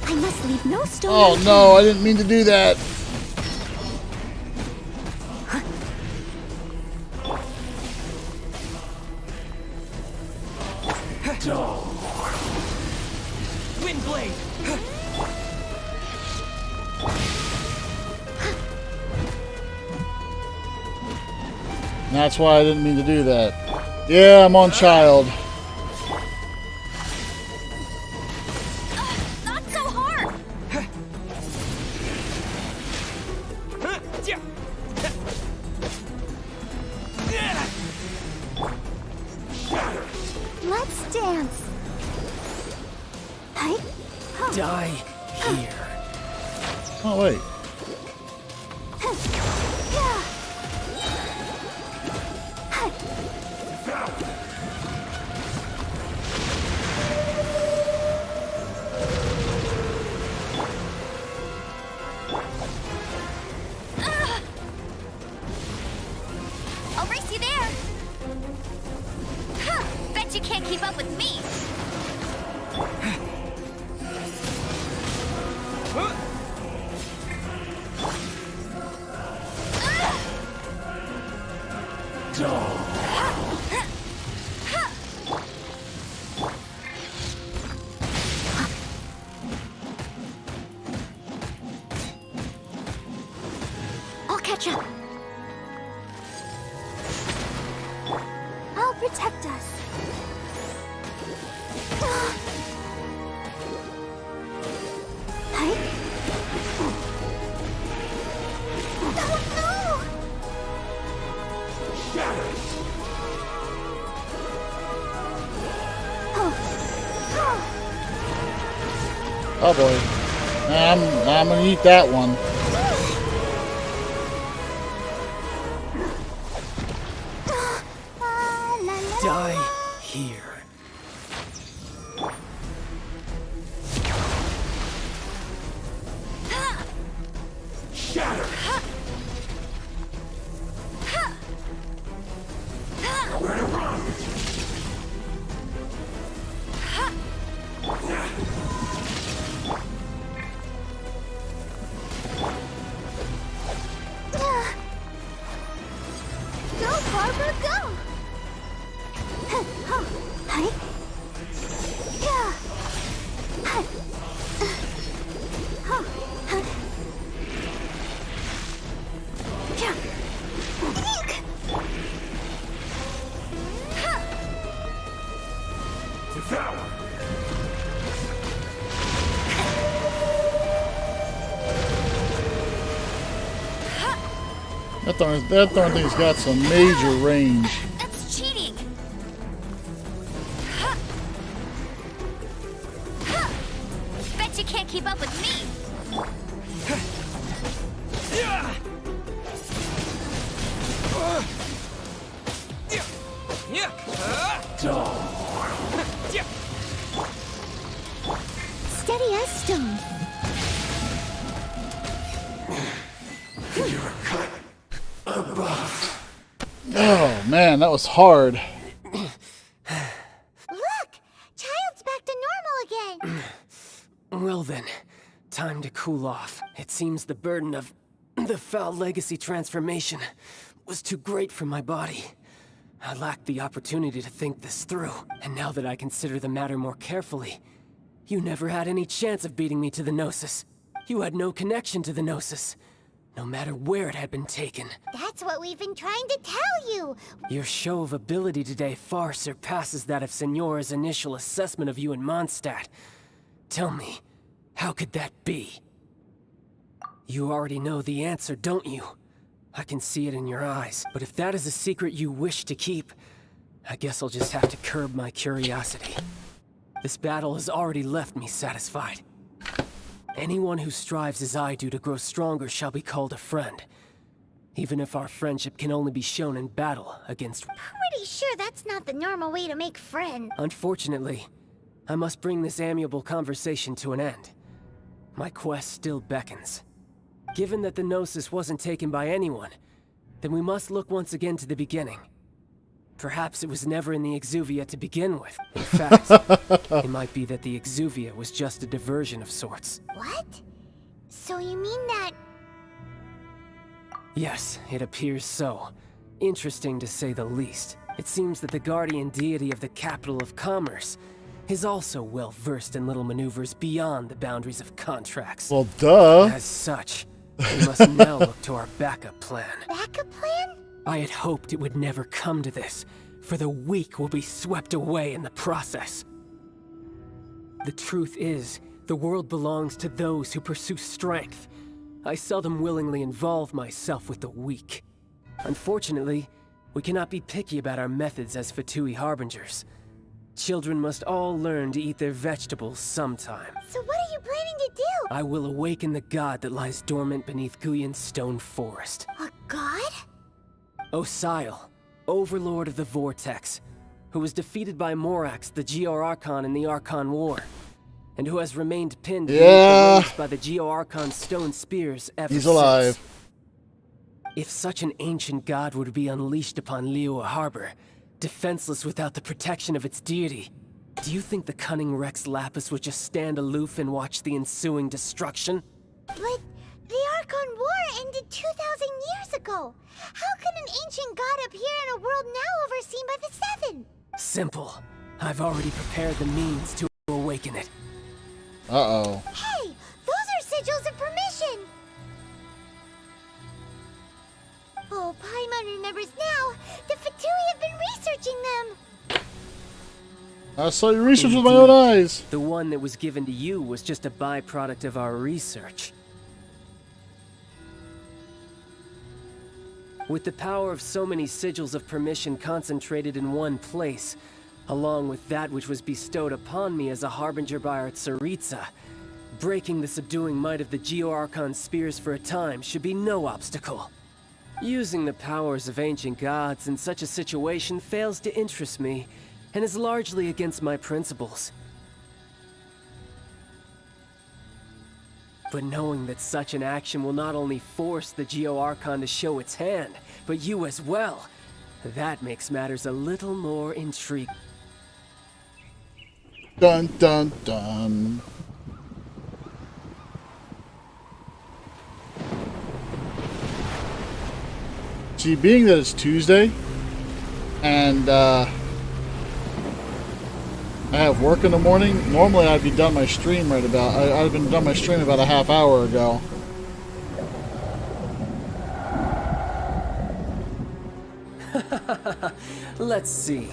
I must leave no stone Oh unturned. no, I didn't mean to do that. Windblade! That's why I didn't mean to do that. Yeah, I'm on child. Not so hard. Let's dance. Die here. Oh wait. I'll race you there. Bet you can't keep up with me. I'll catch up. I'll protect us. Oh boy. I'm gonna eat that one. Die here. Shatter! Nowhere to run! Go, Barbara, go! Hi. Yeah. Hi. Yeah. Eek. Devour! That darn thing's got some major range. That's cheating. Bet you can't keep up with me. Steady as stone. You're cut above. Oh man, that was hard. Look! Child's back to normal again. Well then, time to cool off. It seems the burden of the foul legacy transformation was too great for my body. I lacked the opportunity to think this through, and now that I consider the matter more carefully, you never had any chance of beating me to the Gnosis. You had no connection to the Gnosis, no matter where it had been taken. That's what we've been trying to tell you. Your show of ability today far surpasses that of Signora's initial assessment of you in Mondstadt. Tell me, how could that be? You already know the answer, don't you? I can see it in your eyes, but if that is a secret you wish to keep, I guess I'll just have to curb my curiosity. This battle has already left me satisfied. Anyone who strives as I do to grow stronger shall be called a friend, even if our friendship can only be shown in battle against... Pretty sure that's not the normal way to make friends. Unfortunately, I must bring this amiable conversation to an end. My quest still beckons. Given that the Gnosis wasn't taken by anyone, then we must look once again to the beginning. Perhaps it was never in the Exuvia to begin with. In fact, it might be that the Exuvia was just a diversion of sorts. What? So you mean that... Yes, it appears so. Interesting to say the least. It seems that the guardian deity of the capital of commerce is also well versed in little maneuvers beyond the boundaries of contracts. Well, duh. As such, we must now look to our backup plan. Backup plan? I had hoped it would never come to this, for the weak will be swept away in the process. The truth is, the world belongs to those who pursue strength. I seldom willingly involve myself with the weak. Unfortunately, we cannot be picky about our methods as Fatui Harbingers. Children must all learn to eat their vegetables sometime. So what are you planning to do? I will awaken the god that lies dormant beneath Guyon's stone forest. A god? Osial, overlord of the Vortex, who was defeated by Morax, the Geo-Archon in the Archon War, and who has remained pinned beneath the waves by the Geo-Archon stone spears ever since. He's alive. If such an ancient god were to be unleashed upon Liyue Harbor, defenseless without the protection of its deity, do you think the cunning Rex Lapis would just stand aloof and watch the ensuing destruction? But the Archon War ended 2,000 years ago. How can an ancient god appear in a world now overseen by the Seven? Simple. I've already prepared the means to awaken it. Uh-oh. Hey, those are sigils of permission. Oh, Paimon remembers now. The Fatui have been researching them. I saw your research with my own eyes. The one that was given to you was just a byproduct of our research. With the power of so many sigils of permission concentrated in one place, along with that which was bestowed upon me as a harbinger by our Tsaritsa, breaking the subduing might of the Geo-Archon spears for a time should be no obstacle. Using the powers of ancient gods in such a situation fails to interest me, and is largely against my principles. But knowing that such an action will not only force the Geo-Archon to show its hand, but you as well, that makes matters a little more intriguing. Dun dun dun. See, being that it's Tuesday, and I have work in the morning, normally I'd be done my stream right about, I'd have been done my stream about a half hour ago. Let's see.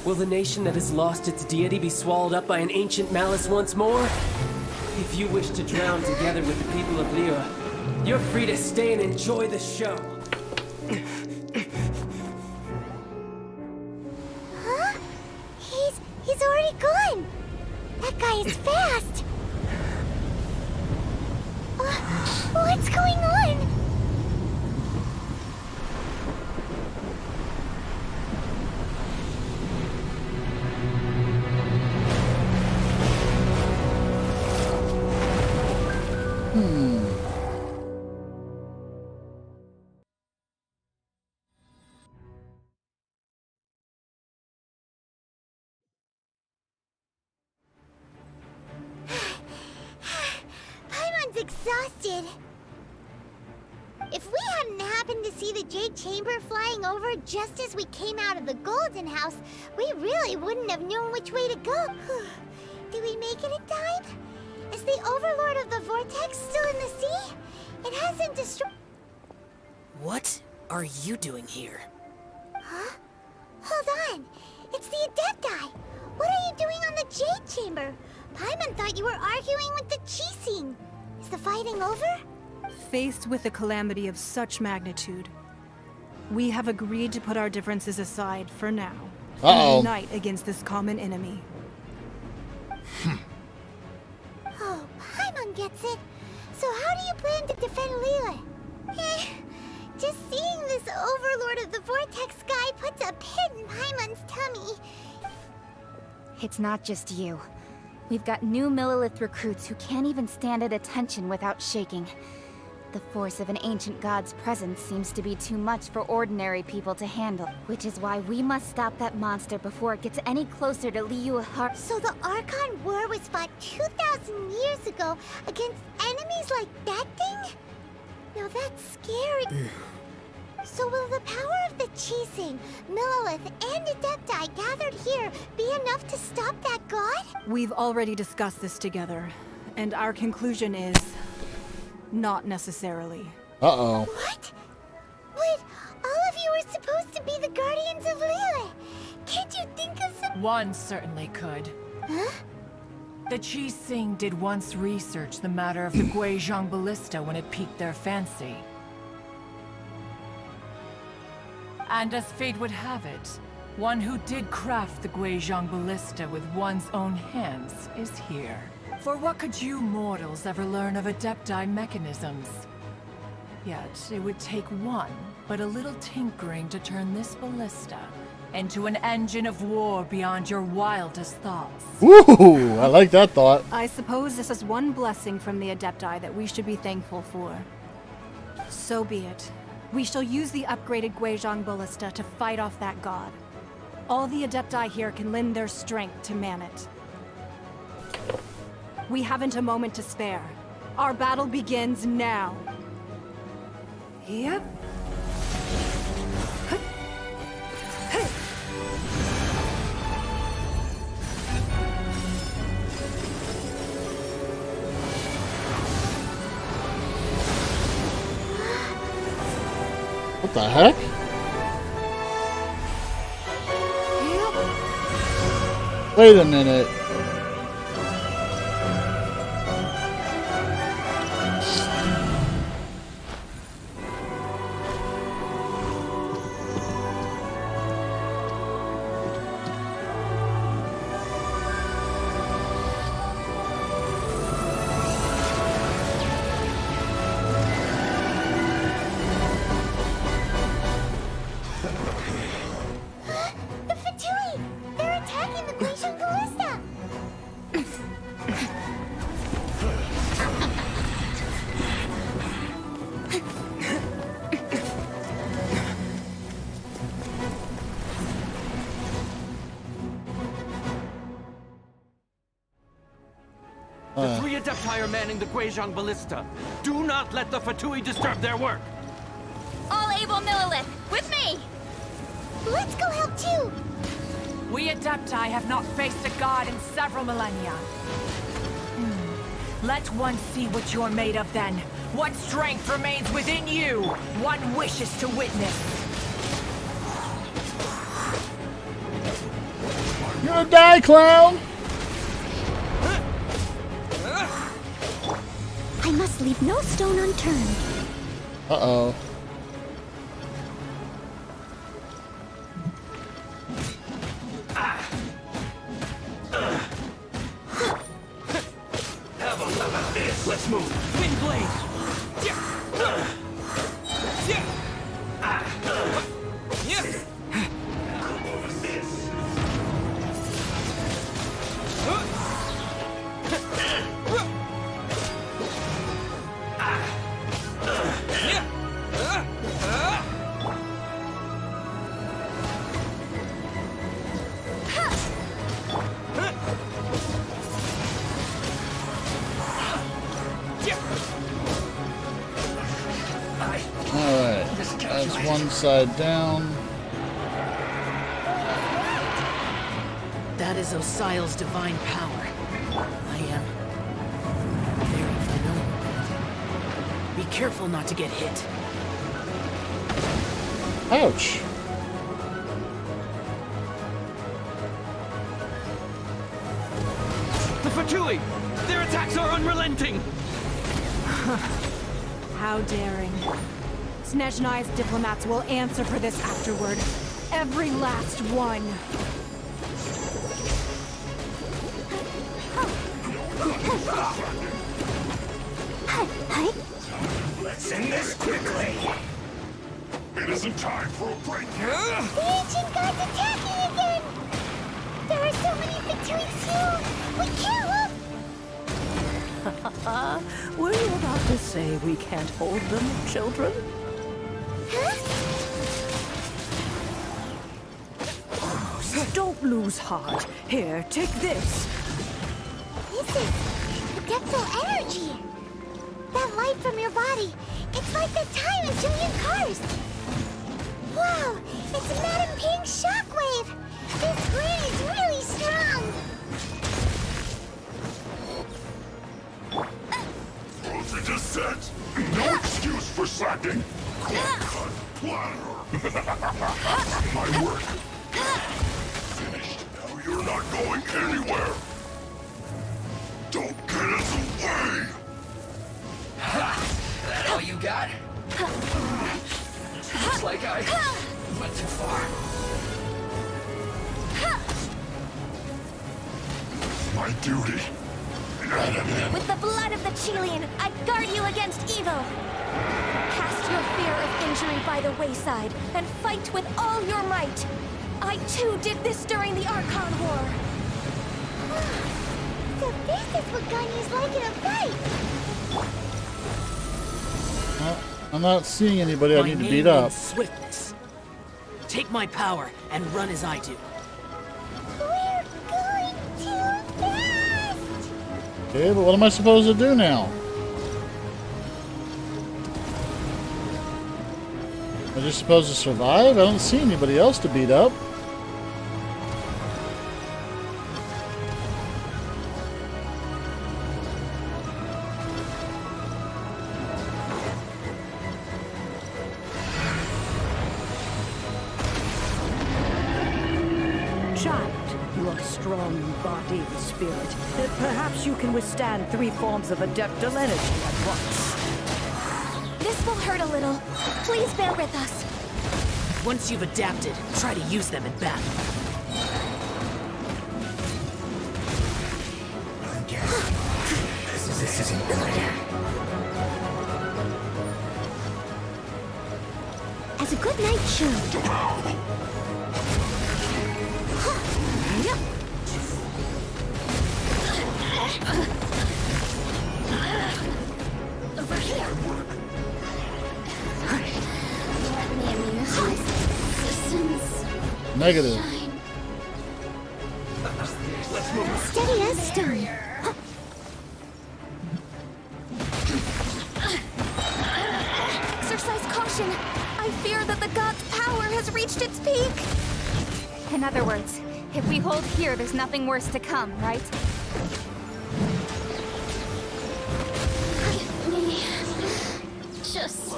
Will the nation that has lost its deity be swallowed up by an ancient malice once more? If you wish to drown together with the people of Liyue, you're free to stay and enjoy the show. Huh? He's already gone. That guy is fast. What's going on? Exhausted. If we hadn't happened to see the Jade Chamber flying over just as we came out of the Golden House, we really wouldn't have known which way to go. Did we make it in time? Is the Overlord of the Vortex still in the sea? It hasn't destroyed... What are you doing here? Huh? Hold on. It's the Adepti. What are you doing on the Jade Chamber? Paimon thought you were arguing with the Chising. Is the fighting over? Faced with a calamity of such magnitude, we have agreed to put our differences aside for now and unite against this common enemy. Oh, Paimon gets it. So how do you plan to defend Liyue? Just seeing this Overlord of the Vortex guy puts a pit in Paimon's tummy. It's not just you. We've got new Millilith recruits who can't even stand at attention without shaking. The force of an ancient god's presence seems to be too much for ordinary people to handle, which is why we must stop that monster before it gets any closer to Liyue Harbor. So the Archon War was fought 2,000 years ago against enemies like that thing? Now that's scary. So will the power of the Chising, Millilith, and Adepti gathered here be enough to stop that god? We've already discussed this together, and our conclusion is... not necessarily. Uh-oh. What? But all of you were supposed to be the guardians of Liyue. Can't you think of some... One certainly could. Huh? The Chising did once research the matter of the Guizhong Ballista when it piqued their fancy. And as fate would have it, one who did craft the Guizhong Ballista with one's own hands is here. For what could you mortals ever learn of Adepti mechanisms? Yet, it would take one, but a little tinkering to turn this ballista into an engine of war beyond your wildest thoughts. Ooh, I like that thought. I suppose this is one blessing from the Adepti that we should be thankful for. So be it. We shall use the upgraded Guizhong Ballista to fight off that god. All the Adepti here can lend their strength to man it. We haven't a moment to spare. Our battle begins now. Yep. What the heck? Wait a minute. The 3 Adepti are manning the Guizhong Ballista. Do not let the Fatui disturb their work. All able Millilith, with me! Let's go help too! We Adepti have not faced a god in several millennia. Let one see what you're made of then. What strength remains within you? One wishes to witness. You're gonna die, clown! I must leave no stone unturned. Uh-oh. How about this? Let's move. Wind blade. Alright, that's one side down. That is Osial's divine power. I am very familiar with it. Be careful not to get hit. Ouch. The Fatui! Their attacks are unrelenting! How daring. Snezhnai's diplomats will answer for this afterward. Every last one. Let's end this quickly! It isn't time for a break yet! The ancient god's attacking again! There are so many victories here! We can't look! Were you about to say we can't hold them, children? Don't lose heart. Here, take this. This is adeptal energy! That light from your body, it's like the time of Julian Karst! Wow, it's Madame Ping's shockwave! This grid is really strong! Close the descent! No excuse for slacking! Cut platter! My work! Finished. Now you're not going anywhere! Don't get in the way! That all you got? Looks like I went too far. My duty. With the blood of the Chilean, I guard you against evil. Cast your fear of injury by the wayside, and fight with all your might. I too did this during the Archon War. So this is what Ganyu's like in a fight! I'm not seeing anybody I need to beat My name up. means swiftness. Take my power and run as I do. We're going too fast! Okay, but what am I supposed to do now? Am I just supposed to survive? I don't see anybody else to beat up. Child, you are strong in body and spirit. Perhaps you can withstand 3 forms of adeptal energy at once. This will hurt a little. Please bear with us. Once you've adapted, try to use them in battle. This isn't good. As a good knight should. Over here. Let me amuse my systems. Negative. Steady as stone. annihilation. I fear that the god's power has reached its peak. In other words, if we hold here, there's nothing worse to come, right? Give me just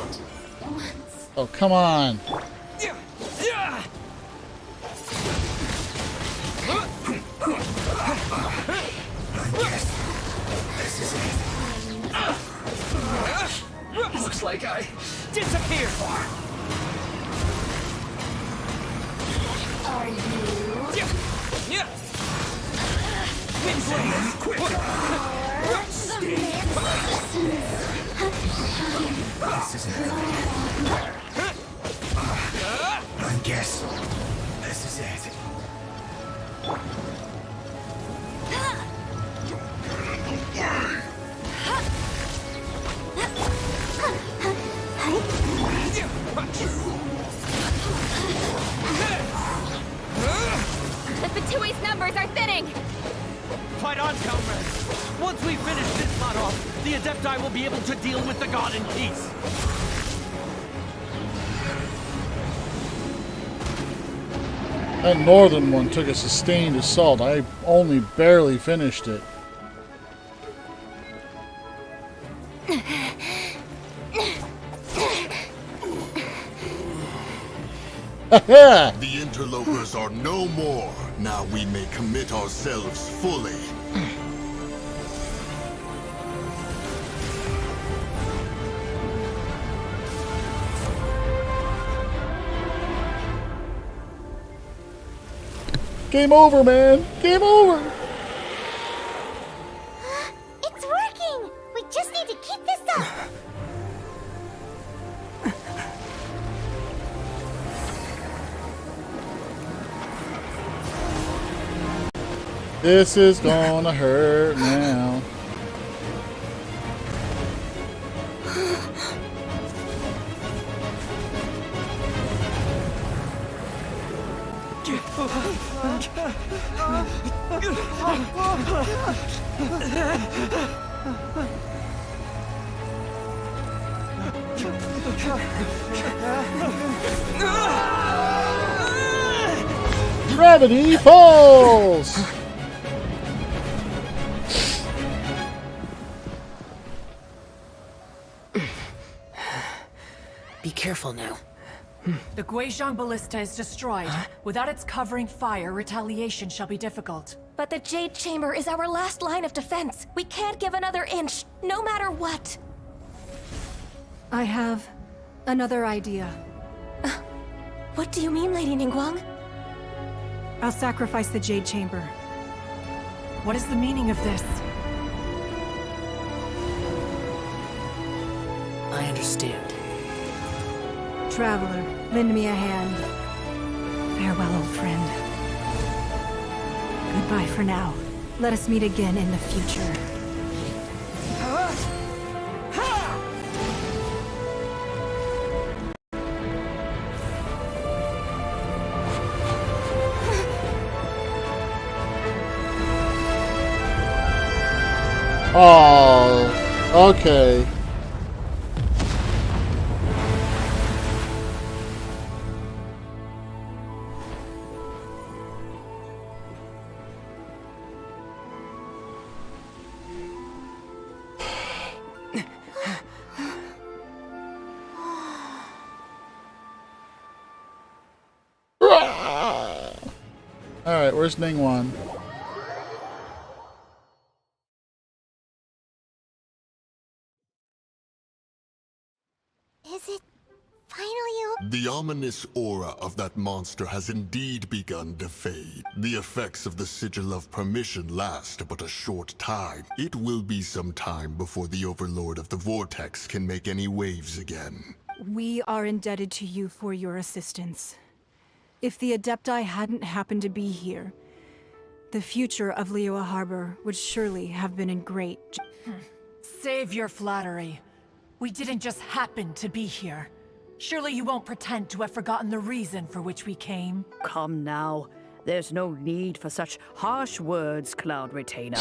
once. Oh, come on. Looks like I disappeared. Are you? This isn't good. I guess this is it. The Fatui's numbers are thinning! Fight on, comrades! Once we finish this lot off, the Adepti will be able to deal with the god in peace. That northern one took a sustained assault. I only barely finished it. The interlopers are no more. Now we may commit ourselves fully. Game over, man. Game over. It's working! We just need to keep this up! This is gonna hurt now. Gravity Falls! Be careful now. The Guizhong Ballista is destroyed. Without its covering fire, retaliation shall be difficult. But the Jade Chamber is our last line of defense. We can't give another inch, no matter what. I have another idea. What do you mean, Lady Ningguang? I'll sacrifice the Jade Chamber. What is the meaning of this? I understand. Traveler, lend me a hand. Farewell, old friend. Goodbye for now. Let us meet again in the future. Oh, okay. Alright, where's Ningguang? Is it finally over? The ominous aura of that monster has indeed begun to fade. The effects of the Sigil of Permission last but a short time. It will be some time before the Overlord of the Vortex can make any waves again. We are indebted to you for your assistance. If the Adepti hadn't happened to be here, the future of Liyue Harbor would surely have been in great... Save your flattery. We didn't just happen to be here. Surely you won't pretend to have forgotten the reason for which we came. Come now. There's no need for such harsh words, Cloud Retainer.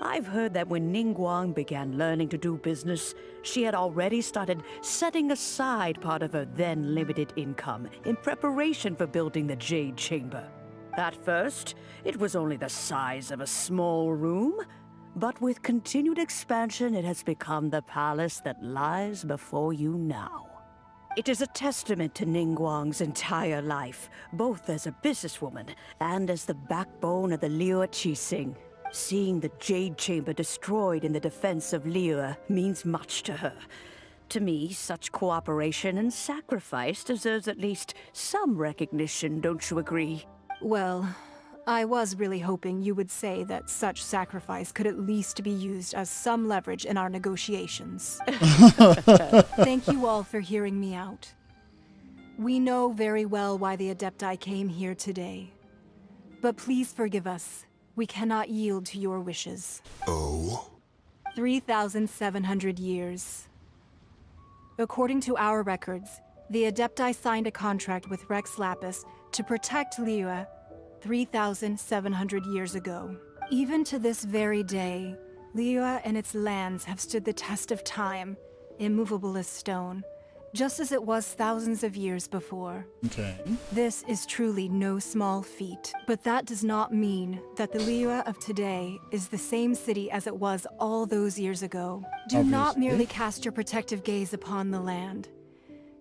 I've heard that when Ningguang began learning to do business, she had already started setting aside part of her then limited income in preparation for building the Jade Chamber. At first, it was only the size of a small room, but with continued expansion, it has become the palace that lies before you now. It is a testament to Ningguang's entire life, both as a businesswoman and as the backbone of the Liyue Qixing. Seeing the Jade Chamber destroyed in the defense of Liyue means much to her. To me, such cooperation and sacrifice deserves at least some recognition, don't you agree? Well, I was really hoping you would say that such sacrifice could at least be used as some leverage in our negotiations. Thank you all for hearing me out. We know very well why the Adepti came here today. But please forgive us. We cannot yield to your wishes. Oh? 3,700 years. According to our records, the Adepti signed a contract with Rex Lapis to protect Liyue 3,700 years ago. Even to this very day, Liyue and its lands have stood the test of time, immovable as stone, just as it was thousands of years before. Okay. This is truly no small feat, but that does not mean that the Liyue of today is the same city as it was all those years ago. Do not Obviously. merely cast your protective gaze upon the land.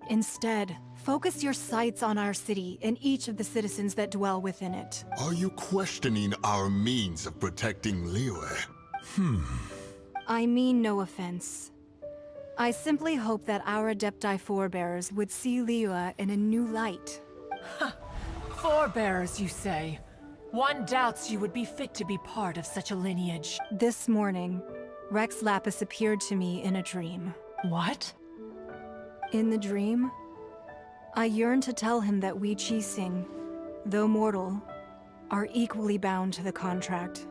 Instead, focus your sights on our city and each of the citizens that dwell within it. Are you questioning our means of protecting Liyue? I mean no offense. I simply hope that our Adepti forebears would see Liyue in a new light. Forebearers, you say? One doubts you would be fit to be part of such a lineage. This morning, Rex Lapis appeared to me in a dream. What? In the dream, I yearned to tell him that we Qixing, though mortal, are equally bound to the contract.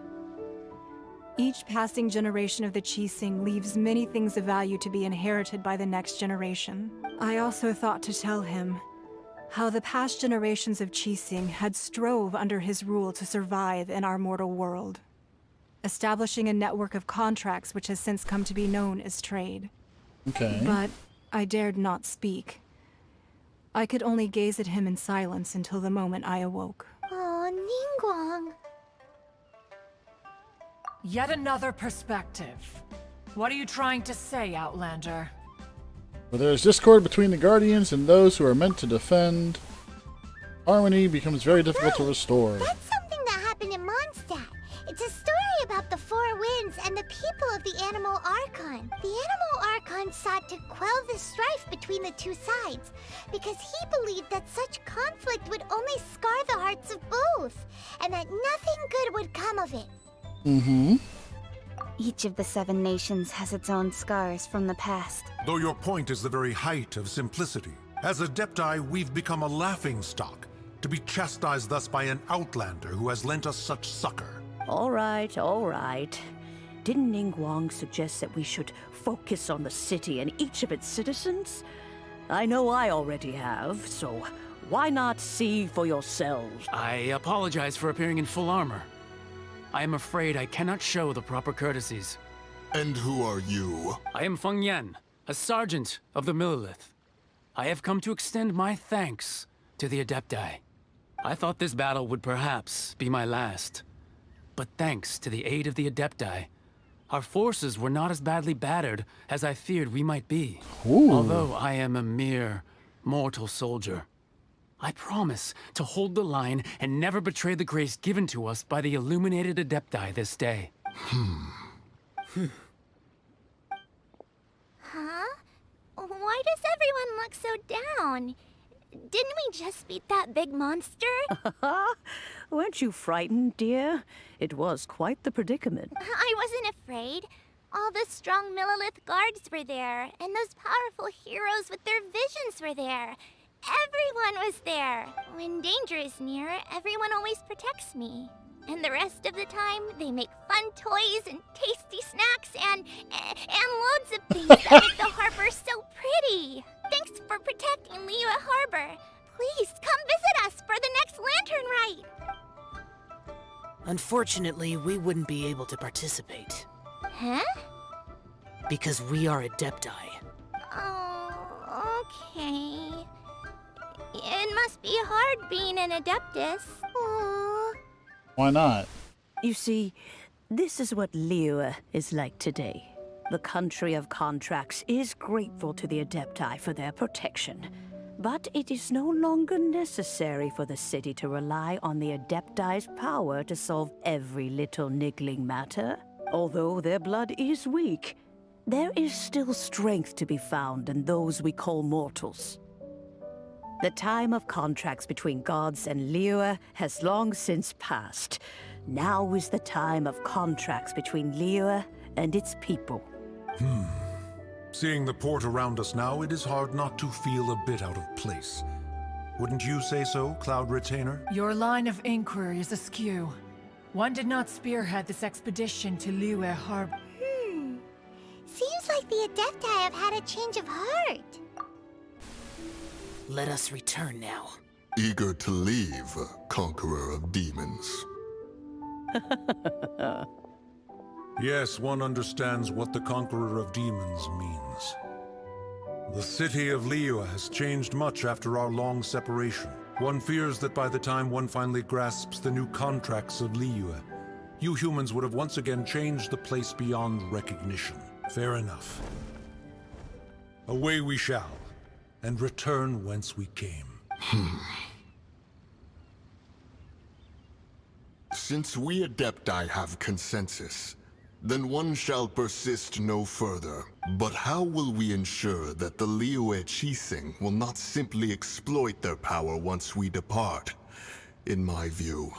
Each passing generation of the Qixing leaves many things of value to be inherited by the next generation. I also thought to tell him how the past generations of Qixing had strove under his rule to survive in our mortal world, establishing a network of contracts which has since come to be known as trade. Okay. But I dared not speak. I could only gaze at him in silence until the moment I awoke. Oh, Ningguang. Yet another perspective. What are you trying to say, Outlander? Where there is discord between the Guardians and those who are meant to defend, harmony becomes very difficult to restore. That's something that happened in Mondstadt. It's a story about the Four Winds and the people of the Animal Archon. The Animal Archon sought to quell the strife between the two sides because he believed that such conflict would only scar the hearts of both, and that nothing good would come of it. Mm-hmm. Each of the 7 nations has its own scars from the past. Though your point is the very height of simplicity. As Adepti, we've become a laughingstock, to be chastised thus by an outlander who has lent us such succor. All right, all right. Didn't Ningguang suggest that we should focus on the city and each of its citizens? I know I already have, so why not see for yourselves? I apologize for appearing in full armor. I am afraid I cannot show the proper courtesies. And who are you? I am Feng Yan, a sergeant of the Millilith. I have come to extend my thanks to the Adepti. I thought this battle would perhaps be my last. But thanks to the aid of the Adepti, our forces were not as badly battered as I feared we might be. Ooh. Although I am a mere mortal soldier. I promise to hold the line and never betray the grace given to us by the illuminated Adepti this day. Huh? Why does everyone look so down? Didn't we just beat that big monster? Weren't you frightened, dear? It was quite the predicament. I wasn't afraid. All the strong Millilith guards were there, and those powerful heroes with their visions were there. Everyone was there. When danger is near, everyone always protects me. And the rest of the time, they make fun toys and tasty snacks and loads of things that make the harbor so pretty. Thanks for protecting Liyue Harbor. Please come visit us for the next lantern rite. Unfortunately, we wouldn't be able to participate. Huh? Because we are Adepti. Oh, okay. It must be hard being an Adeptus. Aww. Why not? You see, this is what Liyue is like today. The country of contracts is grateful to the Adepti for their protection. But it is no longer necessary for the city to rely on the Adepti's power to solve every little niggling matter. Although their blood is weak, there is still strength to be found in those we call mortals. The time of contracts between gods and Liyue has long since passed. Now is the time of contracts between Liyue and its people. Seeing the port around us now, it is hard not to feel a bit out of place. Wouldn't you say so, Cloud Retainer? Your line of inquiry is askew. One did not spearhead this expedition to Liyue Harbor. Seems like the Adepti have had a change of heart. Let us return now. Eager to leave, Conqueror of Demons. Yes, one understands what the Conqueror of Demons means. The city of Liyue has changed much after our long separation. One fears that by the time one finally grasps the new contracts of Liyue, you humans would have once again changed the place beyond recognition. Fair enough. Away we shall, and return whence we came. Since we Adepti have consensus, then one shall persist no further. But how will we ensure that the Liyue Qixing will not simply exploit their power once we depart? In my view,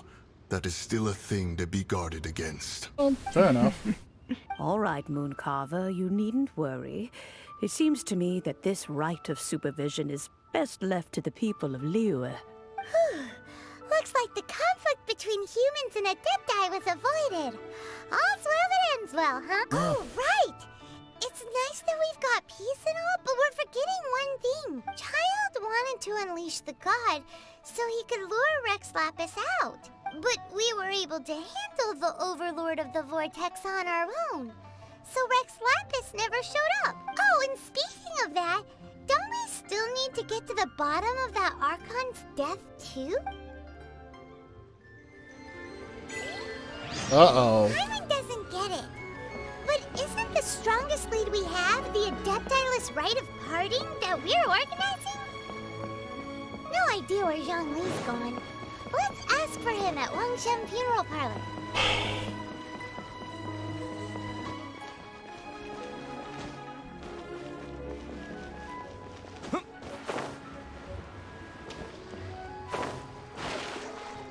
that is still a thing to be guarded against. Fair enough. All right, Mooncarver, you needn't worry. It seems to me that this right of supervision is best left to the people of Liyue. Looks like the conflict between humans and Adepti was avoided. All's well that ends well, huh? Oh, right! It's nice that we've got peace and all, but we're forgetting one thing. Child wanted to unleash the god so he could lure Rex Lapis out. But we were able to handle the Overlord of the Vortex on our own. So Rex Lapis never showed up. Oh, and speaking of that, don't we still need to get to the bottom of that Archon's death too? Uh-oh. Paimon doesn't get it. But isn't the strongest lead we have the Adeptiless rite of parting that we're organizing? No idea where Zhang Li's gone. Let's ask for him at Wangshen Funeral Parlor.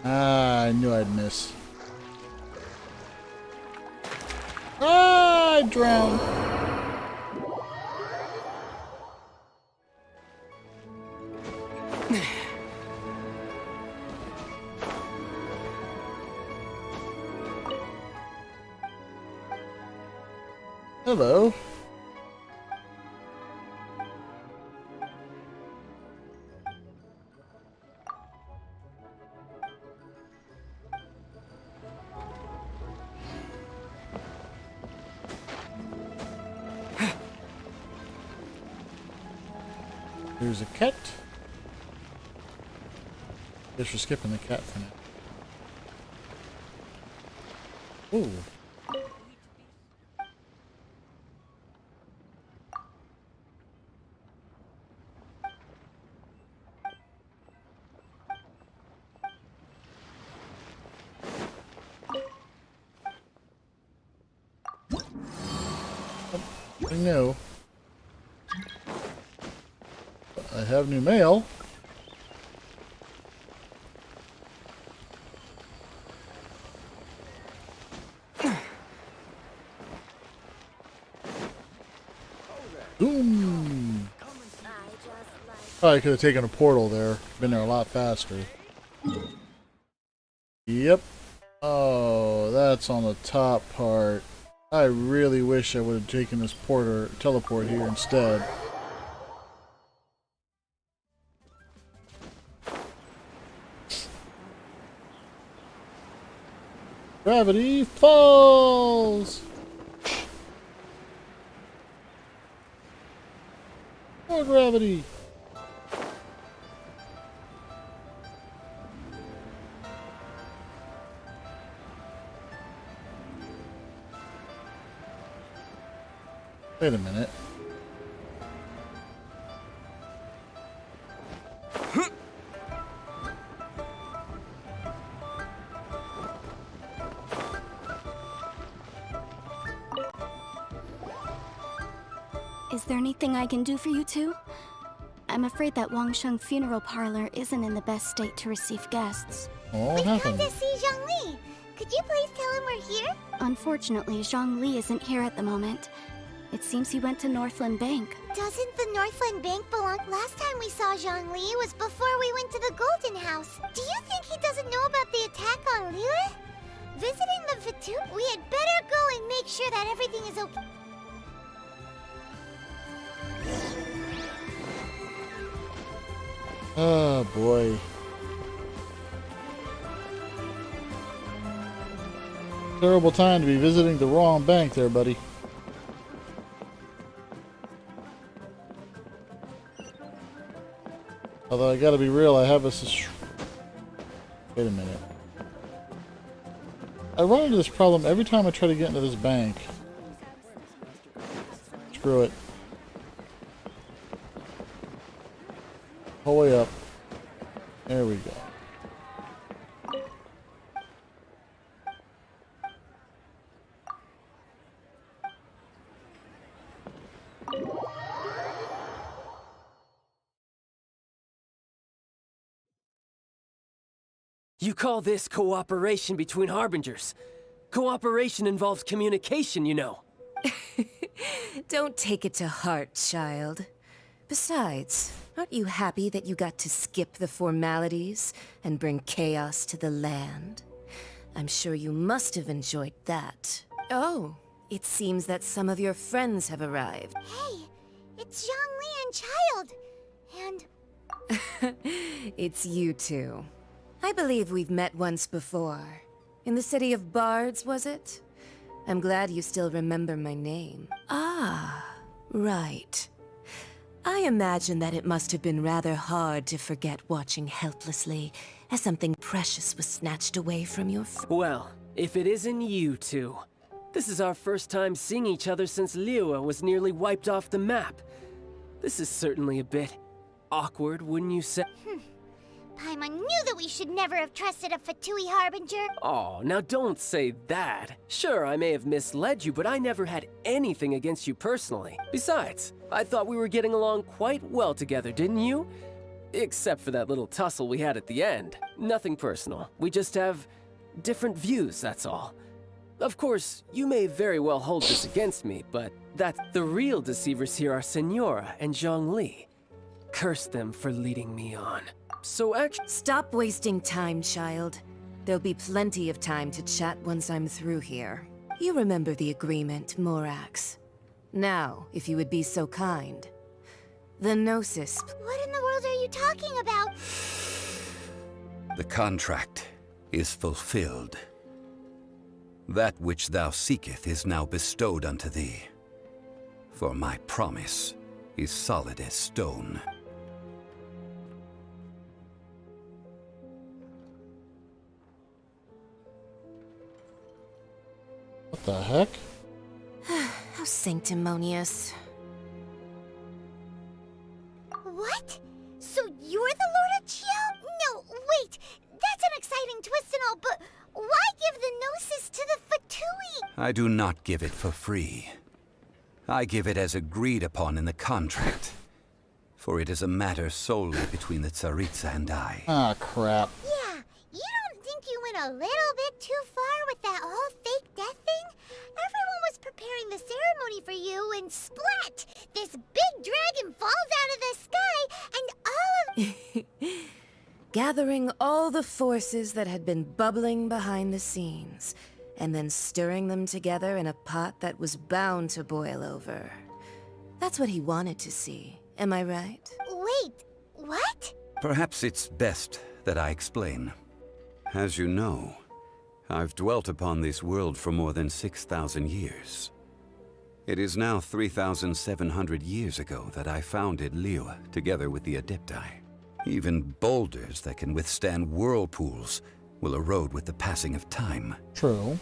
I knew I'd miss. I drowned. Hello. There's a cat. Guess we're skipping the cat for now. Ooh. I know. I have new mail. Boom! Oh, I could have taken a portal there. Been there a lot faster. Yep. Oh, that's on the top part. I really wish I would have taken this teleport here instead. Gravity falls! More gravity! Wait a minute. Is there anything I can do for you two? I'm afraid that Wangsheng Funeral Parlor isn't in the best state to receive guests. What We've happened? come to see Zhongli. Could you please tell him we're here? Unfortunately, Zhongli isn't here at the moment. It seems he went to Northland Bank. Doesn't the Northland Bank belong? Last time we saw Zhongli was before we went to the Golden House. Do you think he doesn't know about the attack on Liyue? Visiting the Fatu? We had better go and make sure that everything is okay. Oh boy. Terrible time to be visiting the wrong bank there, buddy. Although I gotta be real, I have a... Wait a minute. I run into this problem every time I try to get into this bank. Screw it. Whole way up. There we go. You call this cooperation between Harbingers? Cooperation involves communication, you know. Don't take it to heart, child. Besides, aren't you happy that you got to skip the formalities and bring chaos to the land? I'm sure you must have enjoyed that. Oh, it seems that some of your friends have arrived. Hey, it's Zhongli and Child. And... It's you two. I believe we've met once before. In the City of Bards, was it? I'm glad you still remember my name. Ah, right. I imagine that it must have been rather hard to forget watching helplessly as something precious was snatched away from your Well, if it isn't you two. This is our first time seeing each other since Liyue was nearly wiped off the map. This is certainly a bit awkward, wouldn't you say? Paimon knew that we should never have trusted a Fatui Harbinger. Oh, now don't say that. Sure, I may have misled you, but I never had anything against you personally. Besides, I thought we were getting along quite well together, didn't you? Except for that little tussle we had at the end. Nothing personal. We just have different views, that's all. Of course, you may very well hold this against me, but the real deceivers here are Senora and Zhongli. Curse them for leading me on. So Stop wasting time, child. There'll be plenty of time to chat once I'm through here. You remember the agreement, Morax. Now, if you would be so kind. The Gnosis. What in the world are you talking about? The contract is fulfilled. That which thou seeketh is now bestowed unto thee. For my promise is solid as stone. What the heck? How sanctimonious. What? So you're the Lord of Chiao? No, wait. That's an exciting twist and all, but why give the Gnosis to the Fatui? I do not give it for free. I give it as agreed upon in the contract. For it is a matter solely between the Tsaritsa and I. Ah, crap. Yeah, you don't think you went a little bit too far with that whole fake death thing? Everyone was preparing the ceremony for you, and splat! This big dragon falls out of the sky, and all of... Gathering all the forces that had been bubbling behind the scenes, and then stirring them together in a pot that was bound to boil over. That's what he wanted to see, am I right? Wait, what? Perhaps it's best that I explain. As you know, I've dwelt upon this world for more than 6,000 years. It is now 3,700 years ago that I founded Liyue together with the Adepti. Even boulders that can withstand whirlpools will erode with the passing of time. True.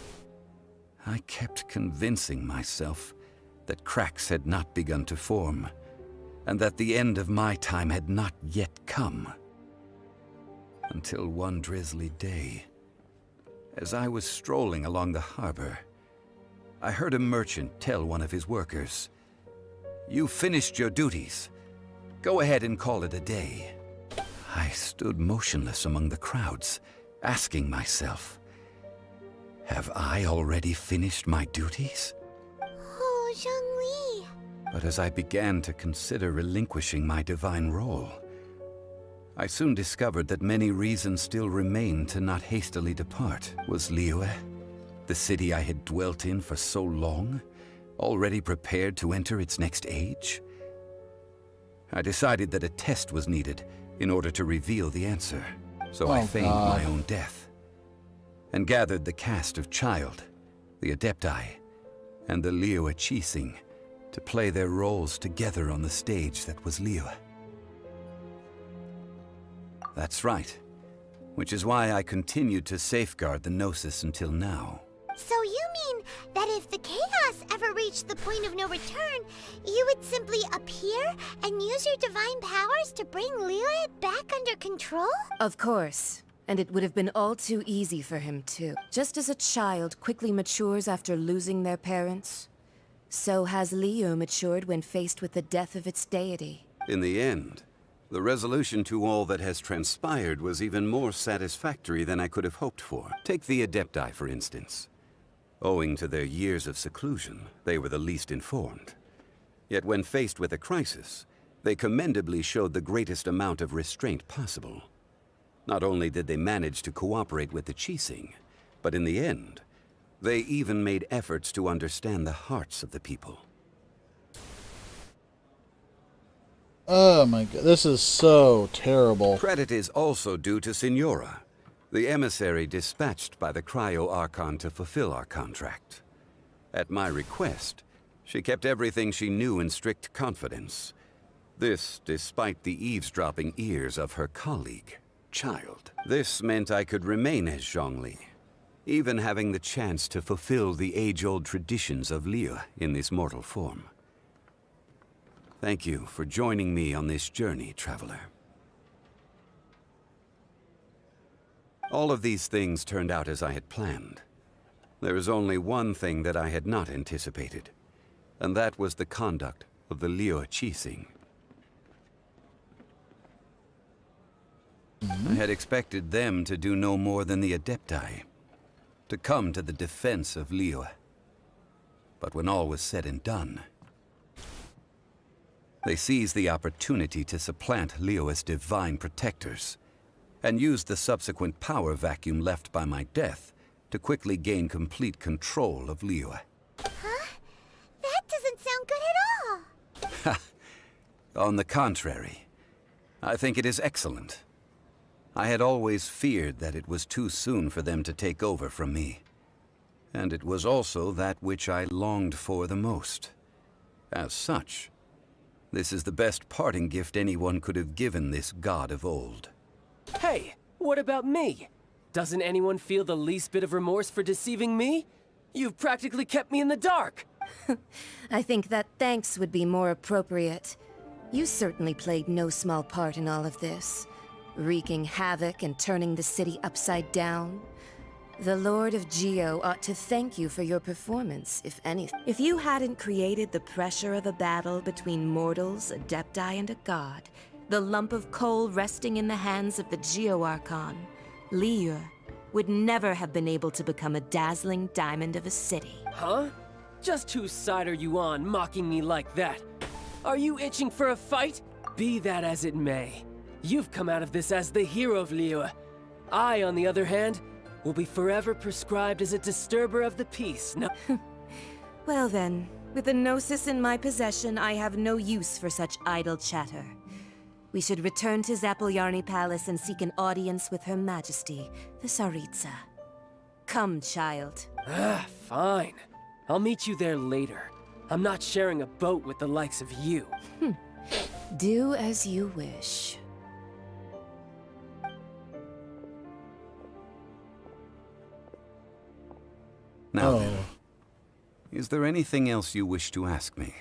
I kept convincing myself that cracks had not begun to form, and that the end of my time had not yet come. Until one drizzly day, as I was strolling along the harbor, I heard a merchant tell one of his workers, "You finished your duties. Go ahead and call it a day." I stood motionless among the crowds, asking myself, have I already finished my duties? Oh, Zhongli. But as I began to consider relinquishing my divine role, I soon discovered that many reasons still remained to not hastily depart. Was Liyue, the city I had dwelt in for so long, already prepared to enter its next age? I decided that a test was needed in order to reveal the answer, so I feigned my own death, and gathered the cast of Child, the Adepti, and the Liyue Qixing to play their roles together on the stage that was Liyue. That's right, which is why I continued to safeguard the Gnosis until now. So you mean that if the chaos ever reached the point of no return, you would simply appear and use your divine powers to bring Liyue back under control? Of course. And it would have been all too easy for him, too. Just as a child quickly matures after losing their parents, so has Liyue matured when faced with the death of its deity. In the end, the resolution to all that has transpired was even more satisfactory than I could have hoped for. Take the Adepti, for instance. Owing to their years of seclusion, they were the least informed. Yet when faced with a crisis, they commendably showed the greatest amount of restraint possible. Not only did they manage to cooperate with the Qixing, but in the end, they even made efforts to understand the hearts of the people. Oh my god, this is so terrible. Credit is also due to Signora, the emissary dispatched by the Cryo Archon to fulfill our contract. At my request, she kept everything she knew in strict confidence. This despite the eavesdropping ears of her colleague, Child. This meant I could remain as Zhongli, even having the chance to fulfill the age-old traditions of Liyue in this mortal form. Thank you for joining me on this journey, traveler. All of these things turned out as I had planned. There is only one thing that I had not anticipated, and that was the conduct of the Liyue Qixing. I had expected them to do no more than the Adepti, to come to the defense of Liyue. But when all was said and done, they seized the opportunity to supplant Liyue's divine protectors, and used the subsequent power vacuum left by my death to quickly gain complete control of Liyue. Huh? That doesn't sound good at all. On the contrary, I think it is excellent. I had always feared that it was too soon for them to take over from me, and it was also that which I longed for the most. As such, this is the best parting gift anyone could have given this god of old. Hey, what about me? Doesn't anyone feel the least bit of remorse for deceiving me? You've practically kept me in the dark. I think that thanks would be more appropriate. You certainly played no small part in all of this, wreaking havoc and turning the city upside down. The Lord of Geo ought to thank you for your performance, if anything. If you hadn't created the pressure of a battle between mortals, Adepti, and a god, the lump of coal resting in the hands of the Geo Archon, Liyue would never have been able to become a dazzling diamond of a city. Huh? Just whose side are you on, mocking me like that? Are you itching for a fight? Be that as it may, you've come out of this as the hero of Liyue. I, on the other hand, will be forever prescribed as a disturber of the peace. No. Well then, with the Gnosis in my possession, I have no use for such idle chatter. We should return to Zapoljarny Palace and seek an audience with Her Majesty, the Tsaritsa. Come, child. Fine. I'll meet you there later. I'm not sharing a boat with the likes of you. Do as you wish. Now then, is there anything else you wish to ask me?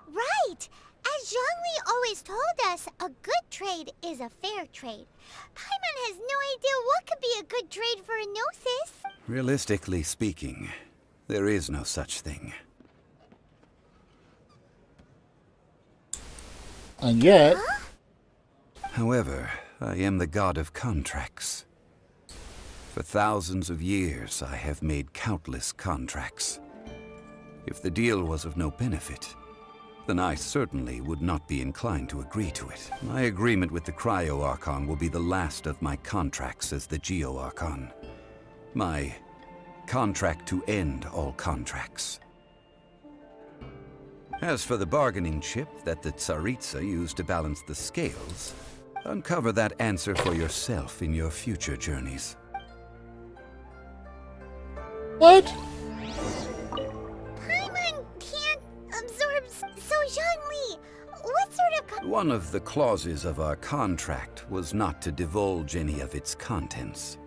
Right! As Zhongli always told us, a good trade is a fair trade. Paimon has no idea what could be a good trade for a Gnosis. Realistically speaking, there is no such thing. And yet... However, I am the god of contracts. For thousands of years, I have made countless contracts. If the deal was of no benefit, then I certainly would not be inclined to agree to it. My agreement with the Cryo-Archon will be the last of my contracts as the Geo-Archon. My contract to end all contracts. As for the bargaining chip that the Tsaritsa used to balance the scales, uncover that answer for yourself in your future journeys. What? Paimon can't absorb... So Zhongli, what sort of... One of the clauses of our contract was not to divulge any of its contents.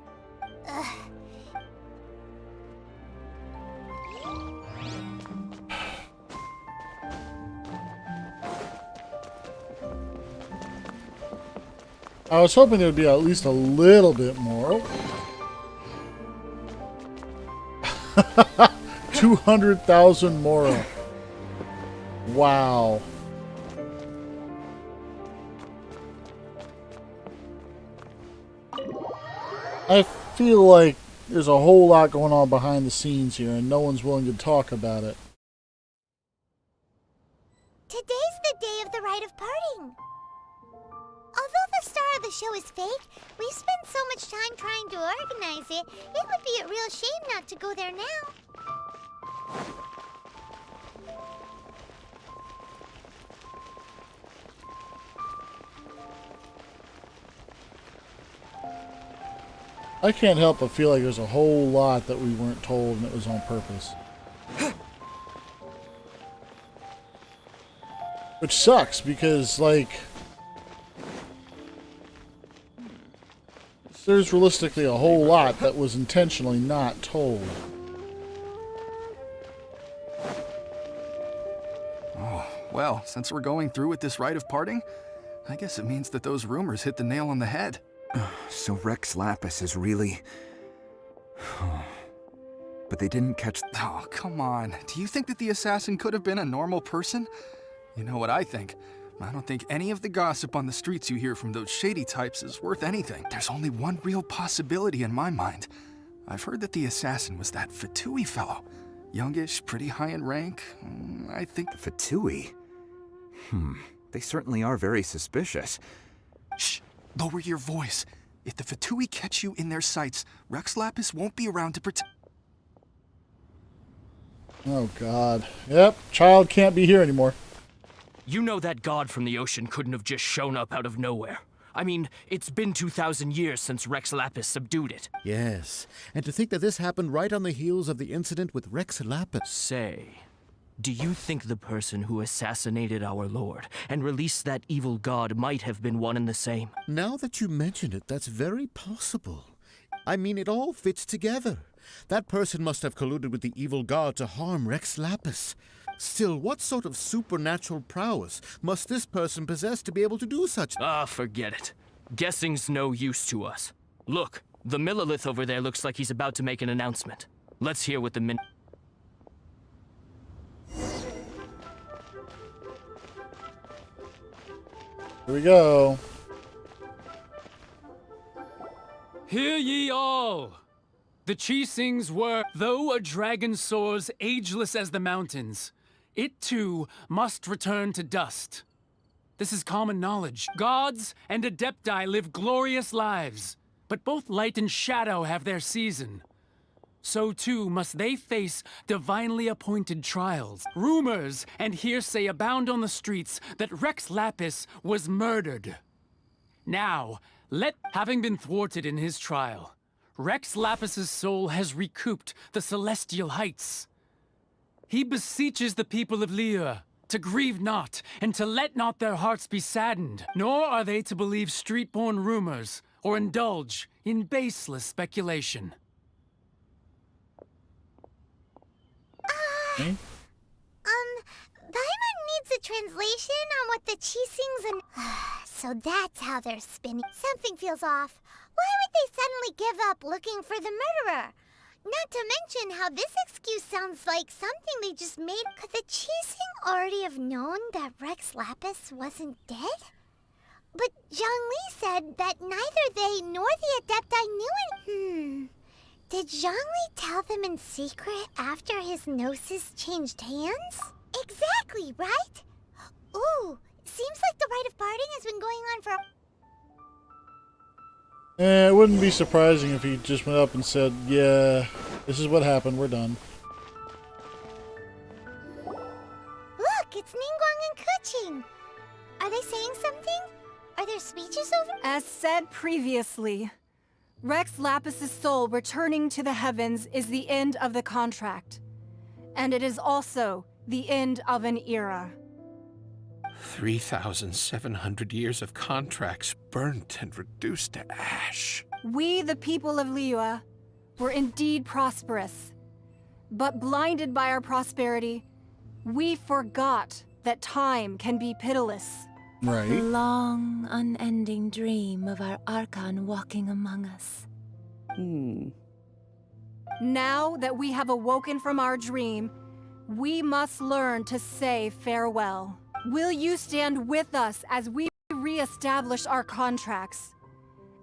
I was hoping there would be at least a little bit more. 200,000 Mora. Wow. I feel like there's a whole lot going on behind the scenes here, and no one's willing to talk about it. Today's the day of the rite of parting. Although the star of the show is fake, we spent so much time trying to organize it, it would be a real shame not to go there now. I can't help but feel like there's a whole lot that we weren't told and it was on purpose. Which sucks because, like, there's realistically a whole lot that was intentionally not told. Oh, well, since we're going through with this rite of parting, I guess it means that those rumors hit the nail on the head. So Rex Lapis is really... But they didn't catch... Oh, come on. Do you think that the assassin could have been a normal person? You know what I think? I don't think any of the gossip on the streets you hear from those shady types is worth anything. There's only one real possibility in my mind. I've heard that the assassin was that Fatui fellow. Youngish, pretty high in rank. I think... Fatui? They certainly are very suspicious. Shh! Lower your voice. If the Fatui catch you in their sights, Rex Lapis won't be around to protect... Oh, God. Yep, child can't be here anymore. You know that god from the ocean couldn't have just shown up out of nowhere. I mean, it's been 2,000 years since Rex Lapis subdued it. Yes, and to think that this happened right on the heels of the incident with Rex Lapis. Say, do you think the person who assassinated our lord and released that evil god might have been one and the same? Now that you mention it, that's very possible. I mean, it all fits together. That person must have colluded with the evil god to harm Rex Lapis. Still, what sort of supernatural prowess must this person possess to be able to do such? Ah, forget it. Guessing's no use to us. Look, the Millilith over there looks like he's about to make an announcement. Let's hear what the Here we go. Hear ye all! The Chisings were, though a dragon soars ageless as the mountains, it too must return to dust. This is common knowledge. Gods and Adepti live glorious lives, but both light and shadow have their season. So too must they face divinely appointed trials. Rumors and hearsay abound on the streets that Rex Lapis was murdered. Now, having been thwarted in his trial, Rex Lapis's soul has recouped the celestial heights. He beseeches the people of Liyue to grieve not, and to let not their hearts be saddened, nor are they to believe street-born rumors, or indulge in baseless speculation. Paimon needs a translation on what the Qixings and... So that's how they're spinning. Something feels off. Why would they suddenly give up looking for the murderer? Not to mention how this excuse sounds like something they just made. Could the Qixing already have known that Rex Lapis wasn't dead? But Zhongli said that neither they nor the Adepti knew it. Did Zhongli tell them in secret after his gnosis changed hands? Exactly, right? Ooh, seems like the rite of parting has been going on for... It wouldn't be surprising if he just went up and said, yeah, this is what happened, we're done. Look, it's Ningguang and Keqing. Are they saying something? Are there speeches over? As said previously, Rex Lapis's soul returning to the heavens is the end of the contract. And it is also the end of an era. 3,700 years of contracts burnt and reduced to ash. We, the people of Liyue, were indeed prosperous. But blinded by our prosperity, we forgot that time can be pitiless. Right. The long, unending dream of our Archon walking among us. Now that we have awoken from our dream, we must learn to say farewell. Will you stand with us as we re-establish our contracts?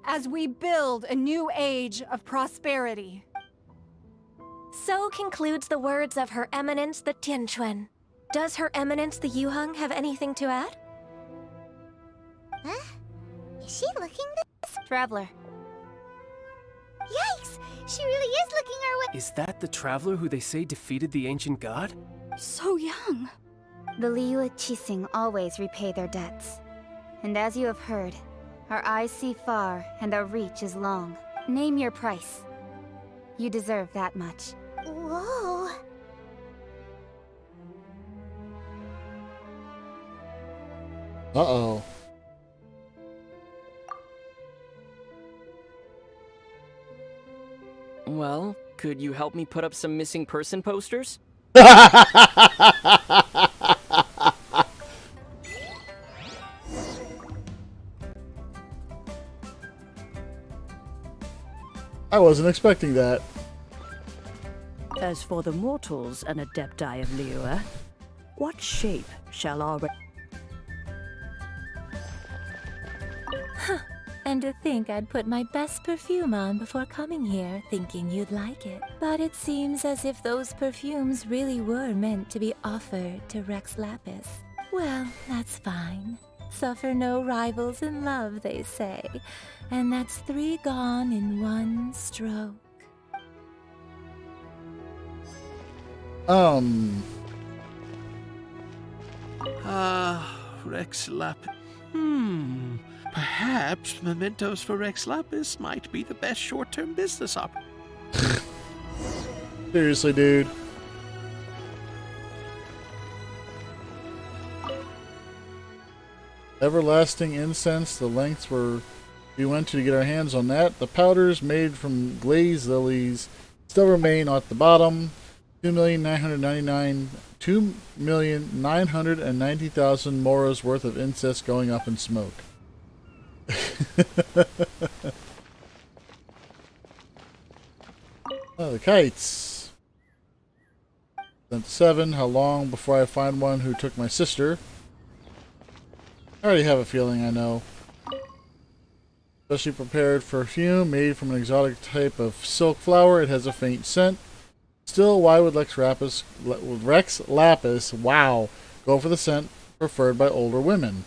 As we build a new age of prosperity? So concludes the words of Her Eminence the Tianquan. Does Her Eminence the Yuheng have anything to add? Huh? Is she looking this? Traveler. Yikes! She really is looking our way. Is that the traveler who they say defeated the ancient god? So young. The Liyue Qixing always repay their debts. And as you have heard, our eyes see far and our reach is long. Name your price. You deserve that much. Whoa. Uh-oh. Well, could you help me put up some missing person posters? I wasn't expecting that. As for the mortals and Adepti of Liyue, what shape shall our... And to think I'd put my best perfume on before coming here, thinking you'd like it. But it seems as if those perfumes really were meant to be offered to Rex Lapis. Well, that's fine. Suffer no rivals in love, they say. And that's 3 gone in 1 stroke. Rex Lapis. Perhaps mementos for Rex Lapis might be the best short-term business opportunity. Seriously, dude. Everlasting incense, the lengths we went to get our hands on that. The powders made from glazed lilies still remain at the bottom. 2,990,000 moras worth of incense going up in smoke. Oh, the kites. Then 7. How long before I find one who took my sister? I already have a feeling I know. Especially prepared perfume made from an exotic type of silk flower. It has a faint scent. Still, why would Rex Lapis, wow, go for the scent preferred by older women?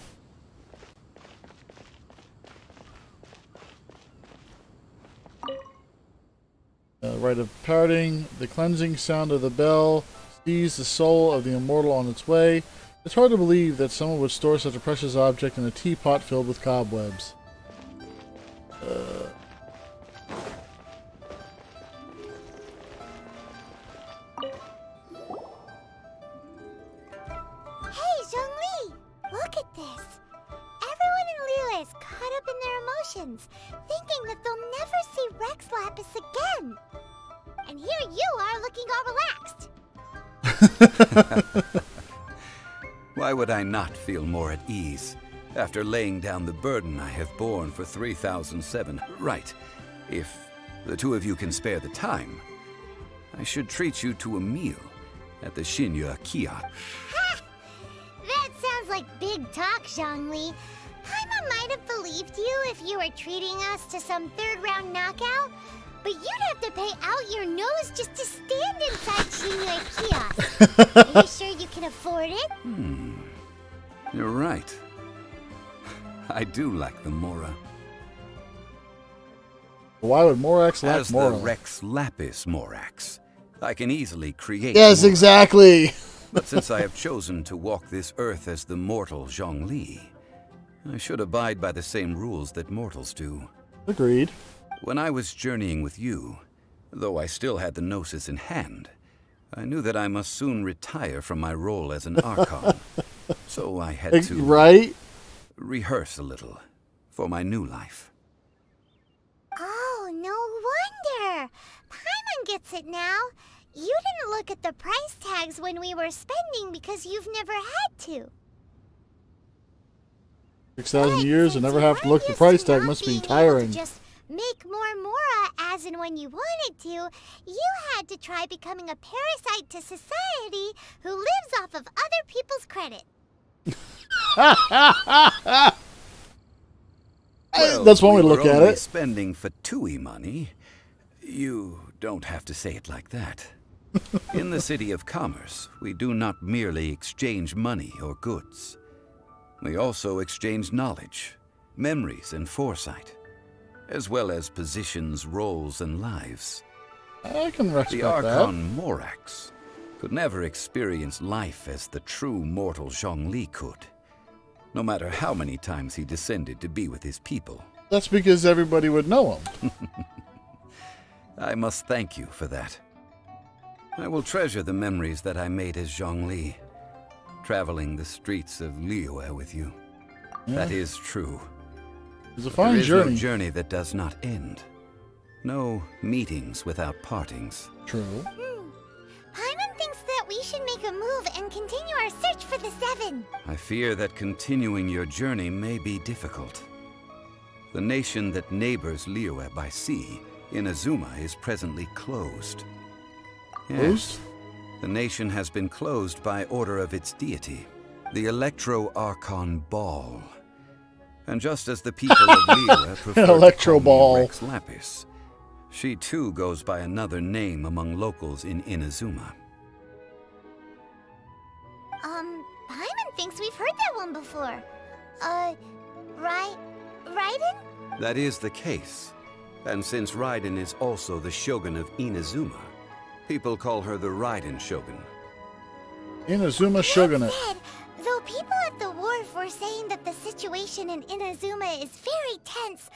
Rite of parting, the cleansing sound of the bell sees the soul of the immortal on its way. It's hard to believe that someone would store such a precious object in a teapot filled with cobwebs. this. Everyone in Liyue is caught up in their emotions, thinking that they'll never see Rex Lapis again. And here you are looking all relaxed. Why would I not feel more at ease after laying down the burden I have borne for 3007? Right. If the two of you can spare the time, I should treat you to a meal at the Shinya Kiat. Ha! That sounds like big talk, Zhongli. Paimon might have believed you if you were treating us to some third-round knockout, but you'd have to pay out your nose just to stand inside Shinya Kiat. Are you sure you can afford it? You're right. I do like the Mora. Why would Morax lack As Mora? the Rex Lapis Morax, I can easily create Yes, more. exactly. But since I have chosen to walk this earth as the mortal Zhongli, I should abide by the same rules that mortals do. Agreed. When I was journeying with you, though I still had the Gnosis in hand, I knew that I must soon retire from my role as an Archon. So I had to rehearse a little for my new life. Oh, no wonder. Paimon gets it now. You didn't look at the price tags when we were spending because you've never had to. 6,000 years and never have to look at the price tag must be tiring. Just make more Mora as and when you wanted to. You had to try becoming a parasite to society who lives off of other people's credit. Well, that's one way to look we were at only it. Spending Fatui money. You don't have to say it like that. In the City of Commerce, we do not merely exchange money or goods. We also exchange knowledge, memories, and foresight, as well as positions, roles, and lives. I can respect the Archon Morax could never experience life as the true mortal Zhongli could, no matter how many times he descended to be with his people. That's because everybody would know him. I must thank you for that. I will treasure the memories that I made as Zhongli, traveling the streets of Liyue with you. Yeah. That is true. It's a But fine there is journey. no journey that does not end. No meetings without partings. True. Paimon thinks that we should make a move and continue our search for the Seven. I fear that continuing your journey may be difficult. The nation that neighbors Liyue by sea, Inazuma, is presently closed. Yes, the nation has been closed by order of its deity, the Electro-Archon Ball. And just as the people of Liyue prefer Electro to call Ball. me Rex Lapis, she too goes by another name among locals in Inazuma. Paimon thinks we've heard that one before. Raiden? That is the case. And since Raiden is also the shogun of Inazuma, people call her the Raiden Shogun. Inazuma Shogunate. Said, though people at the wharf were saying that the situation in Inazuma is very tense,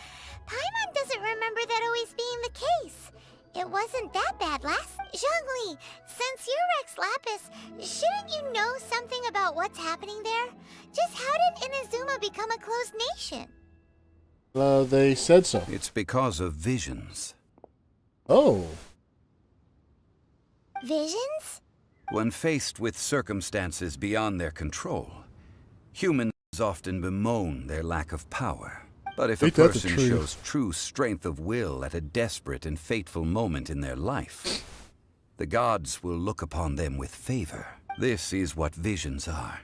Paimon doesn't remember that always being the case. It wasn't that bad last... Zhongli, since you're Rex Lapis, shouldn't you know something about what's happening there? Just how did Inazuma become a closed nation? They said so. It's because of visions. Oh. Visions? When faced with circumstances beyond their control, humans often bemoan their lack of power. But if a Ain't that the person truth? shows true strength of will at a desperate and fateful moment in their life, the gods will look upon them with favor. This is what visions are.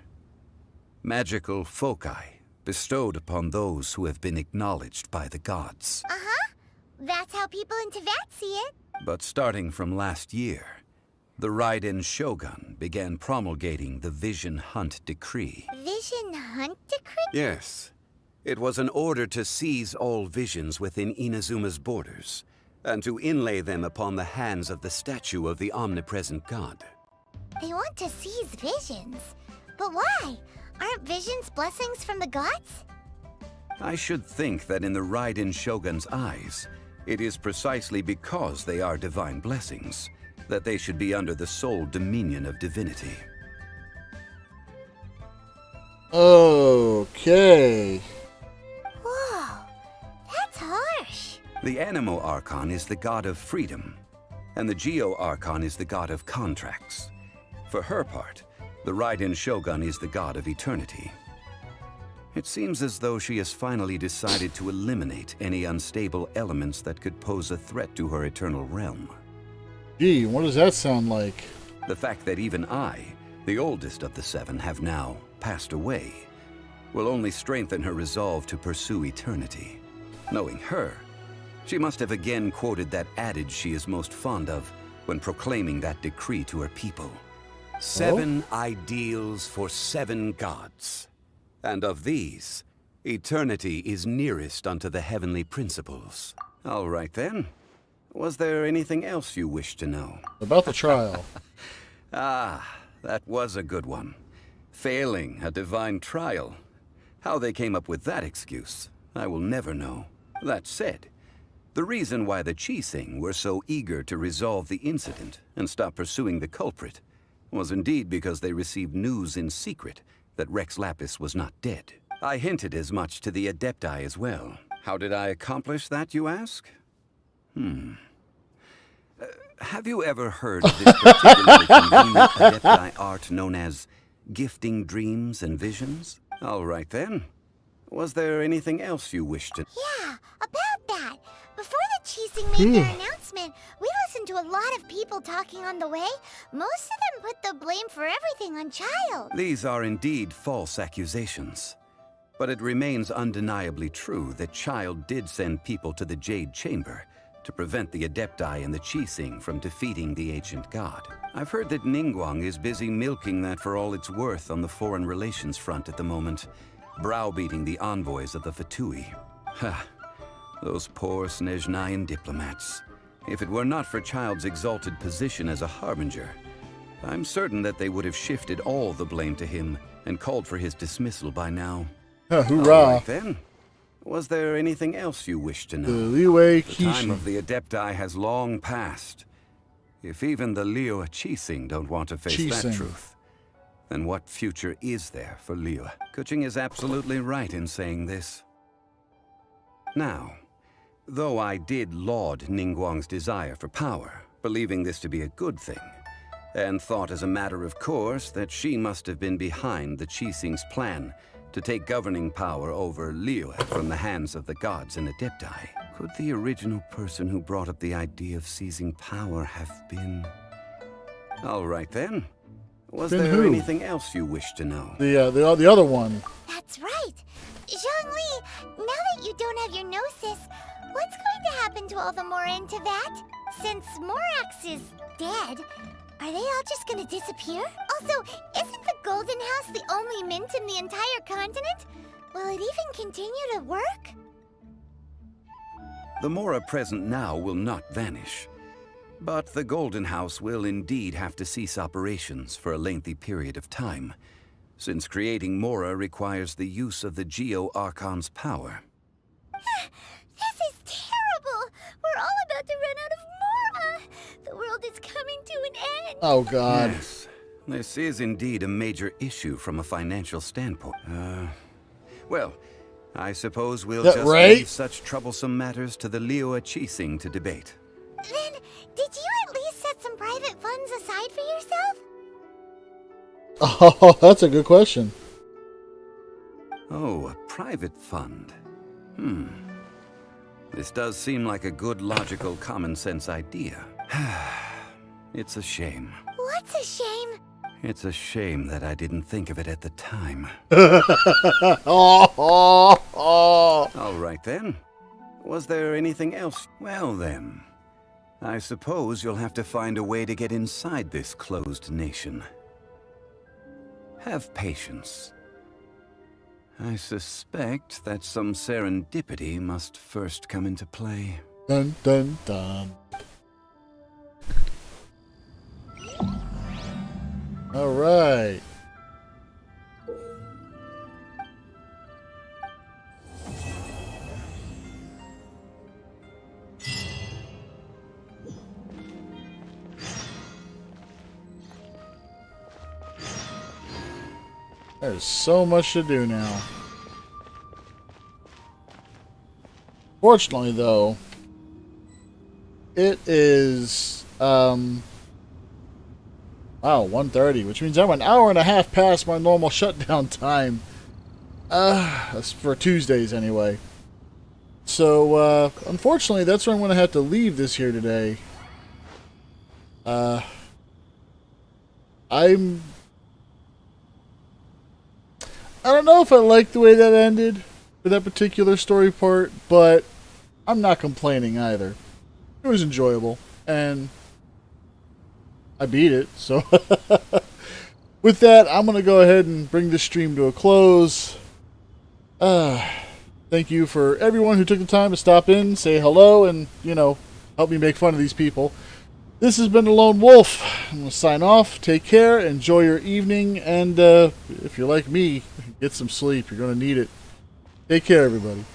Magical foci bestowed upon those who have been acknowledged by the gods. Uh-huh. That's how people in Teyvat see it. But starting from last year, the Raiden Shogun began promulgating the Vision Hunt Decree. Vision Hunt Decree? Yes. It was an order to seize all visions within Inazuma's borders, and to inlay them upon the hands of the statue of the omnipresent god. They want to seize visions. But why? Aren't visions blessings from the gods? I should think that in the Raiden Shogun's eyes, it is precisely because they are divine blessings that they should be under the sole dominion of divinity. Okay. Whoa, that's harsh. The Animo Archon is the god of freedom, and the Geo Archon is the god of contracts. For her part, the Raiden Shogun is the god of eternity. It seems as though she has finally decided to eliminate any unstable elements that could pose a threat to her eternal realm. Gee, what does that sound like? The fact that even I, the oldest of the seven, have now passed away, will only strengthen her resolve to pursue eternity. Knowing her, she must have again quoted that adage she is most fond of when proclaiming that decree to her people. 7 ideals for 7 gods. And of these, eternity is nearest unto the heavenly principles. All right then. Was there anything else you wish to know? About the trial. Ah, that was a good one. Failing a divine trial. How they came up with that excuse, I will never know. That said, the reason why the Qixing were so eager to resolve the incident and stop pursuing the culprit was indeed because they received news in secret that Rex Lapis was not dead. I hinted as much to the Adepti as well. How did I accomplish that, you ask? Have you ever heard of this particularly convenient Adepti art known as gifting dreams and visions? All right then. Was there anything else you wished to... Yeah, about that. Before the Qixing made their announcement, we listened to a lot of people talking on the way. Most of them put the blame for everything on Child. These are indeed false accusations. But it remains undeniably true that Child did send people to the Jade Chamber to prevent the Adepti and the Qixing from defeating the ancient god. I've heard that Ningguang is busy milking that for all it's worth on the foreign relations front at the moment, browbeating the envoys of the Fatui. Ha! Those poor Snezhnayan diplomats. If it were not for Child's exalted position as a harbinger, I'm certain that they would have shifted all the blame to him and called for his dismissal by now. Hoorah! All right, then. Was there anything else you wish to know? The time of the Adepti has long passed. If even the Liyue Qixing don't want to face that truth, then what future is there for Liyue? Kuching is absolutely right in saying this. Now, though I did laud Ningguang's desire for power, believing this to be a good thing, and thought as a matter of course that she must have been behind the Qixing's plan to take governing power over Liyue from the hands of the gods and Adepti, could the original person who brought up the idea of seizing power have been... All right then. Was Been there who? anything else you wish to know? The other one. That's right. Zhongli, now that you don't have your gnosis, what's going to happen to all the Mora in Teyvat? Since Morax is dead, are they all just gonna disappear? Also, isn't the Golden House the only mint in the entire continent? Will it even continue to work? The Mora present now will not vanish. But the Golden House will indeed have to cease operations for a lengthy period of time, since creating Mora requires the use of the Geo Archon's power. This is terrible! We're all about to run out of Mora! The world is coming to an end! Oh, God. Yes, this is indeed a major issue from a financial standpoint. Well, I suppose we'll just leave such troublesome matters to the Liyue Qixing to debate. Then, did you at least set some private funds aside for yourself? Oh, that's a good question. Oh, a private fund. This does seem like a good, logical, common-sense idea. It's a shame. What's a shame? It's a shame that I didn't think of it at the time. All right, then. Was there anything else? Well, then. I suppose you'll have to find a way to get inside this closed nation. Have patience. I suspect that some serendipity must first come into play. Dun, dun, dun. All right. There's so much to do now. Fortunately, though, it is, wow, 1:30, which means I'm an hour and a half past my normal shutdown time. That's for Tuesdays anyway. So, unfortunately, that's where I'm going to have to leave this here today. I don't know if I like the way that ended for that particular story part, but I'm not complaining either. It was enjoyable, and I beat it, so with that, I'm going to go ahead and bring this stream to a close. Thank you for everyone who took the time to stop in, say hello, and, you know, help me make fun of these people. This has been the Lone Wolf. I'm going to sign off. Take care. Enjoy your evening. And if you're like me, get some sleep. You're going to need it. Take care, everybody.